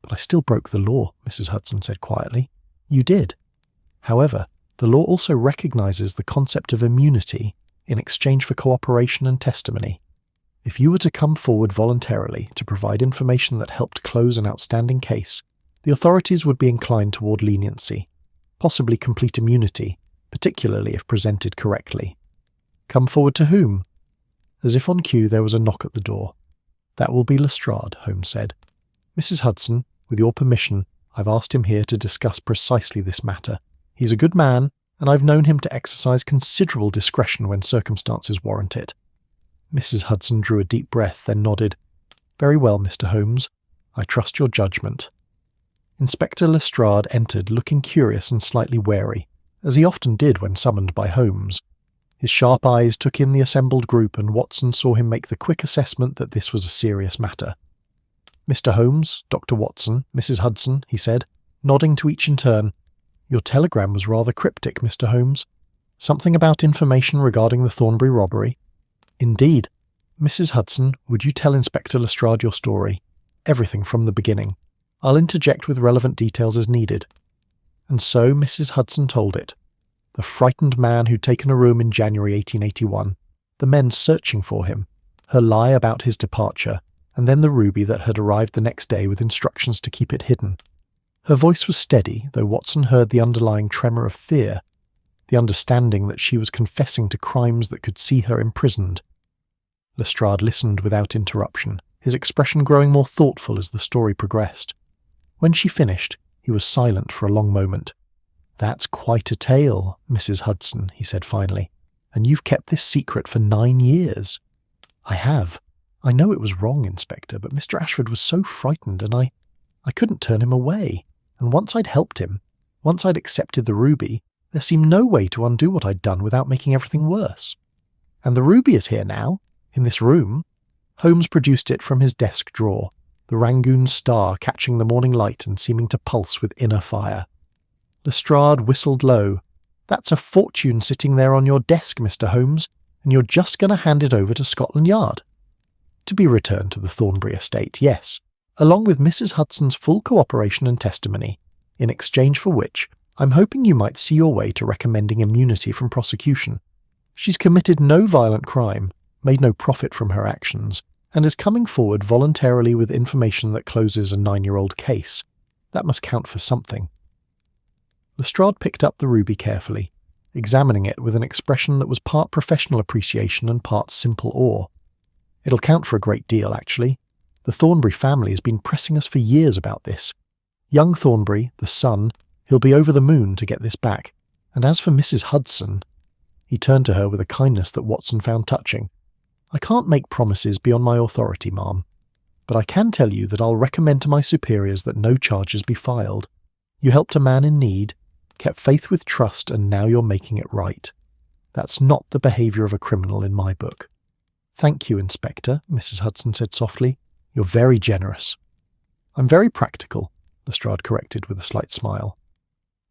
But I still broke the law, Mrs. Hudson said quietly. You did. However, the law also recognises the concept of immunity in exchange for cooperation and testimony. If you were to come forward voluntarily to provide information that helped close an outstanding case, the authorities would be inclined toward leniency, possibly complete immunity, particularly if presented correctly. Come forward to whom? As if on cue, there was a knock at the door. That will be Lestrade, Holmes said. Mrs. Hudson, with your permission, I've asked him here to discuss precisely this matter. He's a good man, and I've known him to exercise considerable discretion when circumstances warrant it. Mrs. Hudson drew a deep breath, then nodded. Very well, Mr. Holmes. I trust your judgment. Inspector Lestrade entered, looking curious and slightly wary, as he often did when summoned by Holmes. His sharp eyes took in the assembled group, and Watson saw him make the quick assessment that this was a serious matter. Mr. Holmes, Dr. Watson, Mrs. Hudson, he said, nodding to each in turn. Your telegram was rather cryptic, Mr. Holmes. Something about information regarding the Thornbury robbery. Indeed. Mrs. Hudson, would you tell Inspector Lestrade your story? Everything from the beginning. I'll interject with relevant details as needed. And so Mrs. Hudson told it. The frightened man who'd taken a room in January 1881, the men searching for him, her lie about his departure, and then the ruby that had arrived the next day with instructions to keep it hidden. Her voice was steady, though Watson heard the underlying tremor of fear, the understanding that she was confessing to crimes that could see her imprisoned. Lestrade listened without interruption, his expression growing more thoughtful as the story progressed. When she finished, he was silent for a long moment. "That's quite a tale, Mrs. Hudson," he said finally, "and you've kept this secret for 9 years." "I have. I know it was wrong, Inspector, but Mr. Ashford was so frightened and I couldn't turn him away. And once I'd helped him, once I'd accepted the ruby, there seemed no way to undo what I'd done without making everything worse. And the ruby is here now, in this room." Holmes produced it from his desk drawer, the Rangoon star catching the morning light and seeming to pulse with inner fire. Lestrade whistled low. "That's a fortune sitting there on your desk, Mr. Holmes, and you're just going to hand it over to Scotland Yard." "To be returned to the Thornbury estate, yes, along with Mrs. Hudson's full cooperation and testimony, in exchange for which I'm hoping you might see your way to recommending immunity from prosecution. She's committed no violent crime, made no profit from her actions, and is coming forward voluntarily with information that closes a 9-year-old case. That must count for something." Lestrade picked up the ruby carefully, examining it with an expression that was part professional appreciation and part simple awe. "It'll count for a great deal, actually. The Thornbury family has been pressing us for years about this. Young Thornbury, the son, he'll be over the moon to get this back. And as for Mrs. Hudson—" He turned to her with a kindness that Watson found touching. "I can't make promises beyond my authority, ma'am, but I can tell you that I'll recommend to my superiors that no charges be filed. You helped a man in need, kept faith with trust, and now you're making it right. That's not the behaviour of a criminal in my book." "Thank you, Inspector," Mrs. Hudson said softly. "You're very generous." "I'm very practical," Lestrade corrected with a slight smile.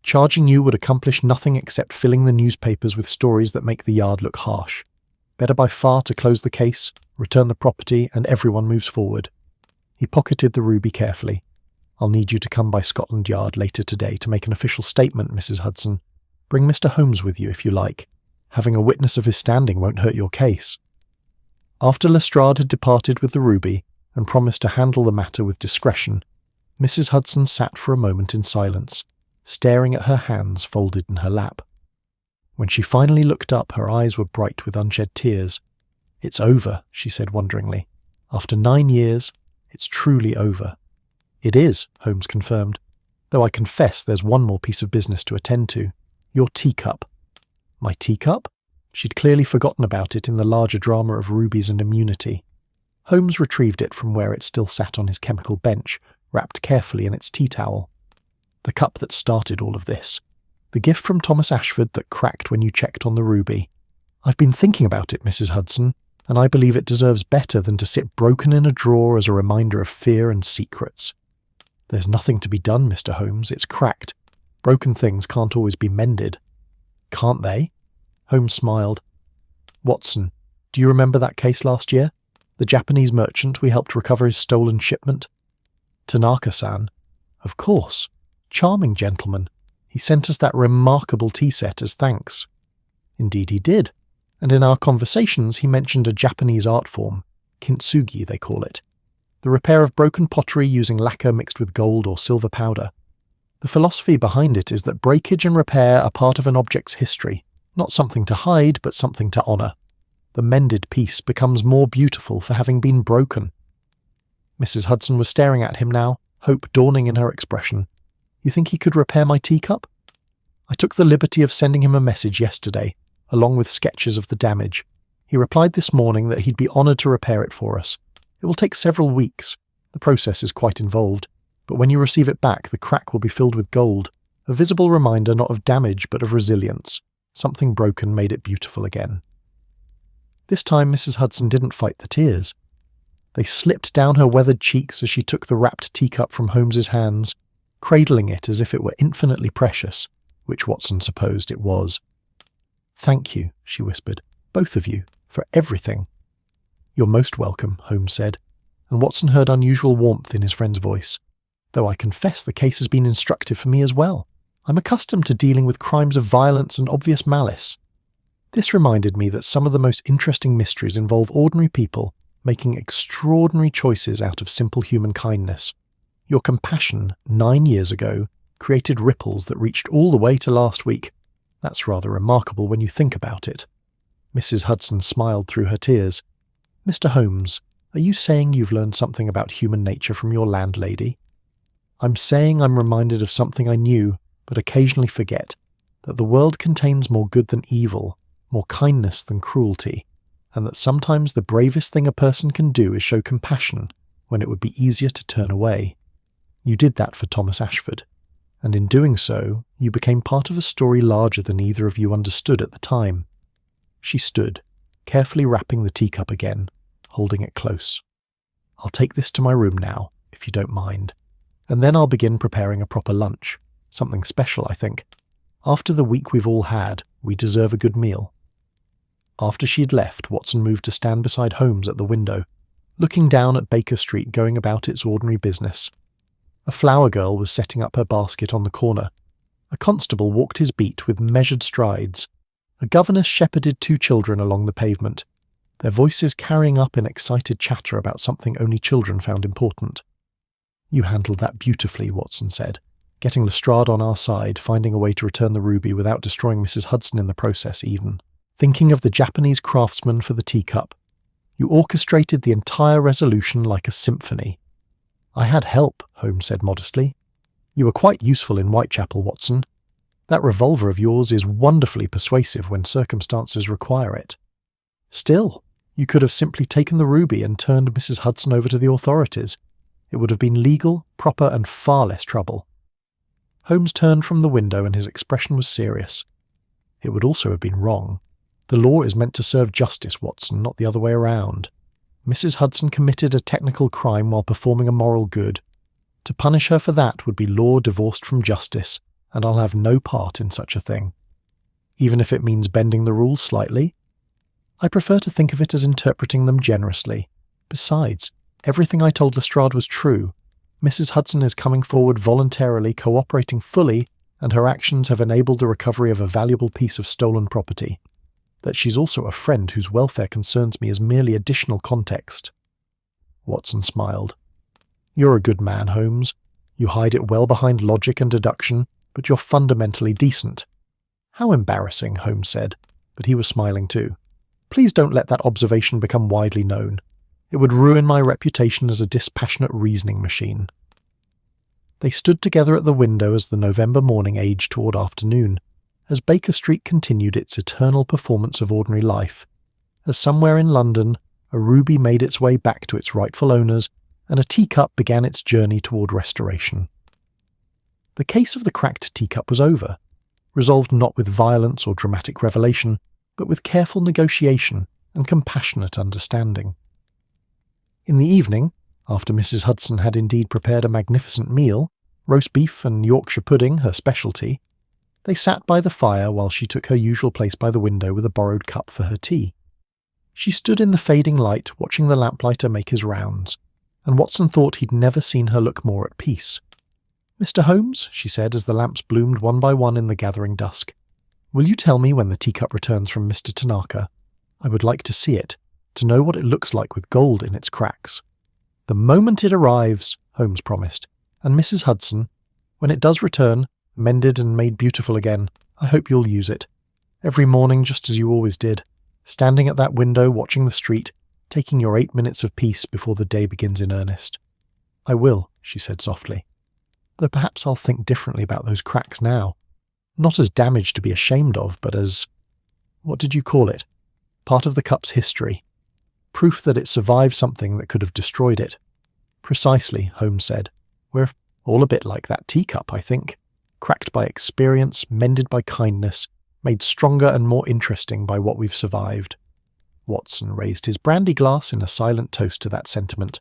"Charging you would accomplish nothing except filling the newspapers with stories that make the Yard look harsh. Better by far to close the case, return the property, and everyone moves forward." He pocketed the ruby carefully. "I'll need you to come by Scotland Yard later today to make an official statement, Mrs. Hudson. Bring Mr. Holmes with you if you like. Having a witness of his standing won't hurt your case." After Lestrade had departed with the ruby and promised to handle the matter with discretion, Mrs. Hudson sat for a moment in silence, staring at her hands folded in her lap. When she finally looked up, her eyes were bright with unshed tears. "It's over," she said wonderingly. "After 9 years, it's truly over." "It is," Holmes confirmed, "though I confess there's one more piece of business to attend to. Your teacup." "My teacup?" She'd clearly forgotten about it in the larger drama of rubies and immunity. Holmes retrieved it from where it still sat on his chemical bench, wrapped carefully in its tea towel. "The cup that started all of this. The gift from Thomas Ashford that cracked when you checked on the ruby. I've been thinking about it, Mrs. Hudson, and I believe it deserves better than to sit broken in a drawer as a reminder of fear and secrets." "There's nothing to be done, Mr. Holmes. It's cracked. Broken things can't always be mended." "Can't they?" Holmes smiled. "Watson, do you remember that case last year? The Japanese merchant we helped recover his stolen shipment?" "Tanaka-san." "Of course. Charming gentleman. He sent us that remarkable tea set as thanks." "Indeed he did. And in our conversations he mentioned a Japanese art form, kintsugi they call it. The repair of broken pottery using lacquer mixed with gold or silver powder. The philosophy behind it is that breakage and repair are part of an object's history, not something to hide, but something to honour. The mended piece becomes more beautiful for having been broken." Mrs. Hudson was staring at him now, hope dawning in her expression. "You think he could repair my teacup?" "I took the liberty of sending him a message yesterday, along with sketches of the damage. He replied this morning that he'd be honoured to repair it for us. It will take several weeks. The process is quite involved, but when you receive it back, the crack will be filled with gold, a visible reminder not of damage but of resilience. Something broken made it beautiful again." This time Mrs. Hudson didn't fight the tears. They slipped down her weathered cheeks as she took the wrapped teacup from Holmes's hands, cradling it as if it were infinitely precious, which Watson supposed it was. "Thank you," she whispered, "both of you, for everything." "You're most welcome," Holmes said, and Watson heard unusual warmth in his friend's voice. "Though I confess the case has been instructive for me as well. I'm accustomed to dealing with crimes of violence and obvious malice. This reminded me that some of the most interesting mysteries involve ordinary people making extraordinary choices out of simple human kindness. Your compassion 9 years ago created ripples that reached all the way to last week. That's rather remarkable when you think about it." Mrs. Hudson smiled through her tears. "Mr. Holmes, are you saying you've learned something about human nature from your landlady?" "I'm saying I'm reminded of something I knew, but occasionally forget, that the world contains more good than evil, more kindness than cruelty, and that sometimes the bravest thing a person can do is show compassion when it would be easier to turn away. You did that for Thomas Ashford, and in doing so, you became part of a story larger than either of you understood at the time." She stood, carefully wrapping the teacup again, holding it close. "I'll take this to my room now, if you don't mind, and then I'll begin preparing a proper lunch. Something special, I think. After the week we've all had, we deserve a good meal." After she'd left, Watson moved to stand beside Holmes at the window, looking down at Baker Street going about its ordinary business. A flower girl was setting up her basket on the corner. A constable walked his beat with measured strides. A governess shepherded 2 children along the pavement, their voices carrying up in excited chatter about something only children found important. "You handled that beautifully," Watson said, getting Lestrade on our side, finding a way to return the ruby without destroying Mrs. Hudson in the process even. Thinking of the Japanese craftsman for the teacup, you orchestrated the entire resolution like a symphony. "I had help," Holmes said modestly. "You were quite useful in Whitechapel, Watson. That revolver of yours is wonderfully persuasive when circumstances require it. Still, you could have simply taken the ruby and turned Mrs. Hudson over to the authorities. It would have been legal, proper, and far less trouble." Holmes turned from the window and his expression was serious. "It would also have been wrong. The law is meant to serve justice, Watson, not the other way around. Mrs. Hudson committed a technical crime while performing a moral good. To punish her for that would be law divorced from justice, and I'll have no part in such a thing. Even if it means bending the rules slightly? I prefer to think of it as interpreting them generously. Besides, everything I told Lestrade was true. Mrs. Hudson is coming forward voluntarily, cooperating fully, and her actions have enabled the recovery of a valuable piece of stolen property. That she's also a friend whose welfare concerns me is merely additional context." Watson smiled. "You're a good man, Holmes. You hide it well behind logic and deduction, but you're fundamentally decent." "How embarrassing," Holmes said, but he was smiling too. "Please don't let that observation become widely known. It would ruin my reputation as a dispassionate reasoning machine." They stood together at the window as the November morning aged toward afternoon, as Baker Street continued its eternal performance of ordinary life, as somewhere in London a ruby made its way back to its rightful owners and a teacup began its journey toward restoration. The case of the cracked teacup was over, resolved not with violence or dramatic revelation, but with careful negotiation and compassionate understanding. In the evening, after Mrs. Hudson had indeed prepared a magnificent meal, roast beef and Yorkshire pudding her specialty, they sat by the fire while she took her usual place by the window with a borrowed cup for her tea. She stood in the fading light watching the lamplighter make his rounds, and Watson thought he'd never seen her look more at peace. "Mr. Holmes," she said as the lamps bloomed one by one in the gathering dusk, "will you tell me when the teacup returns from Mr. Tanaka? I would like to see it, to know what it looks like with gold in its cracks." "The moment it arrives," Holmes promised, "and Mrs. Hudson, when it does return, mended and made beautiful again, I hope you'll use it. Every morning just as you always did, standing at that window watching the street, taking your 8 minutes of peace before the day begins in earnest." "I will," she said softly. "Though perhaps I'll think differently about those cracks now. Not as damage to be ashamed of, but as— what did you call it? Part of the cup's history. Proof that it survived something that could have destroyed it." "Precisely," Holmes said. "We're all a bit like that teacup, I think. Cracked by experience, mended by kindness, made stronger and more interesting by what we've survived." Watson raised his brandy glass in a silent toast to that sentiment,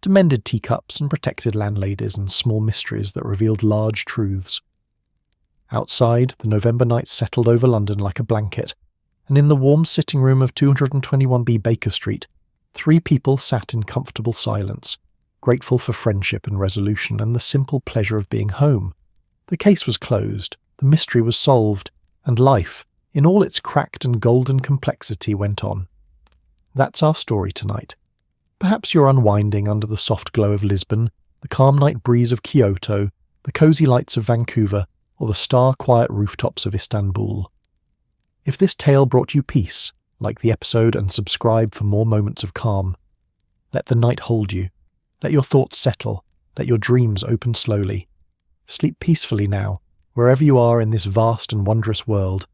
to mended teacups and protected landladies and small mysteries that revealed large truths. Outside, the November night settled over London like a blanket, and in the warm sitting room of 221B Baker Street, 3 people sat in comfortable silence, grateful for friendship and resolution and the simple pleasure of being home. The case was closed, the mystery was solved, and life, in all its cracked and golden complexity, went on. That's our story tonight. Perhaps you're unwinding under the soft glow of Lisbon, the calm night breeze of Kyoto, the cosy lights of Vancouver, or the star-quiet rooftops of Istanbul. If this tale brought you peace, like the episode and subscribe for more moments of calm. Let the night hold you. Let your thoughts settle. Let your dreams open slowly. Sleep peacefully now, wherever you are in this vast and wondrous world.